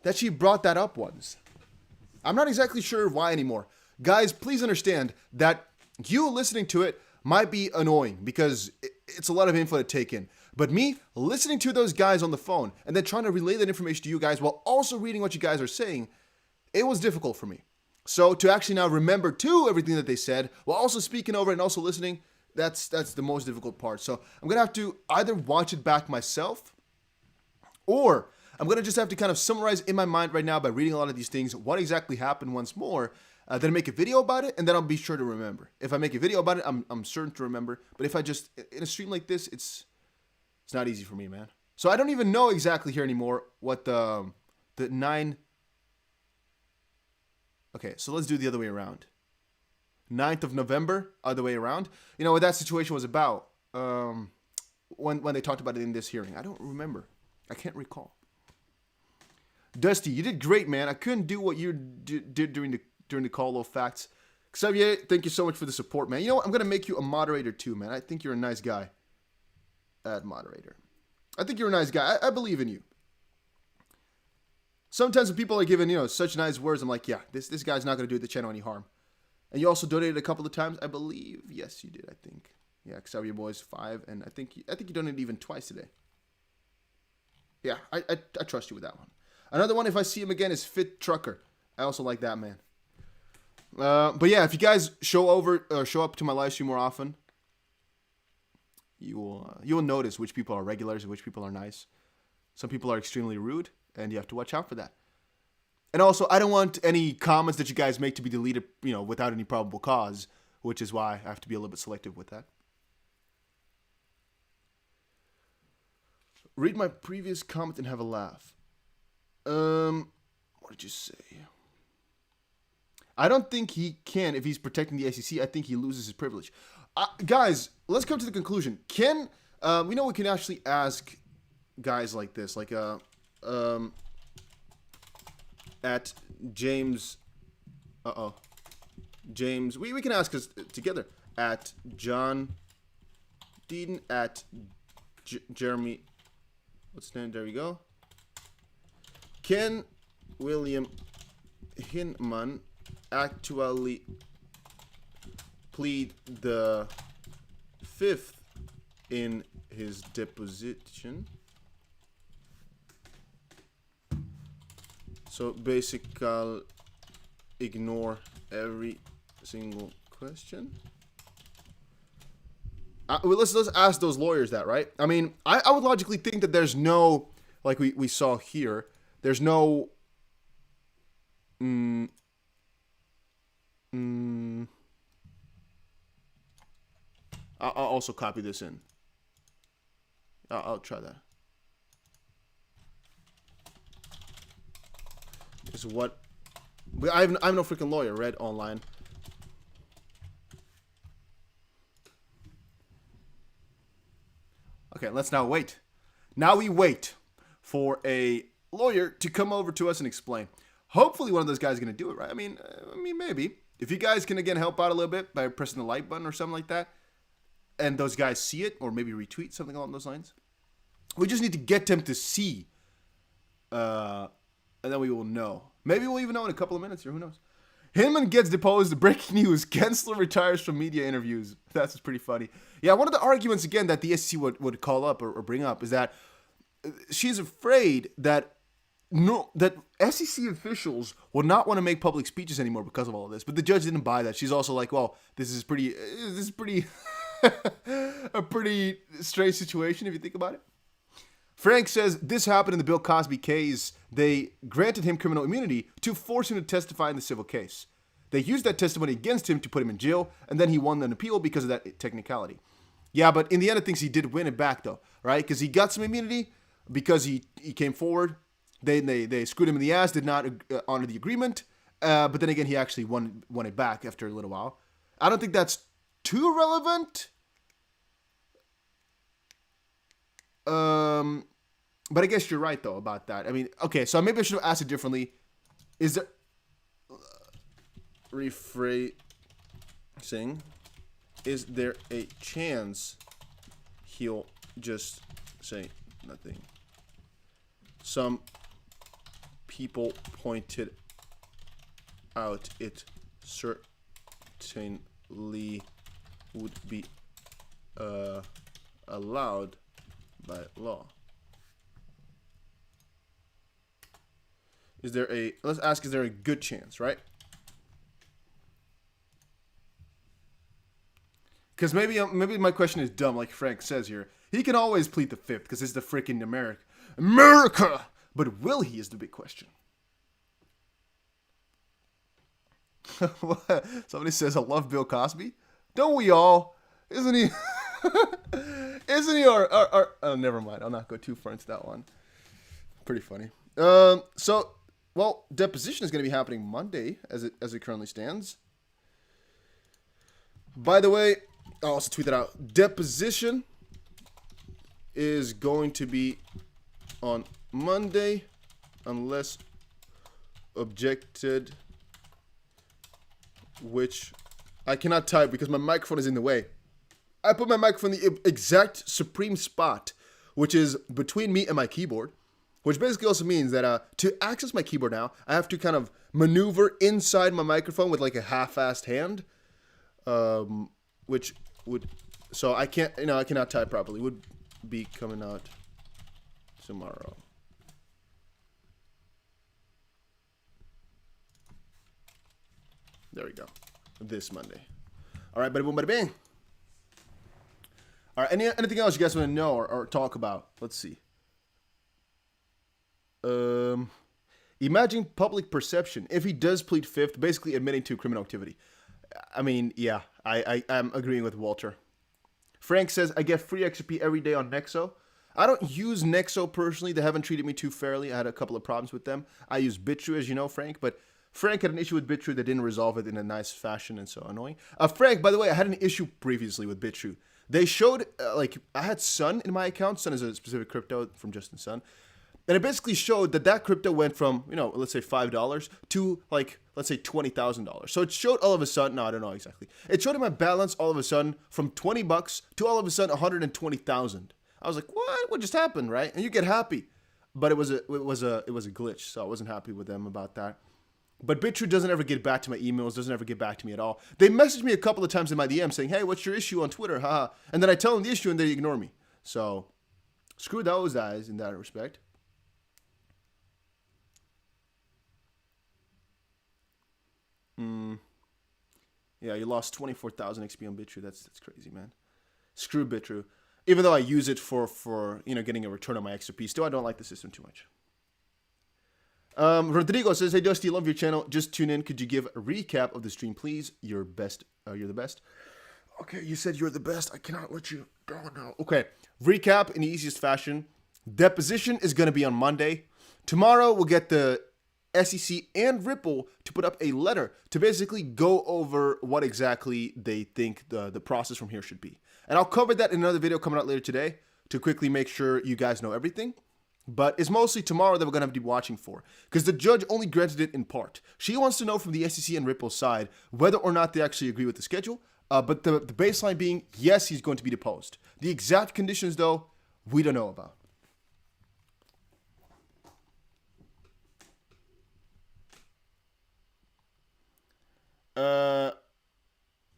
that she brought that up once. I'm not exactly sure why anymore. Guys, please understand that you listening to it might be annoying because it's a lot of info to take in. But me listening to those guys on the phone and then trying to relay that information to you guys while also reading what you guys are saying, it was difficult for me. So to actually now remember everything that they said while also speaking over it and also listening, that's the most difficult part. So I'm going to have to either watch it back myself or I'm going to just have to kind of summarize in my mind right now by reading a lot of these things what exactly happened once more, then make a video about it, and then I'll be sure to remember. If I make a video about it, I'm certain to remember. But if I just, in a stream like this, it's not easy for me, man. So I don't even know exactly here anymore what the 9... Okay, so let's do the other way around. 9th of November, other way around. What that situation was about when they talked about it in this hearing. I don't remember. I can't recall. Dusty, you did great, man. I couldn't do what you did during the call of facts. Xavier, thank you so much for the support, man. You know what? I'm going to make you a moderator too, man. I think you're a nice guy. Add moderator. I think you're a nice guy. I believe in you. Sometimes when people are given, such nice words, I'm like, yeah, this guy's not going to do the channel any harm. And you also donated a couple of times, I believe. Yes, you did, I think. Yeah, Xavier Boys 5, and I think you donated even twice today. Yeah, I trust you with that one. Another one, if I see him again, is Fit Trucker. I also like that man. But yeah, if you guys show up to my live stream more often, you'll notice which people are regulars and which people are nice. Some people are extremely rude, and you have to watch out for that. And also, I don't want any comments that you guys make to be deleted, without any probable cause, which is why I have to be a little bit selective with that. Read my previous comment and have a laugh. What did you say? I don't think he can if he's protecting the SEC. I think he loses his privilege. Guys, let's come to the conclusion. We know we can actually ask guys like this, like at James. James. We can ask us together at John Deaton at Jeremy. What's the name? There we go. Can William Hinman actually plead the fifth in his deposition? So basically, ignore every single question. Let's ask those lawyers that, right? I mean, I would logically think that there's no, like we saw here, there's no. I'll also copy this in. I'll try that. Is what I'm no freaking lawyer. Read online. Okay, let's now wait. Now we wait for a lawyer to come over to us and explain. Hopefully, one of those guys is gonna do it, right? I mean, maybe if you guys can again help out a little bit by pressing the like button or something like that, and those guys see it or maybe retweet something along those lines. We just need to get them to see, and then we will know. Maybe we'll even know in a couple of minutes here. Who knows? Hinman gets deposed. Breaking news. Gensler retires from media interviews. That's just pretty funny. Yeah, one of the arguments, again, that the SEC would call up or bring up is that she's afraid that SEC officials will not want to make public speeches anymore because of all of this. But the judge didn't buy that. She's also like, well, this is pretty a pretty strange situation if you think about it. Frank says this happened in the Bill Cosby case. They granted him criminal immunity to force him to testify in the civil case. They used that testimony against him to put him in jail, and then he won an appeal because of that technicality. Yeah, but in the end of things, he did win it back, though, right? Because he got some immunity because he came forward. They screwed him in the ass, did not honor the agreement, but then again, he actually won it back after a little while. I don't think that's too relevant. But I guess you're right, though, about that. I mean, okay, so maybe I should have asked it differently. Is there... rephrasing. Is there a chance he'll just say nothing? Some people pointed out it certainly would be allowed by law. Is there a, let's ask, is there a good chance, right? Because maybe my question is dumb, like Frank says here. He can always plead the fifth because it's the freaking America. But will he is the big question. Somebody says, I love Bill Cosby. Don't we all? Isn't he? Isn't he our oh, never mind. I'll not go too far into that one. Pretty funny. So, well, deposition is going to be happening Monday as it currently stands. By the way, I'll also tweet that out. Deposition is going to be on Monday unless objected, which I cannot type because my microphone is in the way. I put my microphone in the exact supreme spot, which is between me and my keyboard, which basically also means that to access my keyboard now, I have to kind of maneuver inside my microphone with like a half-assed hand, which would, so I can't, I cannot type properly. Would be coming out tomorrow. There we go. This Monday. All right, bada boom, bada bang. All right, anything else you guys want to know or talk about? Let's see. Imagine public perception if he does plead fifth, basically admitting to criminal activity. I mean, yeah, I'm agreeing with Walter. Frank says, I get free XP every day on Nexo. I don't use Nexo personally. They haven't treated me too fairly. I had a couple of problems with them. I use bitrue, as you know, Frank, but Frank had an issue with bitrue that didn't resolve it in a nice fashion and so annoying. Frank, by the way, I had an issue previously with bitrue. They showed, I had Sun in my account. Sun is a specific crypto from Justin Sun. And it basically showed that crypto went from, let's say $5 to let's say $20,000. So it showed all of a sudden, no, I don't know exactly. It showed in my balance all of a sudden from $20 to all of a sudden 120,000. I was like, what just happened, right? And you get happy. But it was a glitch, so I wasn't happy with them about that. But bitrue doesn't ever get back to my emails, doesn't ever get back to me at all. They messaged me a couple of times in my DM saying, hey, what's your issue on Twitter? Haha. And then I tell them the issue and they ignore me. So screw those guys in that respect. Yeah, you lost 24,000 XP on bitrue. That's crazy, man. Screw bitrue. Even though I use it for getting a return on my XRP, still I don't like the system too much. Rodrigo says, hey Dusty, love your channel. Just tune in. Could you give a recap of the stream, please? You're best. You're the best. Okay, you said you're the best. I cannot let you go now. Okay, recap in the easiest fashion. Deposition is going to be on Monday. Tomorrow we'll get the SEC and Ripple to put up a letter to basically go over what exactly they think the process from here should be. And I'll cover that in another video coming out later today to quickly make sure you guys know everything. But it's mostly tomorrow that we're going to have to be watching for, because the judge only granted it in part. She wants to know from the SEC and Ripple side whether or not they actually agree with the schedule. But the baseline being, yes, he's going to be deposed. The exact conditions, though, we don't know about.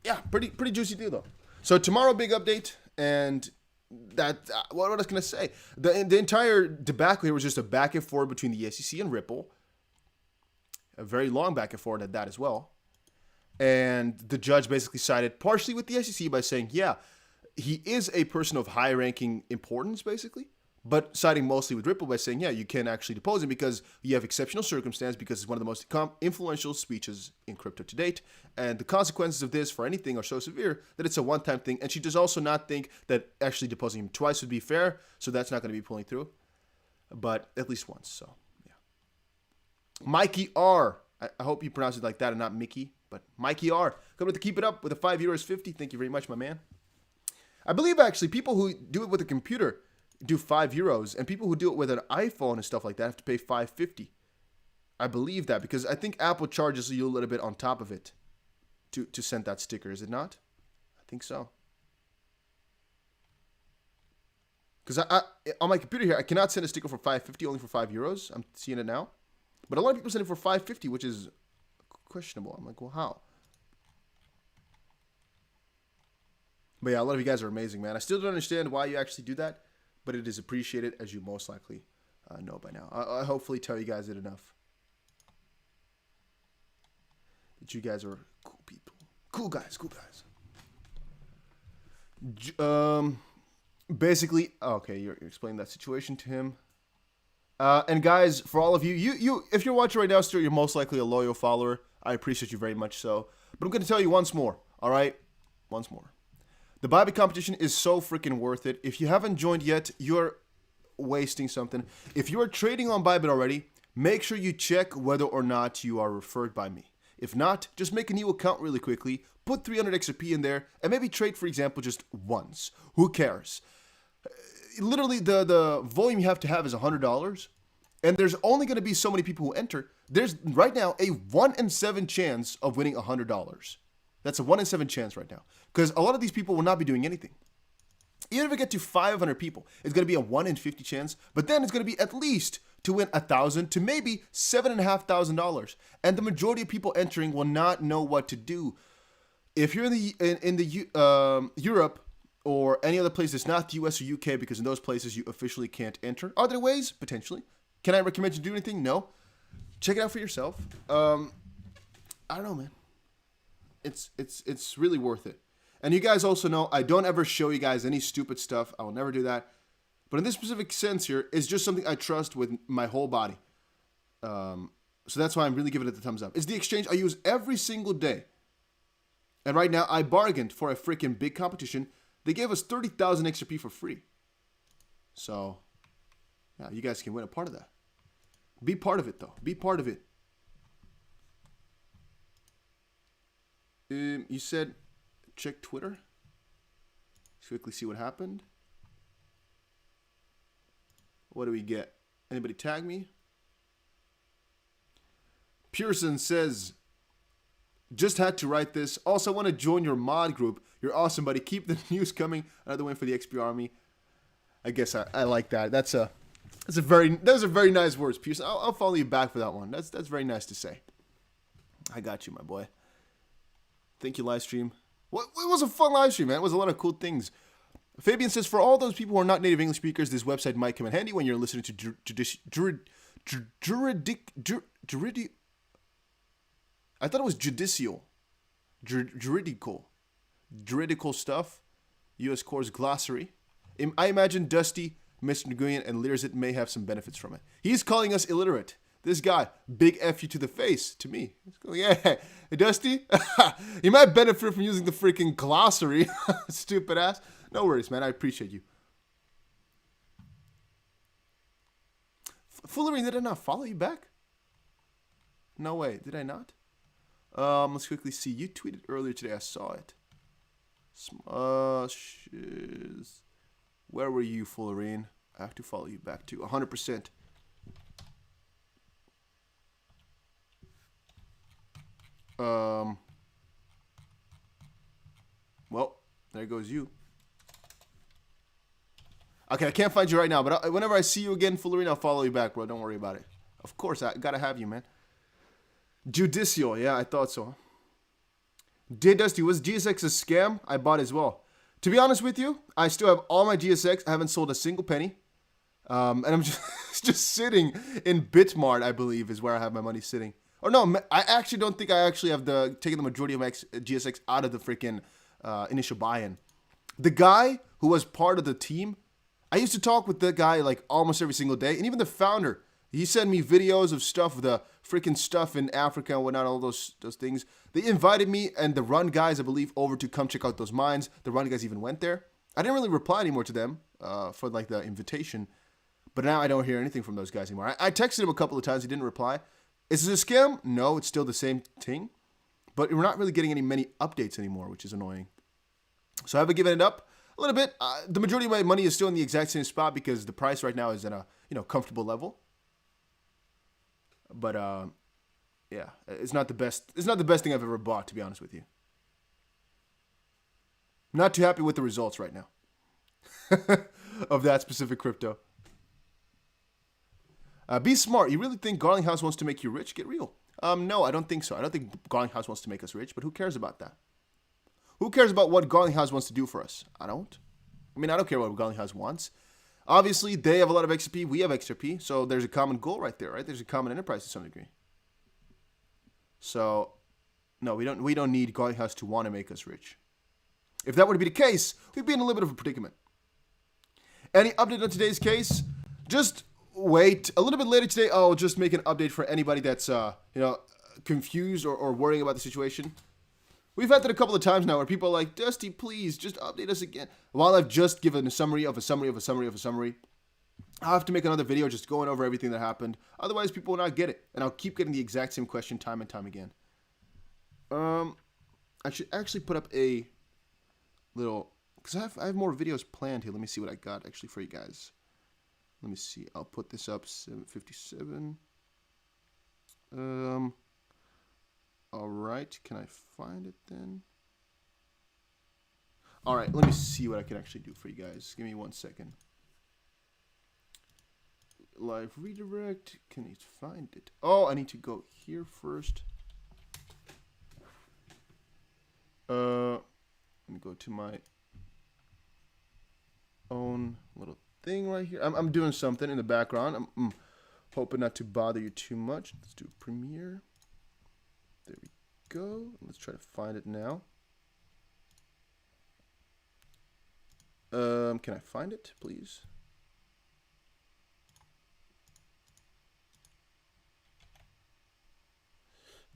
Yeah, pretty juicy deal, though. So tomorrow, big update, and that what I was gonna say, the entire debacle here was just a back and forth between the SEC and Ripple, a very long back and forth at that as well, and the judge basically sided partially with the SEC by saying, yeah, he is a person of high-ranking importance, basically, but siding mostly with Ripple by saying, yeah, you can actually depose him because you have exceptional circumstance, because it's one of the most influential speeches in crypto to date, and the consequences of this for anything are so severe that it's a one-time thing, and she does also not think that actually deposing him twice would be fair, so that's not going to be pulling through, but at least once, so, yeah. Mikey R. I hope you pronounce it like that and not Mickey, but Mikey R. Coming to keep it up with a €5.50. Thank you very much, my man. I believe, actually, people who do it with a computer do €5, and people who do it with an iPhone and stuff like that have to pay $5.50. I believe that because I think Apple charges you a little bit on top of it to send that sticker. Is it not? I think so. Because I on my computer here, I cannot send a sticker for $5.50, only for €5. I'm seeing it now, but a lot of people send it for $5.50, which is questionable. I'm like, well, how? But yeah, a lot of you guys are amazing, man. I still don't understand why you actually do that, but it is appreciated, as you most likely know by now. I hopefully tell you guys it enough. That you guys are cool people. Cool guys, cool guys. Basically, okay, you're explaining that situation to him. And guys, for all of you, if you're watching right now, still, you're most likely a loyal follower. I appreciate you very much so. But I'm going to tell you once more, all right? Once more. The bybit competition is so freaking worth it. If you haven't joined yet, you're wasting something. If you are trading on bybit already, make sure you check whether or not you are referred by me. If not, just make a new account really quickly, put 300 XRP in there, and maybe trade, for example, just once. Who cares? Literally, the volume you have to have is $100, and there's only going to be so many people who enter. There's, right now, a 1 in 7 chance of winning $100. That's a 1 in 7 chance right now. Because a lot of these people will not be doing anything. Even if we get to 500 people, it's going to be a 1 in 50 chance. But then it's going to be at least to win $1,000 to maybe $7,500. And the majority of people entering will not know what to do. If you're in the Europe or any other place that's not the US or UK, because in those places you officially can't enter. Are there ways? Potentially. Can I recommend you do anything? No. Check it out for yourself. I don't know, man. It's really worth it. And you guys also know I don't ever show you guys any stupid stuff. I will never do that. But in this specific sense here, it's just something I trust with my whole body. So that's why I'm really giving it the thumbs up. It's the exchange I use every single day. And right now, I bargained for a freaking big competition. They gave us 30,000 XRP for free. So, yeah, you guys can win a part of that. Be part of it, though. Be part of it. You said check Twitter. Let's quickly see what happened. What do we get? Anybody tag me? Pearson says, just had to write this. Also, want to join your mod group. You're awesome, buddy. Keep the news coming. Another win for the XP Army. I guess I like that. Those are very nice words, Pearson. I'll follow you back for that one. That's very nice to say. I got you, my boy. Thank you, live stream. It was a fun live stream, man. It was a lot of cool things. Fabian says, for all those people who are not native English speakers, this website might come in handy when you're listening to I thought it was judicial. Juridical stuff. U.S. Course glossary. I imagine Dusty, Mr. Nguyen, and Learzit may have some benefits from it. He's calling us illiterate. This guy, big F you to the face, to me. Yeah, hey, Dusty, you might benefit from using the freaking glossary, stupid ass. No worries, man, I appreciate you. Foolery, did I not follow you back? No way, did I not? Let's quickly see. You tweeted earlier today, I saw it. Where were you, Fullerine? I have to follow you back too, 100%. Well, there goes you. Okay, I can't find you right now, but whenever I see you again, Fullerine, I'll follow you back, bro. Don't worry about it. Of course, I gotta have you, man. Judicial, yeah, I thought so. Dear Dusty, was GSX a scam? I bought as well. To be honest with you, I still have all my GSX. I haven't sold a single penny. And I'm just sitting in Bitmart, I believe, is where I have my money sitting. Or no, I actually don't think I actually have taken the majority of my GSX out of the freaking initial buy-in. The guy who was part of the team, I used to talk with the guy like almost every single day. And even the founder, he sent me videos of stuff, the freaking stuff in Africa and whatnot, all those things. They invited me and the Run guys, I believe, over to come check out those mines. The Run guys even went there. I didn't really reply anymore to them for like the invitation. But now I don't hear anything from those guys anymore. I texted him a couple of times. He didn't reply. Is this a scam? No, it's still the same thing. But we're not really getting many updates anymore, which is annoying. So I haven't given it up a little bit. The majority of my money is still in the exact same spot because the price right now is at a comfortable level. But yeah, it's not the best. It's not the best thing I've ever bought, to be honest with you. Not too happy with the results right now of that specific crypto. Be smart. You really think Garlinghouse wants to make you rich? Get real. No, I don't think so. I don't think Garlinghouse wants to make us rich, but who cares about that? Who cares about what Garlinghouse wants to do for us? I don't. I mean, I don't care what Garlinghouse wants. Obviously, they have a lot of XP. We have XRP. So there's a common goal right there, right? There's a common enterprise to some degree. So, no, we don't need Garlinghouse to want to make us rich. If that were to be the case, we'd be in a little bit of a predicament. Any update on today's case? Just wait. A little bit later today, I'll just make an update for anybody that's, confused or worrying about the situation. We've had that a couple of times now where people are like, Dusty, please, just update us again. While I've just given a summary of a summary of a summary of a summary, I'll have to make another video just going over everything that happened. Otherwise, people will not get it. And I'll keep getting the exact same question time and time again. I should actually put up a little, because I have more videos planned here. Let me see what I got actually for you guys. Let me see. I'll put this up, 757. All right. Can I find it then? All right. Let me see what I can actually do for you guys. Give me 1 second. Live redirect. Can I find it? Oh, I need to go here first. Let me go to my own little thing right here. I'm doing something in the background. I'm hoping not to bother you too much. Let's do Premiere. There we go. Let's try to find it now. Can I find it, please?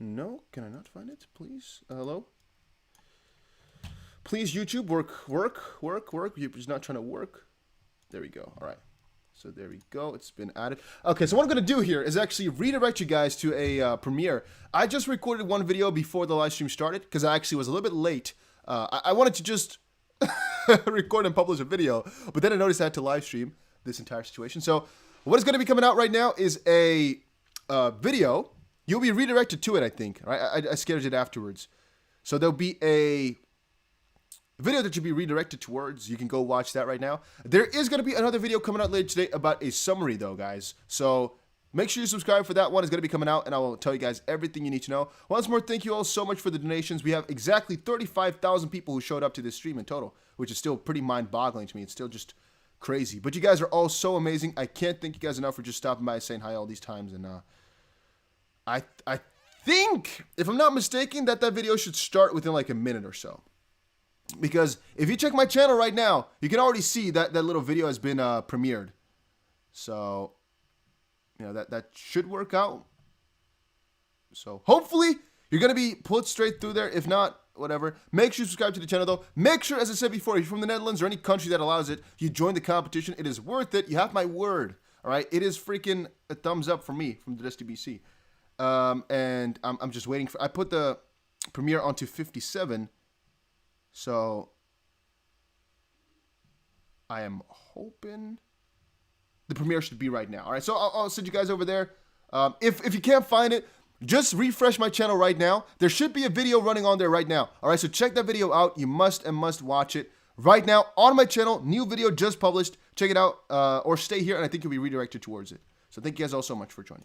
No, can I not find it, please? Hello? Please, YouTube, work. YouTube's not trying to work. There we go. All right. So there we go. It's been added. Okay, so what I'm going to do here is actually redirect you guys to a premiere. I just recorded one video before the live stream started because I actually was a little bit late. I wanted to just record and publish a video, but then I noticed I had to live stream this entire situation. So what is going to be coming out right now is a video. You'll be redirected to it, I think. Right? I scheduled it afterwards. So there'll be a video that you'll be redirected towards. You can go watch that right now. There is going to be another video coming out later today about a summary, though, guys. So make sure you subscribe for that one. It's going to be coming out, and I will tell you guys everything you need to know. Once more, thank you all so much for the donations. We have exactly 35,000 people who showed up to this stream in total, which is still pretty mind-boggling to me. It's still just crazy. But you guys are all so amazing. I can't thank you guys enough for just stopping by and saying hi all these times. And I think, if I'm not mistaken, that video should start within like a minute or so. Because if you check my channel right now, you can already see that little video has been premiered. So, you know, that should work out. So, hopefully, you're going to be put straight through there. If not, whatever. Make sure you subscribe to the channel, though. Make sure, as I said before, if you're from the Netherlands or any country that allows it, you join the competition. It is worth it. You have my word. All right? It is freaking a thumbs up for me from the Dusty BC. And I'm just waiting for... I put the premiere onto 57. So, I am hoping the premiere should be right now. All right, so I'll send you guys over there. If you can't find it, just refresh my channel right now. There should be a video running on there right now. All right, so check that video out. You must watch it right now on my channel. New video just published. Check it out or stay here, and I think you'll be redirected towards it. So thank you guys all so much for joining.